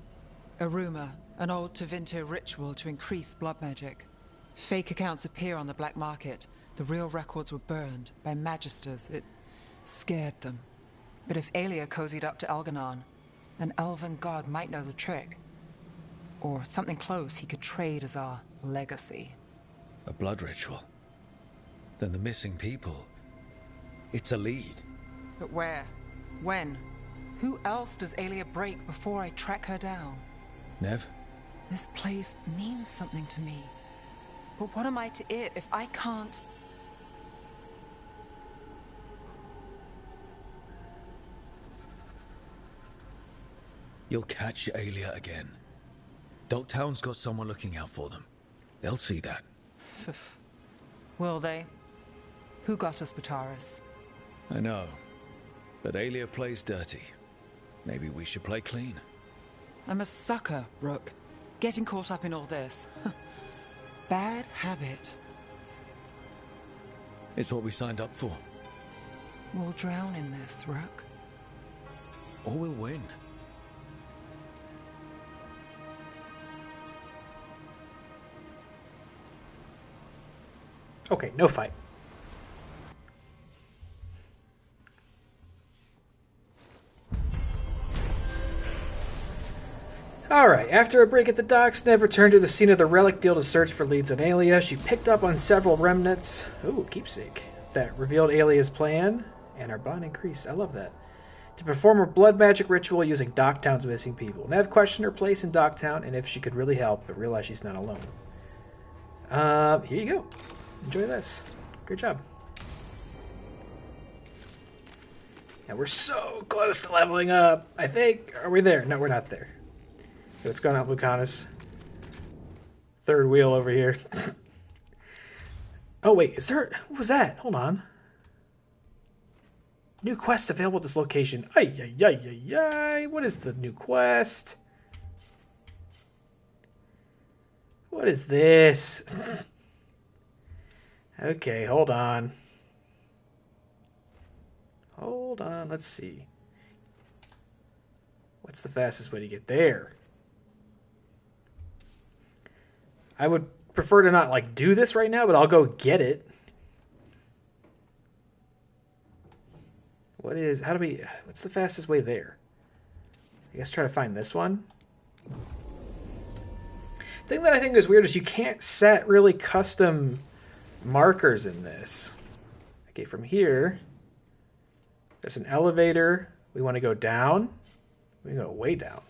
A rumor, an old Tevinter ritual to increase blood magic. Fake accounts appear on the black market. The real records were burned by magisters. It scared them. But if Aelia cozied up to Elganon, an elven god might know the trick. Or something close he could trade as our legacy. A blood ritual? Then the missing people... It's a lead. But where? When? Who else does Aelia break before I track her down? Nev? This place means something to me. But what am I to it if I can't... You'll catch Aelia again. Dogtown's got someone looking out for them. They'll see that. Will they? Who got us Bataris? I know. But Aelia plays dirty. Maybe we should play clean. I'm a sucker, Rook. Getting caught up in all this. Bad habit. It's what we signed up for. We'll drown in this, Rook. Or we'll win. Okay, no fight. Alright, after a break at the docks, Nev returned to the scene of the relic deal to search for leads on Aelia. She picked up on several remnants, keepsake, that revealed Aelia's plan, and our bond increased. I love that. To perform a blood magic ritual using Docktown's missing people. Nev questioned her place in Docktown and if she could really help, but realized she's not alone. Here you go. Enjoy this. Great job. And we're so close to leveling up. I think. Are we there? No, we're not there. Okay, what's going on, Lucanus? Third wheel over here. Oh, wait. Is there... What was that? Hold on. New quest available at this location. Ay, ay, ay, ay, ay. What is the new quest? What is this? Okay, hold on. Hold on, let's see. What's the fastest way to get there? I would prefer to not, like, do this right now, but I'll go get it. What's the fastest way there? I guess try to find this one. The thing that I think is weird is you can't set really custom markers in this. Okay, from here, there's an elevator. We want to go down. We go way down.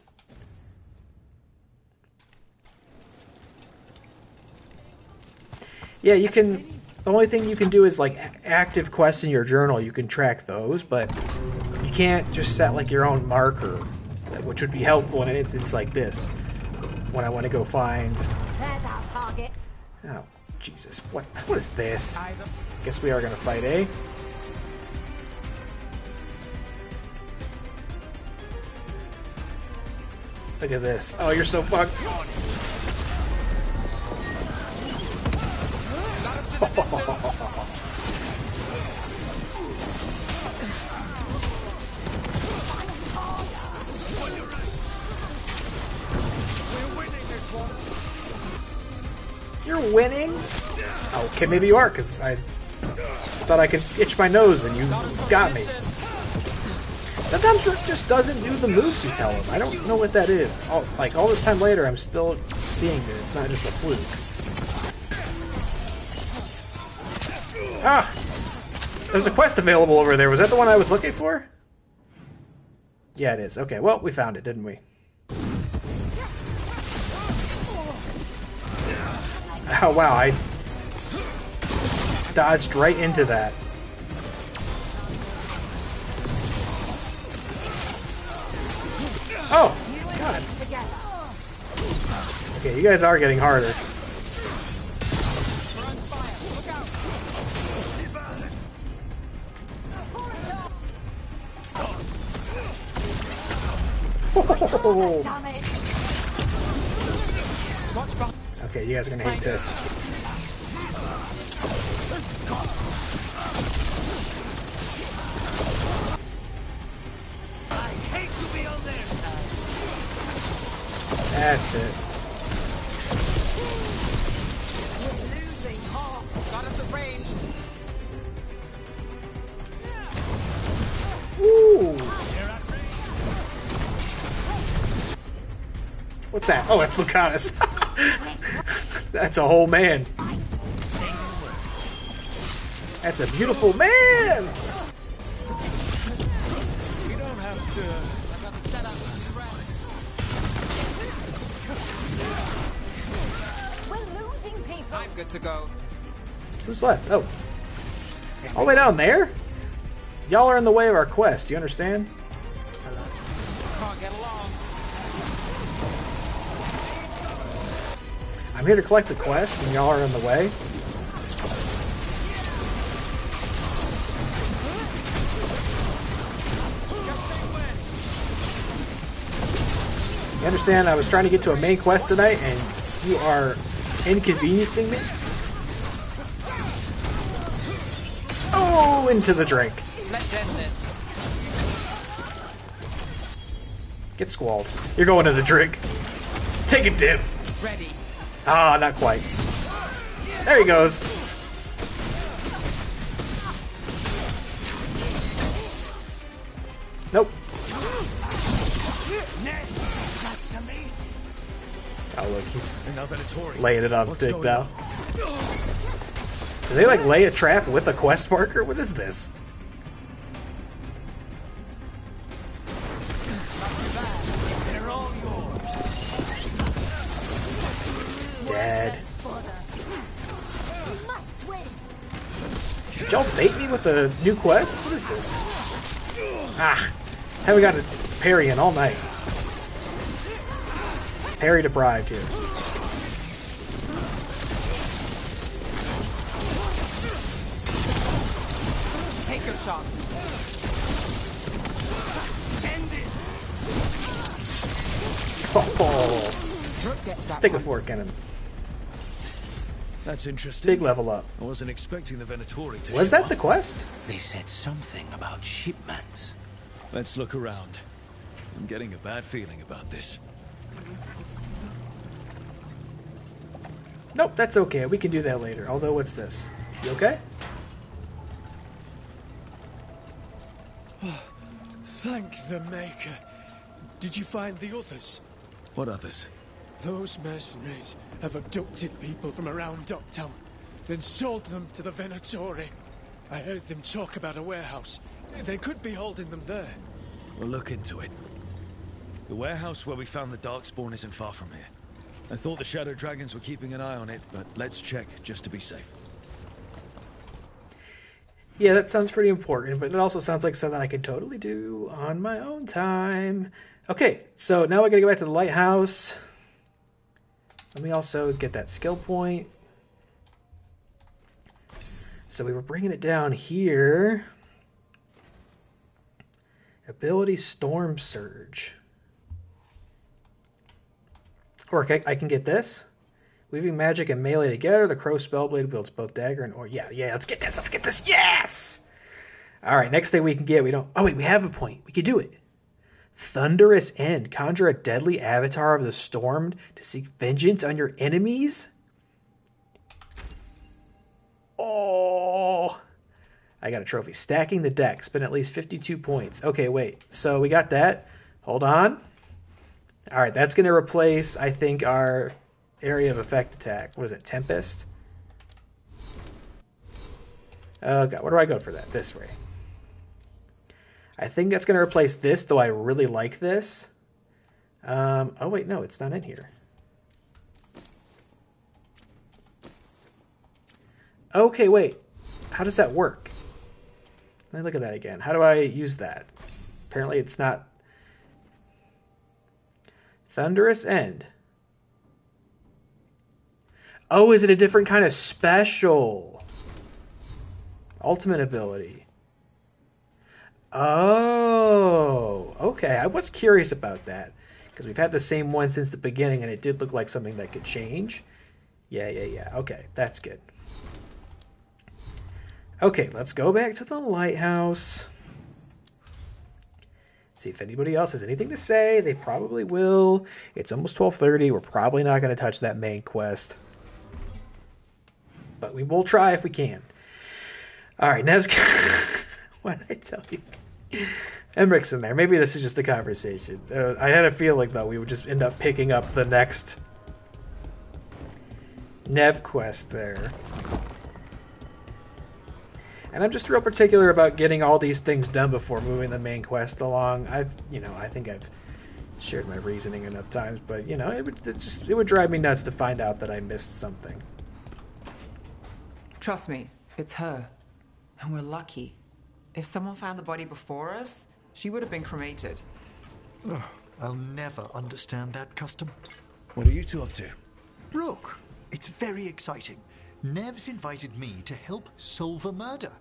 Yeah, you can... The only thing you can do is, like, active quests in your journal. You can track those, but you can't just set, like, your own marker, which would be helpful in an instance like this, when I want to go find... There's our targets. Oh, Jesus. What is this? Guess we are going to fight, eh? Look at this. Oh, you're so fucked. You're winning? Oh, okay, maybe you are, because I thought I could itch my nose and you got me. Sometimes Rook just doesn't do the moves you tell him. I don't know what that is. All this time later, I'm still seeing it. It's not just a fluke. Ah! There's a quest available over there. Was that the one I was looking for? Yeah, it is. Okay, well, we found it, didn't we? Oh, wow, I dodged right into that. Oh, God. Okay, you guys are getting harder. Okay, you guys are gonna hate this. That's it. Got us at range. Ooh. What's that? Oh, that's Lucanus. That's a whole man. That's a beautiful man. You don't have to. I'm good to go. Who's left? Oh. All the way down there? Y'all are in the way of our quest. Do you understand? Can't get along. I'm here to collect a quest, and y'all are in the way. You understand? I was trying to get to a main quest tonight, and you are inconveniencing me? into the drink. Let's end this. Get squalled. You're going to the drink. Take a dip. Ready. Ah, not quite. There he goes. Nope. That's amazing. Oh look, he's laying it on thick now. Do they like lay a trap with a quest marker? What is this? They're all yours. Dead. Did y'all bait me with a new quest? What is this? Ah, haven't got a parry in all night. Parry deprived here. Take your shot. End this. Oh, stick a fork in him. That's interesting. Big level up. I wasn't expecting the Venatori to. Was that the quest? They said something about shipments. Let's look around. I'm getting a bad feeling about this. Nope, that's okay. We can do that later. Although, what's this? You okay? Oh, thank the Maker. Did you find the others? What others? Those mercenaries have abducted people from around Docktown, then sold them to the Venatori. I heard them talk about a warehouse. They could be holding them there. We'll look into it. The warehouse where we found the Darkspawn isn't far from here. I thought the Shadow Dragons were keeping an eye on it, but let's check just to be safe. Yeah, that sounds pretty important, but it also sounds like something I can totally do on my own time. Okay, so now we gotta go back to the lighthouse. Let me also get that skill point. So we were bringing it down here. Ability Storm Surge. Or I can get this. Weaving magic and melee together, the Crow Spellblade wields both dagger and... Yeah, let's get this, let's get this, yes! Alright, next thing we can get, we don't... Oh wait, we have a point. We can do it. Thunderous End. Conjure a deadly avatar of the storm to seek vengeance on your enemies? Oh! I got a trophy. Stacking the deck. Spend at least 52 points. Okay, wait. So we got that. Hold on. Alright, that's going to replace, I think, our area of effect attack. What is it? Tempest? Oh, God. Where do I go for that? This way. I think that's going to replace this, though I really like this. Oh, wait. No, it's not in here. Okay, wait. How does that work? Let me look at that again. How do I use that? Apparently it's not... Thunderous End. Oh, is it a different kind of special? Ultimate ability. Oh, okay. I was curious about that. Because we've had the same one since the beginning, and it did look like something that could change. Yeah. Okay, that's good. Okay, let's go back to the lighthouse. See if anybody else has anything to say. They probably will. It's almost 12:30. We're probably not going to touch that main quest. But we will try if we can. Alright, Nev's... What did I tell you? Emmeric's in there. Maybe this is just a conversation. I had a feeling, though, we would just end up picking up the next Nev quest there. And I'm just real particular about getting all these things done before moving the main quest along. I think I've shared my reasoning enough times, but it would drive me nuts to find out that I missed something. Trust me, it's her. And we're lucky. If someone found the body before us, she would have been cremated. Oh, I'll never understand that custom. What are you two up to? Look, it's very exciting. Nev's invited me to help solve a murder.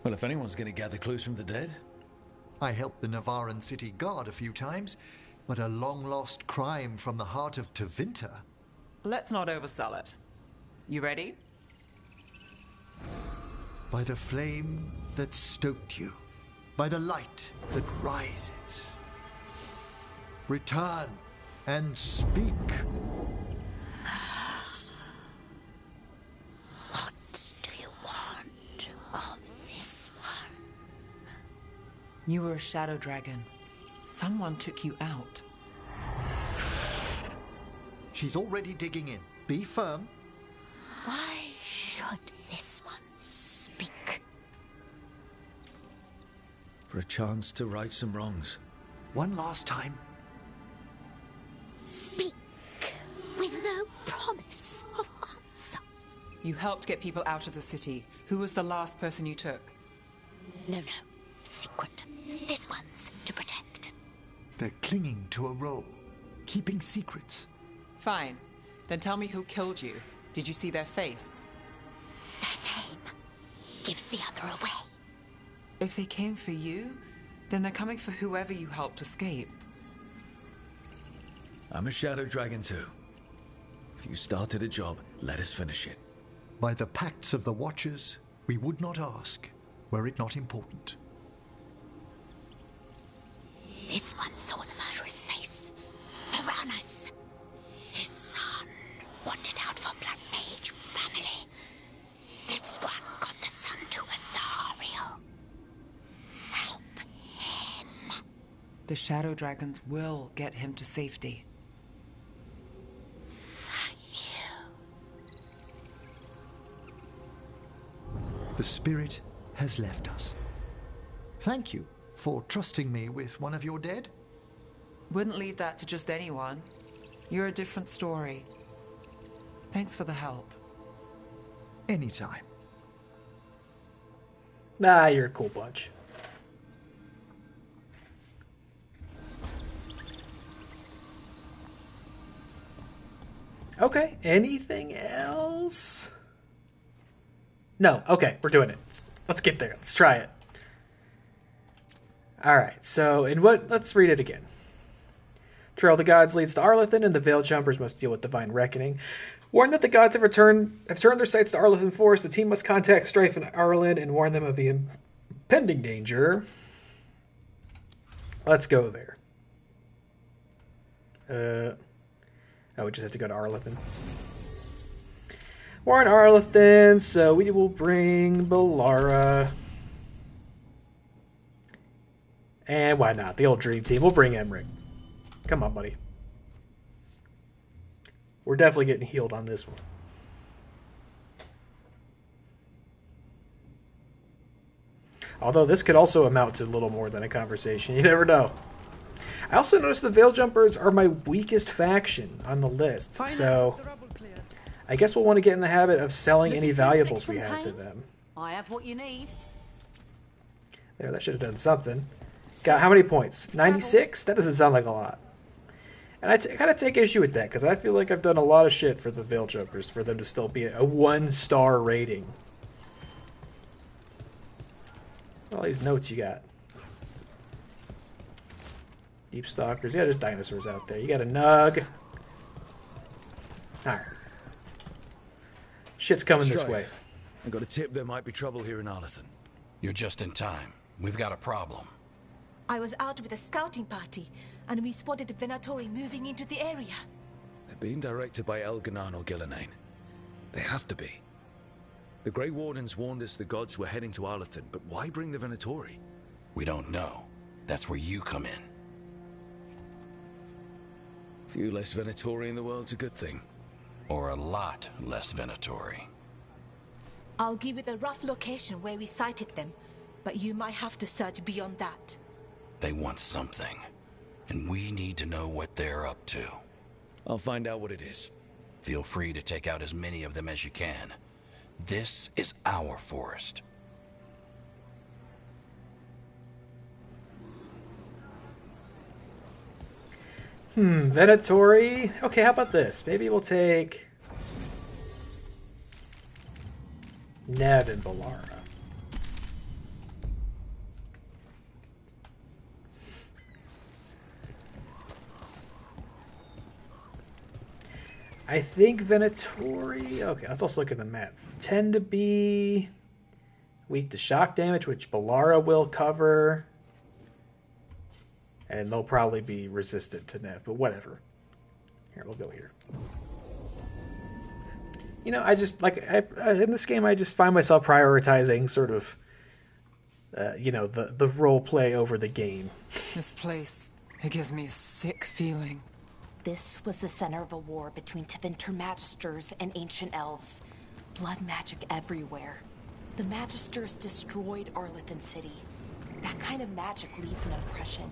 Well, if anyone's going to gather clues from the dead... I helped the Navaran city guard a few times, but a long-lost crime from the heart of Tevinter. Let's not oversell it. You ready? By the flame that stoked you, by the light that rises. Return and speak. What do you want of this one? You were a shadow dragon. Someone took you out. She's already digging in. Be firm. Why should this one speak? For a chance to right some wrongs. One last time. Speak with no promise of answer. You helped get people out of the city. Who was the last person you took? No. Secret. This one's to protect. They're clinging to a role, keeping secrets. Fine. Then tell me who killed you. Did you see their face? Their name gives the other away. If they came for you, then they're coming for whoever you helped escape. I'm a shadow dragon too. If you started a job, let us finish it. By the pacts of the Watchers, we would not ask, were it not important. This one saw the murderer's face. Piranhas. His son wanted out for Blood Mage family. This one got the son to Azariel. Help him. The shadow dragons will get him to safety. The spirit has left us. Thank you for trusting me with one of your dead. Wouldn't leave that to just anyone. You're a different story. Thanks for the help. Anytime. Nah, you're a cool bunch. Okay, anything else? No, okay, we're doing it. Let's get there. Let's try it. Alright, so let's read it again. Trail of the Gods leads to Arlethan, and the Veil Jumpers must deal with Divine Reckoning. Warned that the gods have turned their sights to Arlethan Forest, the team must contact Strife and Arlen and warn them of the impending danger. Let's go there. We just have to go to Arlethan. Warren Arlethan, so we will bring Bellara. And why not? The old dream team. We'll bring Emmerich. Come on, buddy. We're definitely getting healed on this one. Although this could also amount to a little more than a conversation. You never know. I also noticed the Veil Jumpers are my weakest faction on the list. So I guess we'll want to get in the habit of selling any valuables we have to them. I have what you need. There, that should have done something. Got how many points? 96? That doesn't sound like a lot. And I kind of take issue with that, because I feel like I've done a lot of shit for the Veil Jumpers for them to still be a 1-star rating. All these notes you got. Deep Stalkers. Yeah, there's dinosaurs out there. You got a Nug. Alright. Shit's coming this way. I got a tip there might be trouble here in Arlethan. You're just in time. We've got a problem. I was out with a scouting party, and we spotted the Venatori moving into the area. They're being directed by Elganan or Gillenane. They have to be. The Grey Wardens warned us the gods were heading to Arlethan, but why bring the Venatori? We don't know. That's where you come in. Few less Venatori in the world's a good thing. Or a lot less Venatori. I'll give you the rough location where we sighted them, but you might have to search beyond that. They want something, and we need to know what they're up to. I'll find out what it is. Feel free to take out as many of them as you can. This is our forest. Venatori. Okay, how about this? Maybe we'll take Ned and Bellara. I think Venatori... Okay, let's also look at the map. Tend to be Weak to shock damage, which Balara will cover. And they'll probably be resistant to Nev, but whatever. Here, we'll go here. You know, I just, like, in this game, I just find myself prioritizing sort of, you know, the role play over the game. This place, it gives me a sick feeling. This was the center of a war between Tevinter Magisters and ancient elves. Blood magic everywhere. The Magisters destroyed Arlithan City. That kind of magic leaves an impression.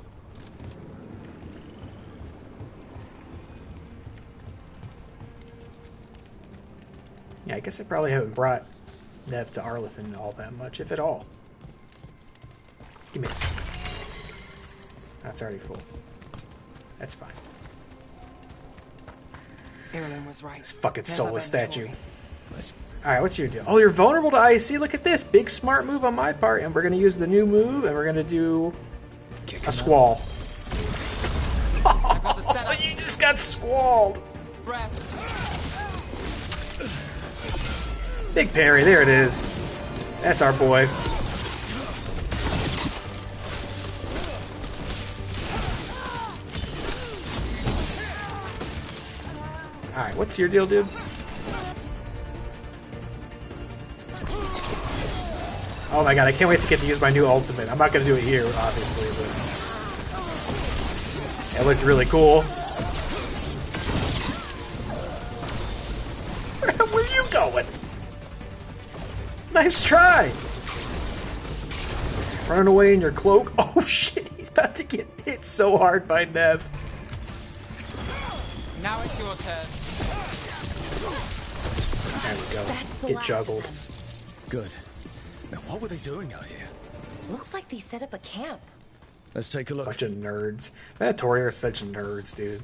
Yeah, I guess I probably haven't brought Nev to Arlithan all that much, if at all. You miss. That's already full. That's fine. Erlen was right. This fucking soulless statue. Let's... Alright, what's your deal? Oh, you're vulnerable to IC. Look at this. Big smart move on my part. And we're going to use the new move, and we're going to do a squall. Oh, you just got squalled. Rest. Big parry. There it is. That's our boy. Alright, what's your deal, dude? Oh my god, I can't wait to get to use my new ultimate. I'm not going to do it here, obviously, but... it looked really cool. Where are you going? Nice try! Running away in your cloak? Oh shit, he's about to get hit so hard by Nev. Now it's your turn. There we go. Get juggled. Good. Now, what were they doing out here? Looks like they set up a camp. Let's take a look. Bunch of nerds. Venatori are such nerds, dude.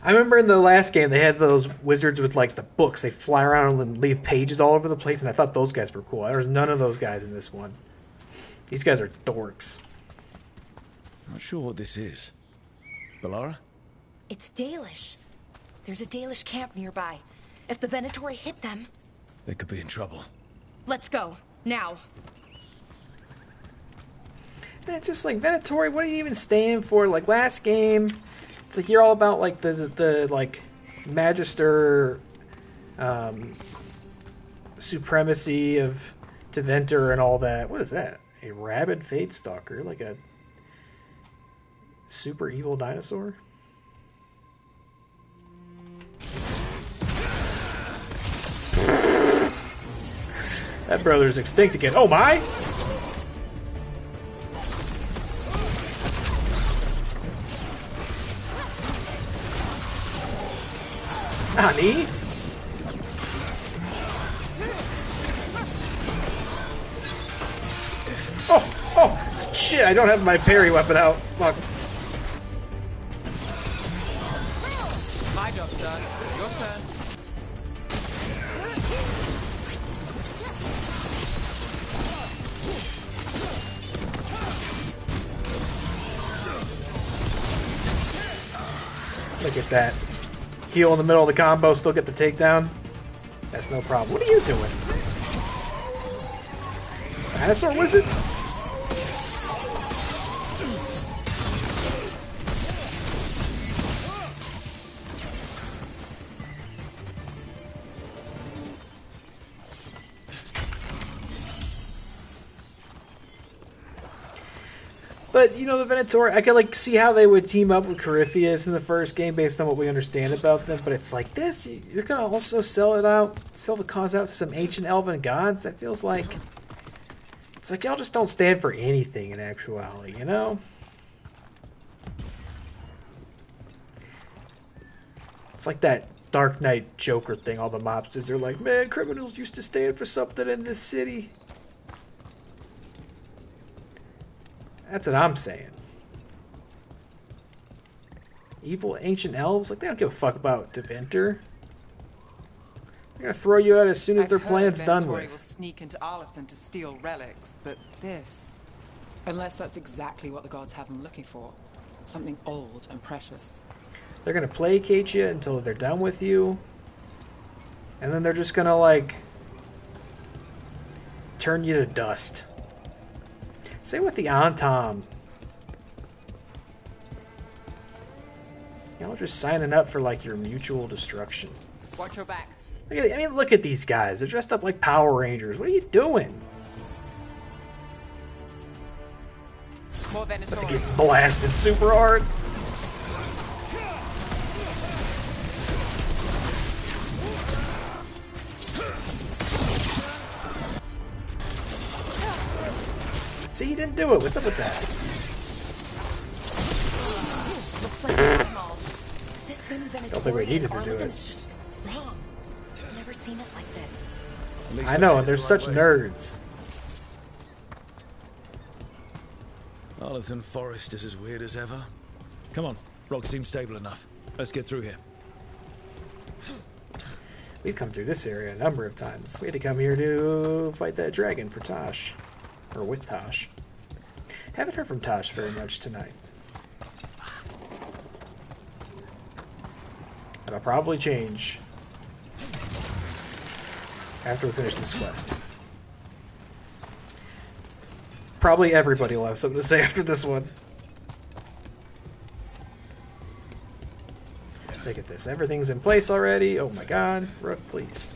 I remember in the last game they had those wizards with like the books. They fly around and leave pages all over the place, and I thought those guys were cool. There's none of those guys in this one. These guys are dorks. Not sure what this is. Balara? It's Dalish. There's a Dalish camp nearby. If the Venatori hit them... they could be in trouble. Let's go. Now. And it's just like, Venatori, what are you even staying for? Like, last game, it's like you're all about, like, the like, Magister supremacy of Tevinter and all that. What is that? A rabid Fate Stalker? Like a super evil dinosaur? That brother's extinct again. Oh my! Nani? Oh, shit, I don't have my parry weapon out. Fuck. My job's done. Your turn. Look at that. Heal in the middle of the combo, still get the takedown. That's no problem. What are you doing? Dinosaur wizard? But, you know, the Venatori, I could, like, see how they would team up with Corypheus in the first game based on what we understand about them, but it's like this, you're gonna also sell the cause out to some ancient elven gods? That feels like... it's like y'all just don't stand for anything in actuality, you know? It's like that Dark Knight Joker thing, all the mobsters are like, man, criminals used to stand for something in this city. That's what I'm saying. Evil ancient elves? Like, they don't give a fuck about Tevinter. They're gonna throw you out as soon as their plan's done with. Venatori will sneak into Arlithan to steal relics, but this... unless that's exactly what the gods have them looking for. Something old and precious. They're gonna placate you until they're done with you. And then they're just gonna, like, turn you to dust. Same with the Antom. Y'all just signing up for like your mutual destruction. Watch your back. Look at these guys. They're dressed up like Power Rangers. What are you doing? About to get blasted super hard. See, he didn't do it. What's up with that? Looks like small. This many Don't think we needed to do it. It's just wrong. I've never seen it like this. I know, and they're such nerds. Arlington Forest is as weird as ever. Come on, rock seems stable enough. Let's get through here. We've come through this area a number of times. We had to come here to fight that dragon for Tosh. Or with Tosh. Haven't heard from Tosh very much tonight. That'll probably change after we finish this quest. Probably everybody will have something to say after this one. Look at this. Everything's in place already. Oh my god. Rook, please.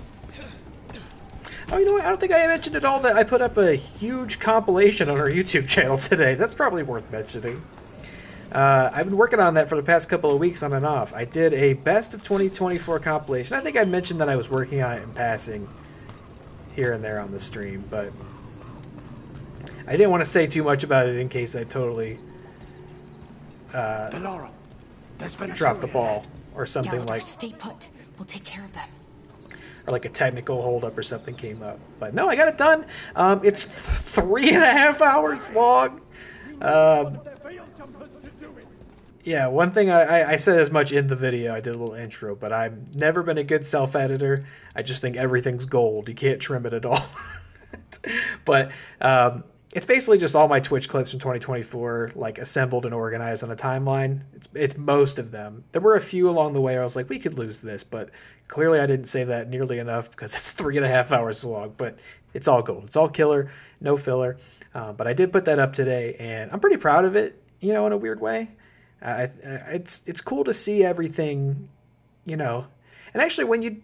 Oh, you know what? I don't think I mentioned at all that I put up a huge compilation on our YouTube channel today. That's probably worth mentioning. I've been working on that for the past couple of weeks on and off. I did a best of 2024 compilation. I think I mentioned that I was working on it in passing here and there on the stream, but I didn't want to say too much about it in case I totally dropped the ball or something like... Stay put. We'll take care of them. Or like a technical holdup or something came up. But no, I got it done. It's 3.5 hours long. Yeah, one thing I said as much in the video. I did a little intro, but I've never been a good self-editor. I just think everything's gold. You can't trim it at all. But it's basically just all my Twitch clips from 2024, like assembled and organized on a timeline. It's most of them. There were a few along the way I was like, we could lose this, but clearly I didn't say that nearly enough because it's 3.5 hours long. But it's all gold. It's all killer, no filler. But I did put that up today, and I'm pretty proud of it. You know, in a weird way. It's cool to see everything, you know. And actually, when you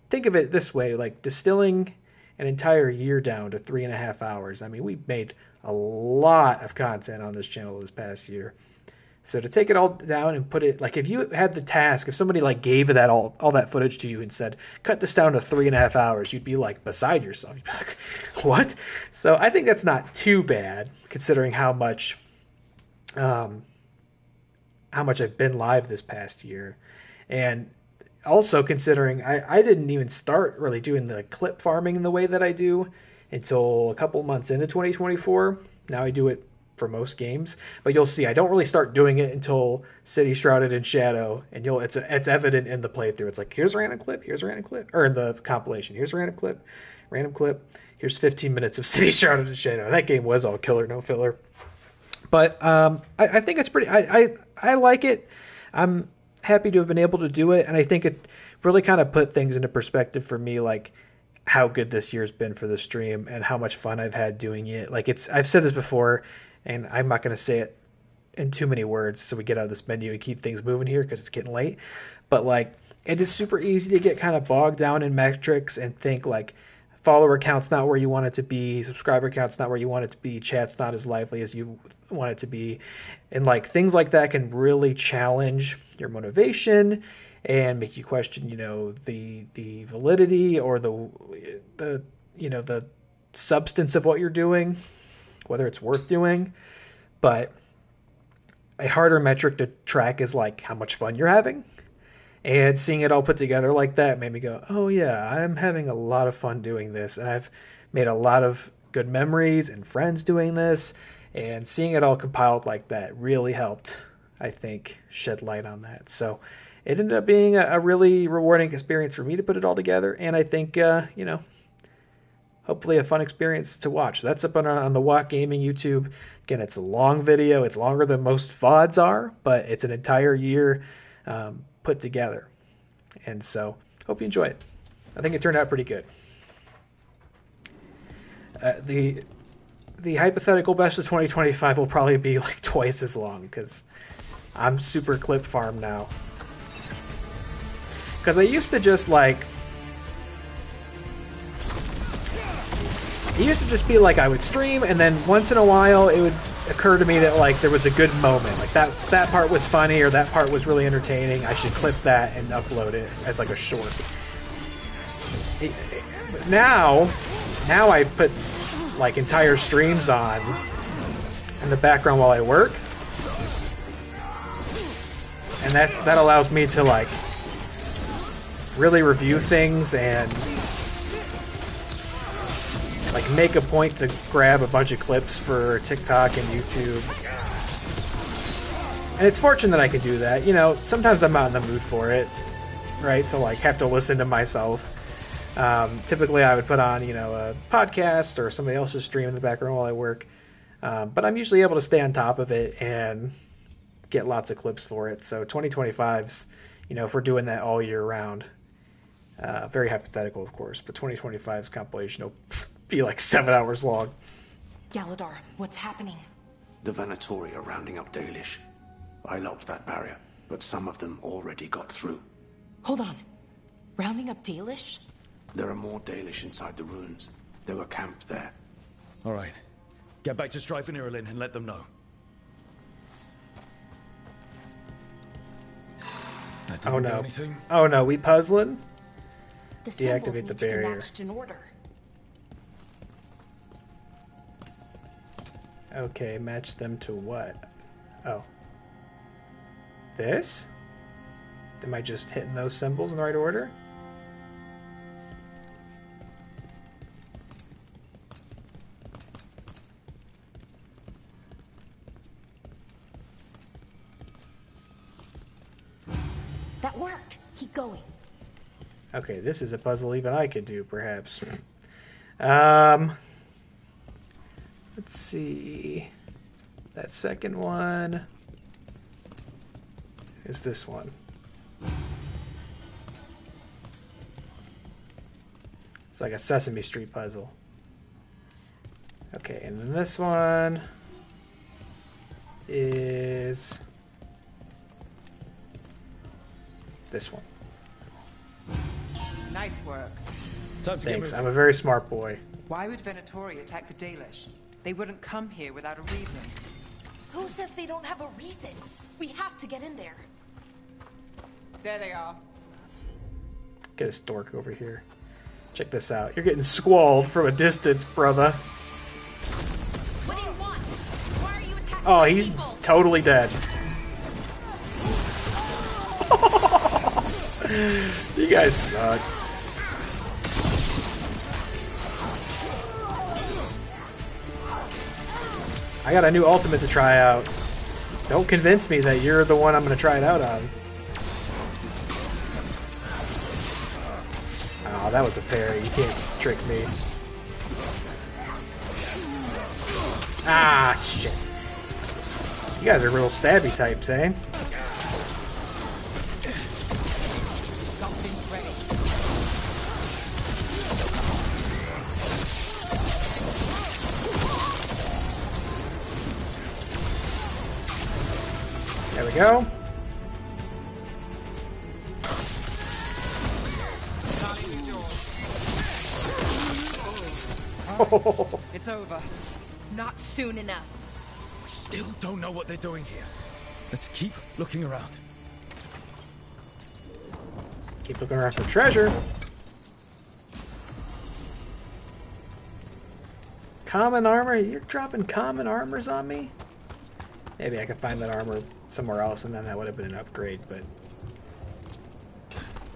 think of it this way, like distilling an entire year down to 3.5 hours. I mean, we made a lot of content on this channel this past year. So to take it all down and put it, like if you had the task, if somebody like gave that all that footage to you and said, cut this down to 3.5 hours, you'd be like beside yourself. You'd be like, what? So I think that's not too bad considering how much I've been live this past year. And also considering I didn't even start really doing the clip farming in the way that I do until a couple months into 2024. Now I do it for most games, but you'll see I don't really start doing it until City Shrouded in Shadow, and it's evident in the playthrough. It's like, here's a random clip, or in the compilation, here's a random clip, here's 15 minutes of City Shrouded in Shadow. That game was all killer, no filler. But I think it's pretty. I like it. I'm happy to have been able to do it, and I think it really kind of put things into perspective for me, like how good this year's been for the stream and how much fun I've had doing it. Like I've said this before, and I'm not going to say it in too many words so we get out of this menu and keep things moving here because it's getting late. But like, it is super easy to get kind of bogged down in metrics and think like follower count's not where you want it to be, subscriber count's not where you want it to be, chat's not as lively as you want it to be, and like things like that can really challenge your motivation and make you question, you know, the validity or the you know, the substance of what you're doing, whether it's worth doing. But a harder metric to track is like how much fun you're having. And seeing it all put together like that made me go, oh yeah, I'm having a lot of fun doing this. And I've made a lot of good memories and friends doing this. And seeing it all compiled like that really helped, I think, shed light on that. So it ended up being a really rewarding experience for me to put it all together. And I think, you know, hopefully a fun experience to watch. That's up on the Watt Gaming YouTube. Again, it's a long video. It's longer than most VODs are, but it's an entire year put together. And so hope you enjoy it. I think it turned out pretty good. The hypothetical best of 2025 will probably be like twice as long because I'm super clip farm now. Because I used to just like... It used to just be like I would stream, and then once in a while it would occur to me that like there was a good moment. Like that part was funny, or that part was really entertaining. I should clip that and upload it as like a short. But now I put like entire streams on in the background while I work. And that allows me to like really review things and like make a point to grab a bunch of clips for TikTok and YouTube. And it's fortunate that I can do that. You know, sometimes I'm not in the mood for it, right? To like have to listen to myself. Typically I would put on, you know, a podcast or somebody else's stream in the background while I work. But I'm usually able to stay on top of it and get lots of clips for it. So 2025's, you know, if we're doing that all year round, very hypothetical, of course, but 2025's compilation will be like 7 hours long. Galadar, what's happening? The Venatori are rounding up Dalish. I locked that barrier, but some of them already got through. Hold on. Rounding up Dalish? There are more Dalish inside the ruins. They were camped there. All right. Get back to Strife and Irulan and let them know. Oh no. Oh no, we puzzling? The Deactivate the barrier. Matched in order. Okay, match them to what? Oh. This? Am I just hitting those symbols in the right order? That worked. Keep going. Okay, this is a puzzle even I could do, perhaps. Let's see. That second one is this one. It's like a Sesame Street puzzle. Okay, and then this one is this one. Nice work. Thanks, I'm a very smart boy. Why would Venatori attack the Dalish? They wouldn't come here without a reason. Who says they don't have a reason? We have to get in there. There they are. Get this dork over here. Check this out. You're getting squalled from a distance, brother. What do you want? Why are you attacking Oh, he's totally dead. You guys suck. I got a new ultimate to try out. Don't convince me that you're the one I'm going to try it out on. Oh, that was a parry. You can't trick me. Ah, shit. You guys are real stabby types, eh? Something's ready. There we go. It's over. Not soon enough. We still don't know what they're doing here. Let's keep looking around. Keep looking around for treasure. Common armor? You're dropping common armors on me? Maybe I could find that armor somewhere else and then that would have been an upgrade, but...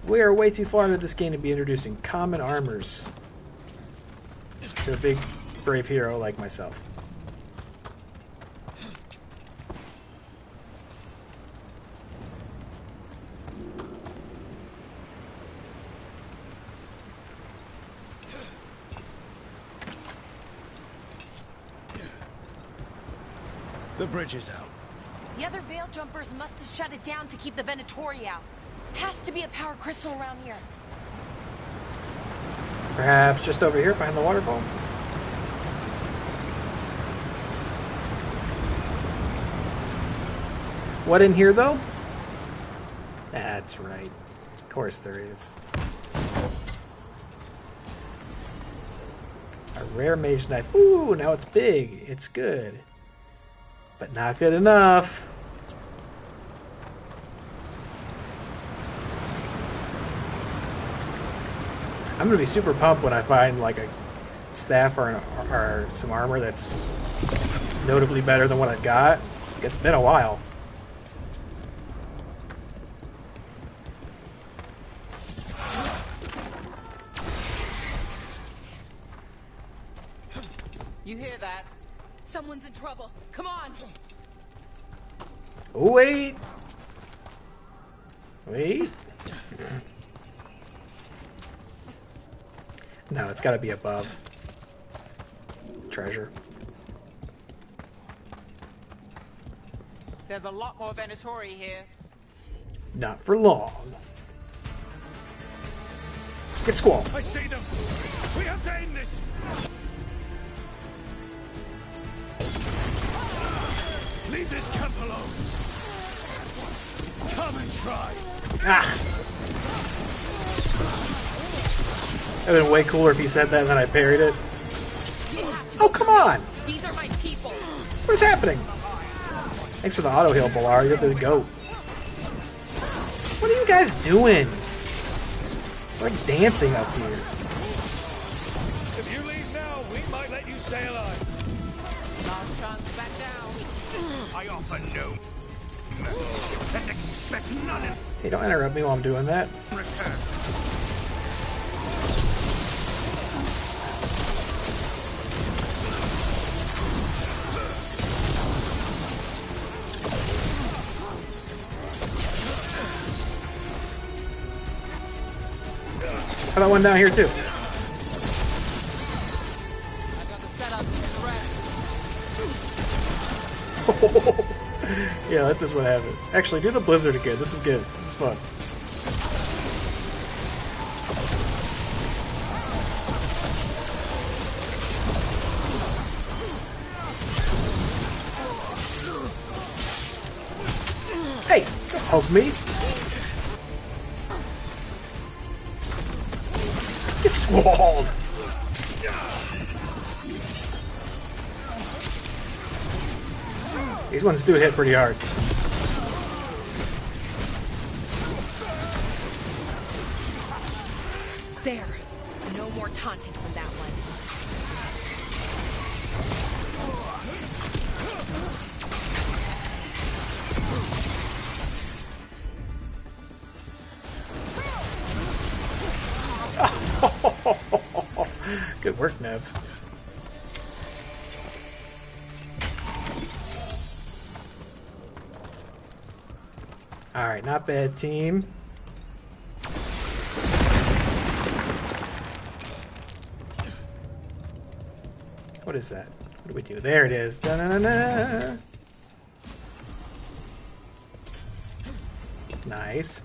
We are way too far into this game to be introducing common armors to a big, brave hero like myself. The bridge is out. The other Veil Jumpers must have shut it down to keep the Venatori out. Has to be a power crystal around here. Perhaps just over here behind the waterfall. What in here, though? That's right. Of course there is. A rare mage knife. Ooh, now it's big. It's good. But not good enough. I'm gonna be super pumped when I find like a staff or some armor that's notably better than what I've got. It's been a while. You hear that? Someone's in trouble. Come on. Oh, wait. Wait. No, it's got to be above. Treasure. There's a lot more Venatori here. Not for long. Get Squall. I see them. We have to end this. Leave this camp alone. Come and try. Ah. That would have been way cooler if he said that and then I parried it. Oh, come on! These are my people. What is happening? Thanks for the auto heal, Balar. You're the goat. What are you guys doing? You're like dancing up here. If you leave now, we might let you stay alive. Last chance back down. I offer no. And expect none in Hey, don't interrupt me while I'm doing that. return. How about one down here too? I got the setup to rest. Yeah, let this one happen. Actually, do the blizzard again. This is good. This is fun. Hey, don't poke me. Get swallowed. These ones do hit pretty hard. There. No more taunting from that one. Good work, Nev. Alright, not bad, team. What is that? What do we do? There it is. Da-na-na-na. Nice.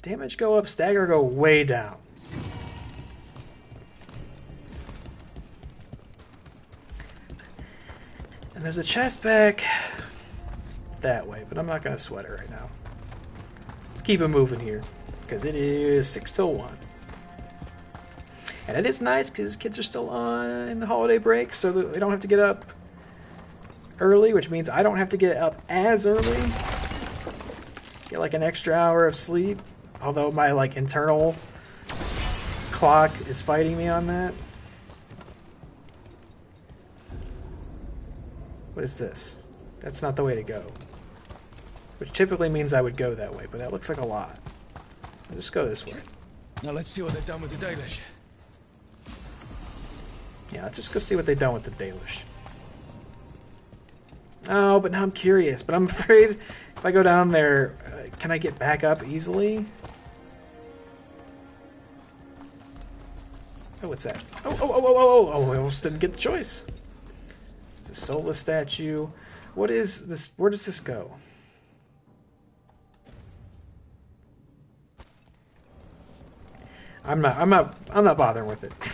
Damage go up, stagger go way down. And there's a chest back that way, but I'm not going to sweat it right now. Let's keep it moving here, because it is 6 till 1. And it is nice because kids are still on holiday break, so that they don't have to get up early, which means I don't have to get up as early. Get like an extra hour of sleep, although my like internal clock is fighting me on that. What is this? That's not the way to go. Which typically means I would go that way, but that looks like a lot. I'll just go this way. Now let's see what they've done with the Dalish. Yeah, let's just go see what they've done with the Dalish. Oh, but now I'm curious. But I'm afraid if I go down there, can I get back up easily? Oh, what's that? Oh, I almost didn't get the choice. It's a soulless statue. What is this? Where does this go? I'm not bothering with it.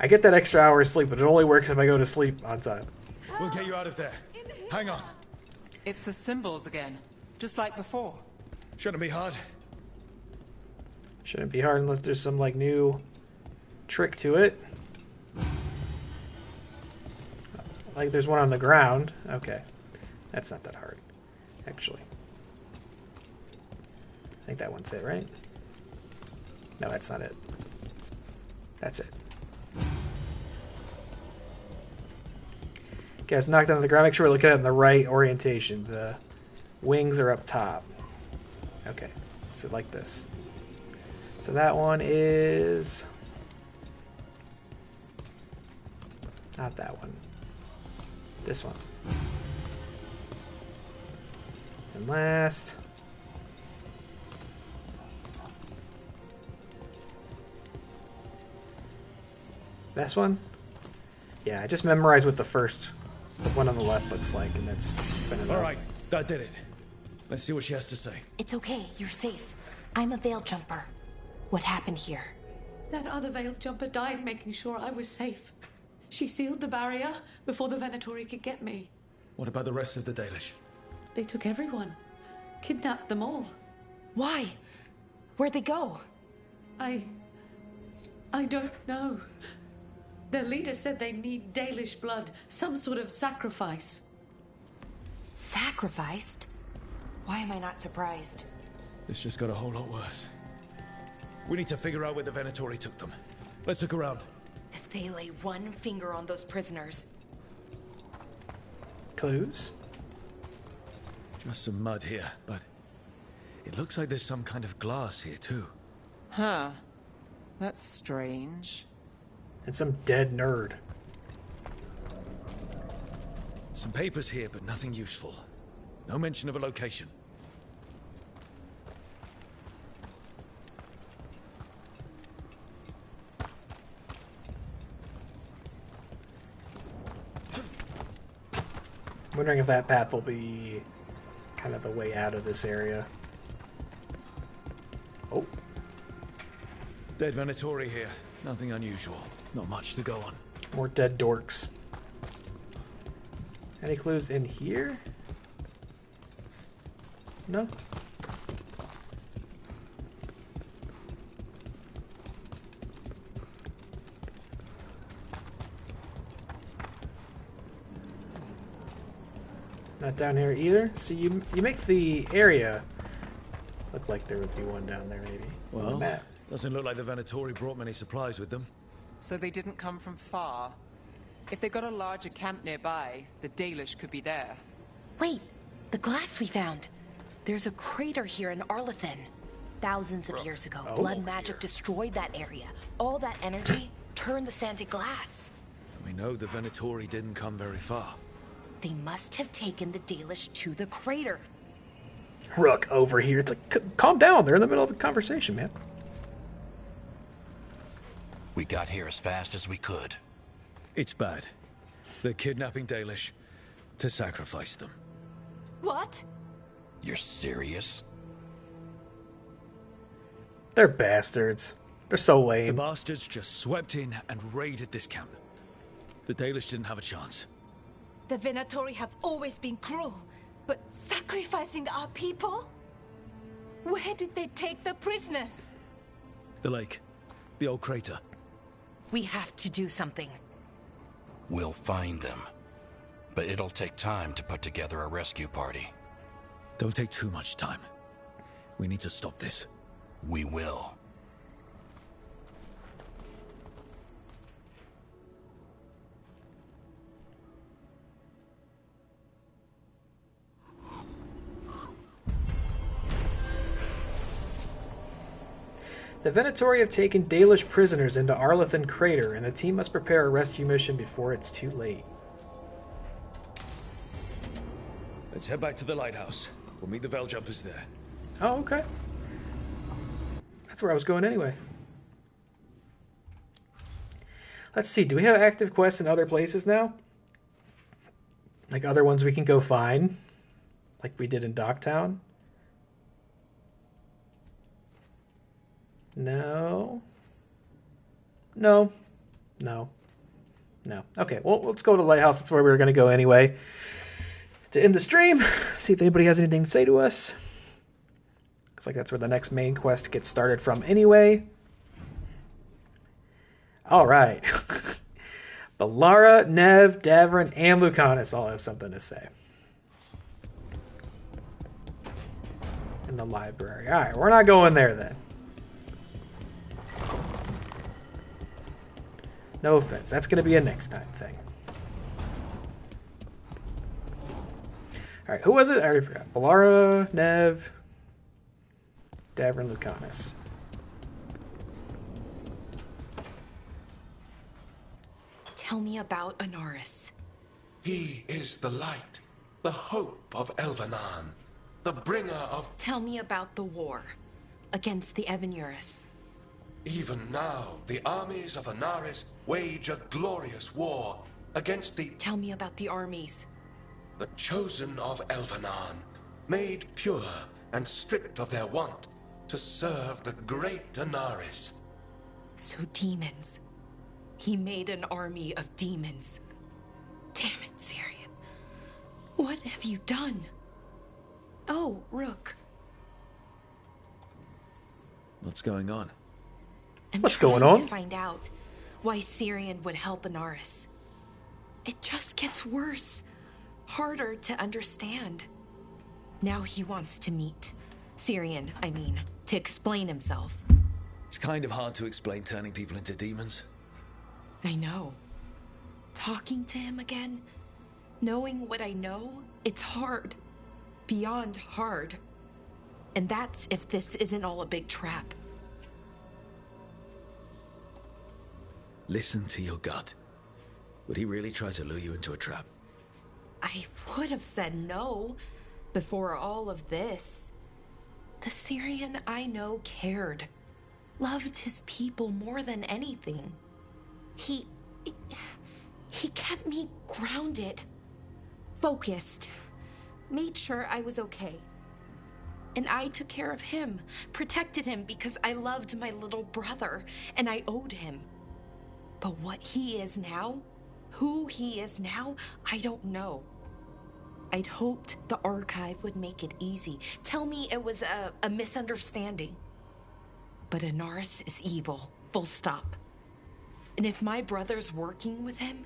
I get that extra hour of sleep, but it only works if I go to sleep on time. We'll get you out of there. Hang on. It's the symbols again, just like before. Shouldn't be hard. Shouldn't be hard unless there's some like new trick to it. Like there's one on the ground. Okay. That's not that hard, actually. I think that one's it, right? No, that's not it. That's it. Okay, it's knocked down to the ground. Make sure we're looking at it in the right orientation. The wings are up top. Okay, so like this. So that one is... not that one. This one. And last... this one? Yeah, I just memorized what the first one on the left looks like, and that's been enough. All right, that did it. Let's see what she has to say. It's okay, you're safe. I'm a veil jumper. What happened here? That other veil jumper died making sure I was safe. She sealed the barrier before the Venatori could get me. What about the rest of the Dalish? They took everyone. Kidnapped them all. Why? Where'd they go? I don't know. Their leader said they need Dalish blood, some sort of sacrifice. Sacrificed? Why am I not surprised? This just got a whole lot worse. We need to figure out where the Venatori took them. Let's look around. If they lay one finger on those prisoners... Clues? Just some mud here, but it looks like there's some kind of glass here too. Huh. That's strange. And some dead nerd. Some papers here, but nothing useful. No mention of a location. I'm wondering if that path will be kind of the way out of this area. Oh. Dead Venatori here. Nothing unusual. Not much to go on. More dead dorks. Any clues in here? No? Not down here either. See, you make the area look like there would be one down there, maybe. On the Well, map. doesn't look like the Venatori brought many supplies with them. So they didn't come from far. If they got a larger camp nearby, the Dalish could be there. Wait, the glass we found. There's a crater here in Arlethan. Thousands of years ago, blood magic destroyed that area. All that energy turned the sand to glass. We know the Venatori didn't come very far. They must have taken the Dalish to the crater. Rook over here. It's like, calm down. They're in the middle of a conversation, man. We got here as fast as we could. It's bad. They're kidnapping Dalish to sacrifice them. What? You're serious? They're bastards. They're so lame. The bastards just swept in and raided this camp. The Dalish didn't have a chance. The Venatori have always been cruel, but sacrificing our people? Where did they take the prisoners? The lake. The old crater. We have to do something. We'll find them. But it'll take time to put together a rescue party. Don't take too much time. We need to stop this. We will. The Venatori have taken Dalish prisoners into Arlethan Crater, and the team must prepare a rescue mission before it's too late. Let's head back to the lighthouse. We'll meet the Veil Jumpers there. Oh, okay. That's where I was going anyway. Let's see, do we have active quests in other places now? Like other ones we can go find? Like we did in Docktown? No. No. No. No. Okay, well, let's go to the lighthouse. That's where we were going to go anyway. to end the stream. See if anybody has anything to say to us. Looks like that's where the next main quest gets started from anyway. All right. Balara, Nev, Davrin, and Lucanus all have something to say. In the library. All right, we're not going there then. No offense. That's going to be a next time thing. All right, who was it? I already forgot. Balara, Nev, Davrin, Lucanus. Tell me about Anaris. He is the light, the hope of Elvenan, the bringer of... Tell me about the war against the Evenuris. Even now, the armies of Anaris wage a glorious war against the... Tell me about the armies. The chosen of Elvenan, made pure and stripped of their want to serve the great Anaris. So demons. He made an army of demons. Damn it, Syrian. What have you done? Oh, Rook. What's going on? What's going on? To find out why Syrian would help Anaris. It just gets worse. Harder to understand. Now he wants to meet. Syrian, I mean, to explain himself. It's kind of hard to explain turning people into demons. I know. Talking to him again, knowing what I know, it's hard. Beyond hard. And that's if this isn't all a big trap. Listen to your gut. Would he really try to lure you into a trap? I would have said no before all of this. The Syrian I know cared. Loved his people more than anything. He kept me grounded, focused, made sure I was okay. And I took care of him, protected him because I loved my little brother and I owed him. But what he is now, who he is now, I don't know. I'd hoped the archive would make it easy. Tell me it was a misunderstanding. But Anaris is evil, full stop. And if my brother's working with him...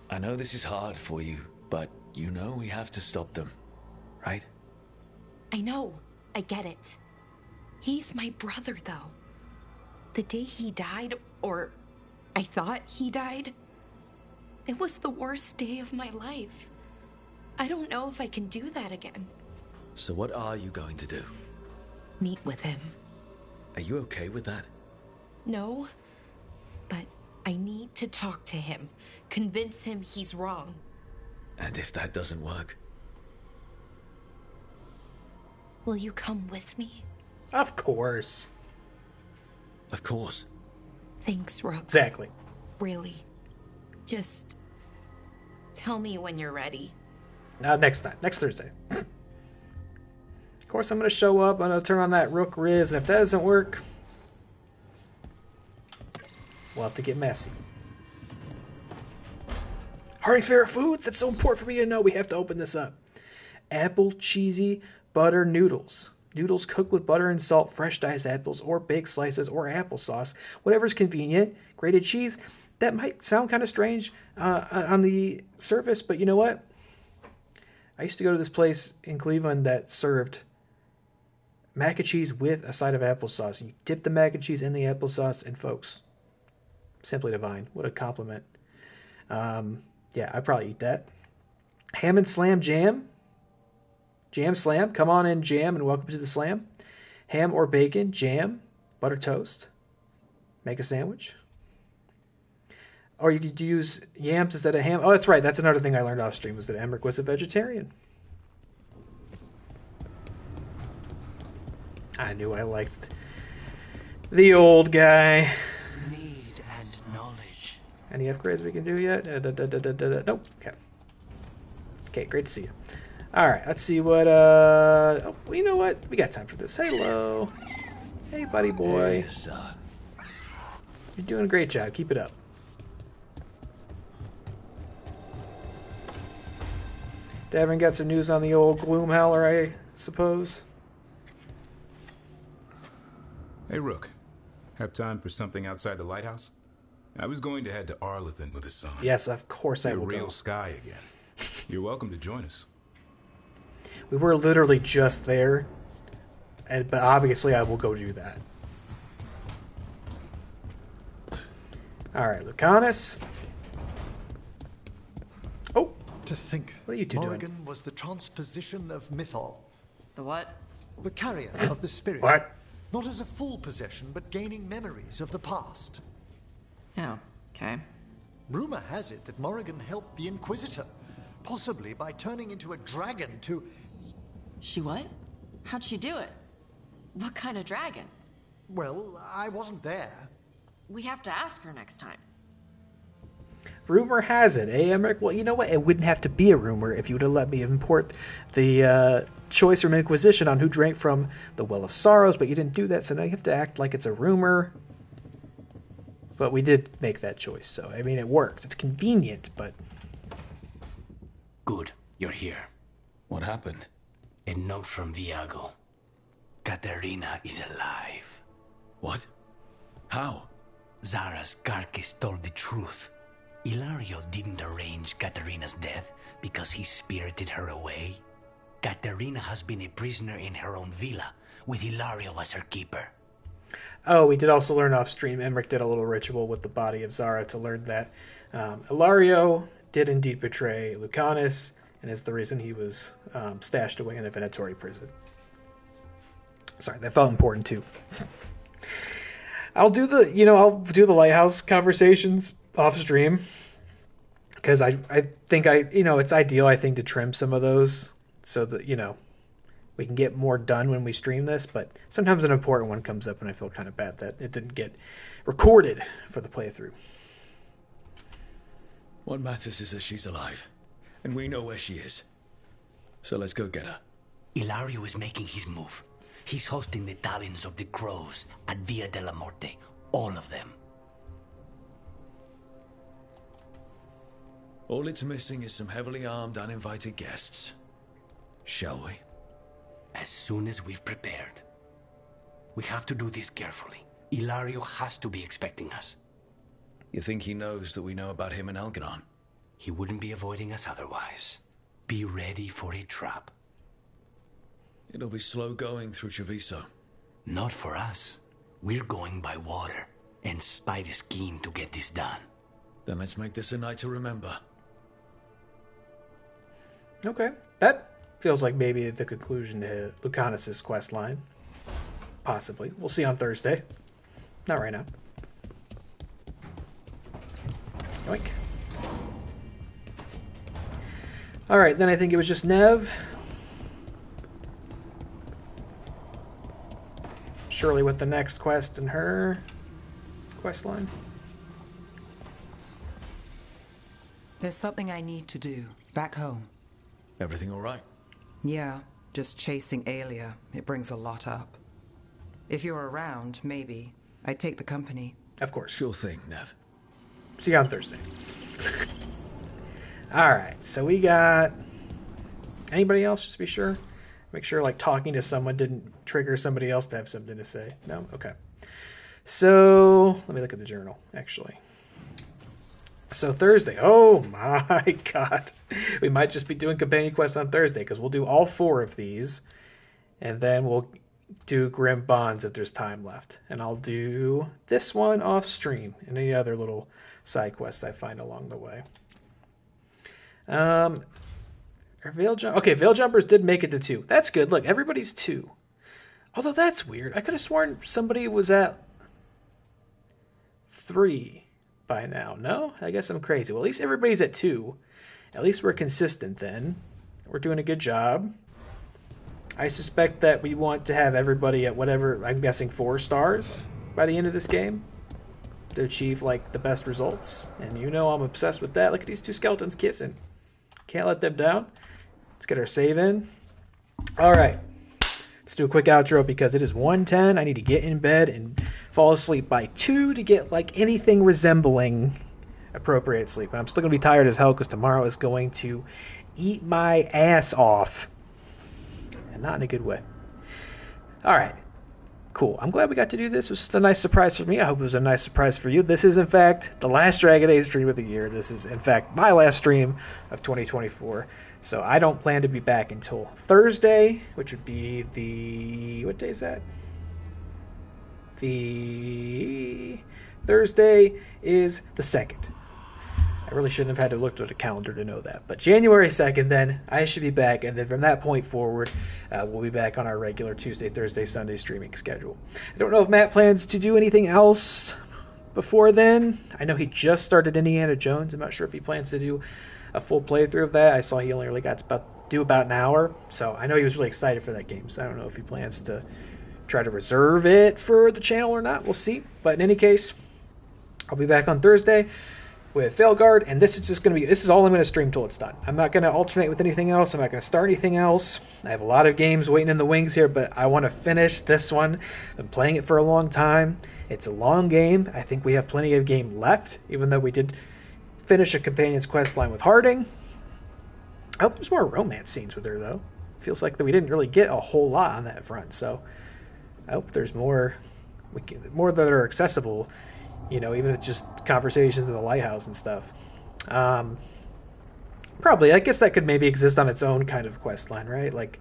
I know this is hard for you, but you know we have to stop them, right? I know. I get it. He's my brother, though. The day he died, or I thought he died, it was the worst day of my life. I don't know if I can do that again. So what are you going to do? Meet with him. Are you okay with that? No, but I need to talk to him. Convince him he's wrong. And if that doesn't work? Will you come with me? Of course. Of course. Thanks, Rook. Exactly. Really. Just tell me when you're ready. Next time. Next Thursday. Of course, I'm going to show up. I'm going to turn on that Rook Riz, and if that doesn't work, we'll have to get messy. Harding's favorite foods? That's so important for me to know. We have to open this up. Apple cheesy butter noodles. Noodles cooked with butter and salt, fresh diced apples, or baked slices, or applesauce. Whatever's convenient. Grated cheese. That might sound kind of strange on the surface, but you know what? I used to go to this place in Cleveland that served mac and cheese with a side of applesauce. You dip the mac and cheese in the applesauce, and folks, simply divine. What a compliment. Yeah, I'd probably eat that. Ham and slam jam. Jam slam. Come on in, jam, and welcome to the slam. Ham or bacon, jam, butter toast. Make a sandwich. Or you could use yams instead of ham. Oh, that's right. That's another thing I learned off stream, was that Emmerich was a vegetarian. I knew I liked the old guy. Need and knowledge. Any upgrades we can do yet? Nope. Okay. Okay, great to see you. Alright, let's see what, oh, well, you know what? We got time for this. Hello. Hey, buddy boy. Hey, son. You're doing a great job. Keep it up. Davin got some news on the old Gloomhowler, I suppose. Hey, Rook. Have time for something outside the lighthouse? I was going to head to Arlington with his son. Yes, of course I will real go. sky again. You're welcome to join us. We were literally just there, but obviously I will go do that. Alright, Lucanus. Oh! To think, what are you two Morrigan doing? was the transposition of Mythol. The what? The carrier of the spirit. What? Not as a full possession, but gaining memories of the past. Oh, okay. Rumor has it that Morrigan helped the Inquisitor, possibly by turning into a dragon to... She what? How'd she do it? What kind of dragon? Well, I wasn't there. We have to ask her next time. Rumor has it, eh, Emmerich? Well, you know what? It wouldn't have to be a rumor if you would have let me import the choice from Inquisition on who drank from the Well of Sorrows, but you didn't do that, so now you have to act like it's a rumor. But we did make that choice, so, I mean, it works. It's convenient, but... Good, you're here. What happened? A note from Viago. Katerina is alive. What? How? Zara's carcass told the truth. Ilario didn't arrange Katerina's death because he spirited her away. Katerina has been a prisoner in her own villa, with Ilario as her keeper. Oh, we did also learn off stream. Emmerich did a little ritual with the body of Zara to learn that Ilario did indeed betray Lucanus, and is the reason he was stashed away in a Venatori prison. Sorry, that felt important too. I'll do the lighthouse conversations off stream because I think it's ideal, I think, to trim some of those so that we can get more done when we stream this, but sometimes an important one comes up and I feel kind of bad that it didn't get recorded for the playthrough. What matters is that she's alive, and we know where she is. So let's go get her. Ilario is making his move. He's hosting the talons of the crows at Via della Morte. All of them. All it's missing is some heavily armed, uninvited guests. Shall we? As soon as we've prepared. We have to do this carefully. Ilario has to be expecting us. You think he knows that we know about him and Algernon? He wouldn't be avoiding us otherwise. Be ready for a trap. It'll be slow going through Treviso. Not for us. We're going by water, and Spite is keen to get this done. Then let's make this a night to remember. Okay. That feels like maybe the conclusion to Lucanus' quest line. Possibly. We'll see on Thursday. Not right now. Yoink. Alright, then I think it was just Nev. Shirley with the next quest in her quest line. There's something I need to do back home. Everything all right? Yeah, just chasing Aelia. It brings a lot up. If you're around, maybe. I'd take the company. Of course. Sure thing, Nev. See you on Thursday. Alright, so we got... Anybody else, just to be sure? Make sure, talking to someone didn't trigger somebody else to have something to say. No? Okay. So, let me look at the journal, actually. So, Thursday. Oh, my God. We might just be doing companion quests on Thursday, because we'll do all 4 of these, and then we'll do Grim Bonds if there's time left. And I'll do this one off stream, and any other little side quests I find along the way. Veil Jumpers did make it to 2. That's good. Look, everybody's 2. Although that's weird. I could have sworn somebody was at 3 by now. No? I guess I'm crazy. Well, at least everybody's at 2. At least we're consistent then. We're doing a good job. I suspect that we want to have everybody at whatever, I'm guessing 4 stars by the end of this game to achieve, the best results. And I'm obsessed with that. Look at these 2 skeletons kissing. Can't let them down. Let's get our save in. All right. Let's do a quick outro because it is 1:10. I need to get in bed and fall asleep by 2 to get anything resembling appropriate sleep. And I'm still going to be tired as hell because tomorrow is going to eat my ass off. And not in a good way. All right. Cool. I'm glad we got to do this. It was just a nice surprise for me. I hope it was a nice surprise for you. This is, in fact, the last Dragon Age stream of the year. This is, in fact, my last stream of 2024. So I don't plan to be back until Thursday, which would be the... What day is that? The Thursday is the 2nd. I really shouldn't have had to look at a calendar to know that. But January 2nd, then, I should be back. And then from that point forward, we'll be back on our regular Tuesday, Thursday, Sunday streaming schedule. I don't know if Matt plans to do anything else before then. I know he just started Indiana Jones. I'm not sure if he plans to do a full playthrough of that. I saw he only really got to do about an hour. So I know he was really excited for that game. So I don't know if he plans to try to reserve it for the channel or not. We'll see. But in any case, I'll be back on Thursday with Veilguard, and this is all I'm going to stream till it's done. I'm not going to alternate with anything else. I'm not going to start anything else. I have a lot of games waiting in the wings here, but I want to finish this one. I've been playing it for a long time. It's a long game. I think we have plenty of game left, even though we did finish a companion's quest line with Harding. I hope there's more romance scenes with her, though. Feels like that we didn't really get a whole lot on that front, so I hope there's more that are accessible. You know, even if it's just conversations in the lighthouse and stuff. Probably. I guess that could maybe exist on its own kind of quest line, right? Like,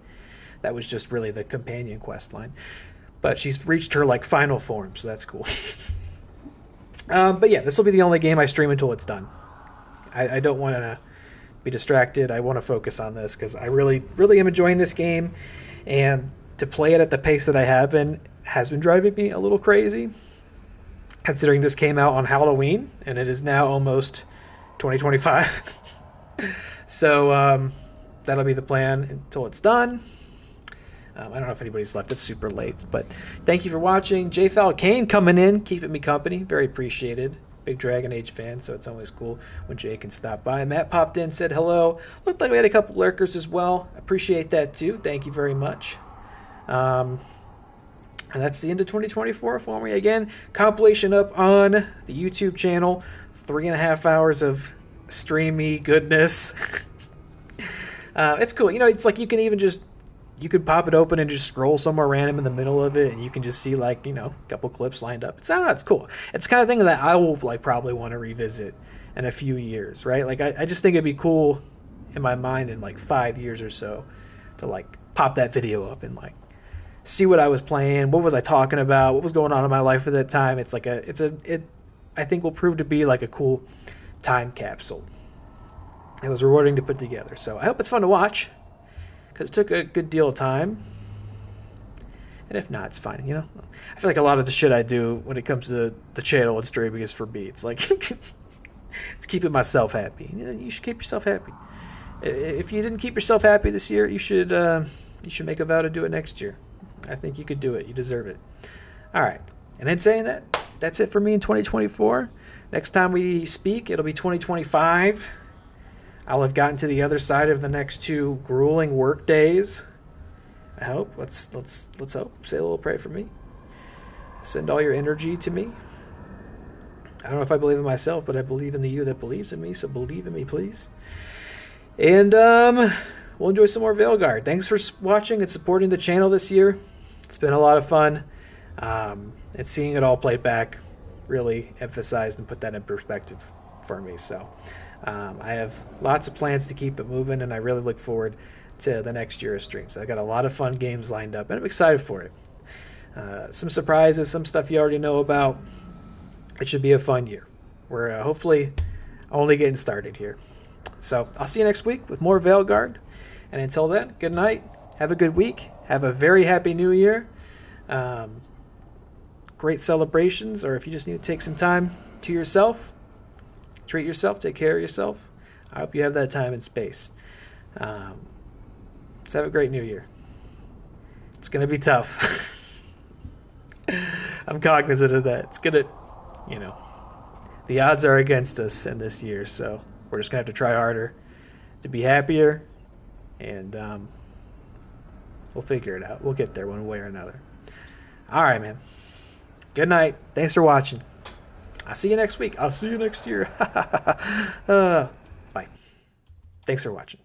that was just really the companion quest line. But she's reached her, like, final form, so that's cool. But yeah, this will be the only game I stream until it's done. I don't want to be distracted. I want to focus on this, because I really, really am enjoying this game. And to play it at the pace that I have been has been driving me a little crazy. Considering this came out on Halloween, and it is now almost 2025. So that'll be the plan until it's done. I don't know if anybody's left. It's super late. But thank you for watching. J. Falcane coming in, keeping me company. Very appreciated. Big Dragon Age fan, so it's always cool when Jay can stop by. Matt popped in, said hello. Looked like we had a couple lurkers as well. Appreciate that too. Thank you very much. And that's the end of 2024 for me. Again, compilation up on the YouTube channel. 3.5 hours of streamy goodness. It's cool. You know, it's like you could pop it open and just scroll somewhere random in the middle of it, and you can just see, like, you know, a couple clips lined up. It's cool. It's the kind of thing that I will, like, probably want to revisit in a few years, right? Like, I just think it'd be cool in my mind in, like, 5 years or so to, like, pop that video up and, like, see what I was playing, what was I talking about, what was going on in my life at that time. It's like it I think will prove to be like a cool time capsule. It was rewarding to put together, so I hope it's fun to watch, because it took a good deal of time. And if not, it's fine, you know. I feel like a lot of the shit I do when it comes to the channel and streaming is for me. It's like it's keeping myself happy. You know, you should keep yourself happy. If you didn't keep yourself happy this year, you should make a vow to do it next year. I think you could do it. You deserve it. All right. And in saying that, that's it for me in 2024. Next time we speak, it'll be 2025. I'll have gotten to the other side of the next 2 grueling work days. I hope. Let's hope. Say a little prayer for me. Send all your energy to me. I don't know if I believe in myself, but I believe in the you that believes in me, so believe in me, please. And we'll enjoy some more Veilguard. Thanks for watching and supporting the channel this year. It's been a lot of fun. And seeing it all played back really emphasized and put that in perspective for me. So I have lots of plans to keep it moving, and I really look forward to the next year of streams. I've got a lot of fun games lined up, and I'm excited for it. Some surprises, some stuff you already know about. It should be a fun year. We're hopefully only getting started here. So I'll see you next week with more Veilguard. And until then, good night. Have a good week. Have a very happy new year. Great celebrations, or if you just need to take some time to yourself, treat yourself, take care of yourself. I hope you have that time and space. Let's have a great new year. It's going to be tough. I'm cognizant of that. It's going to, you know, the odds are against us in this year, so we're just going to have to try harder to be happier. And we'll figure it out. We'll get there one way or another. All right, man. Good night. Thanks for watching. I'll see you next week. I'll see you next year. Bye. Thanks for watching.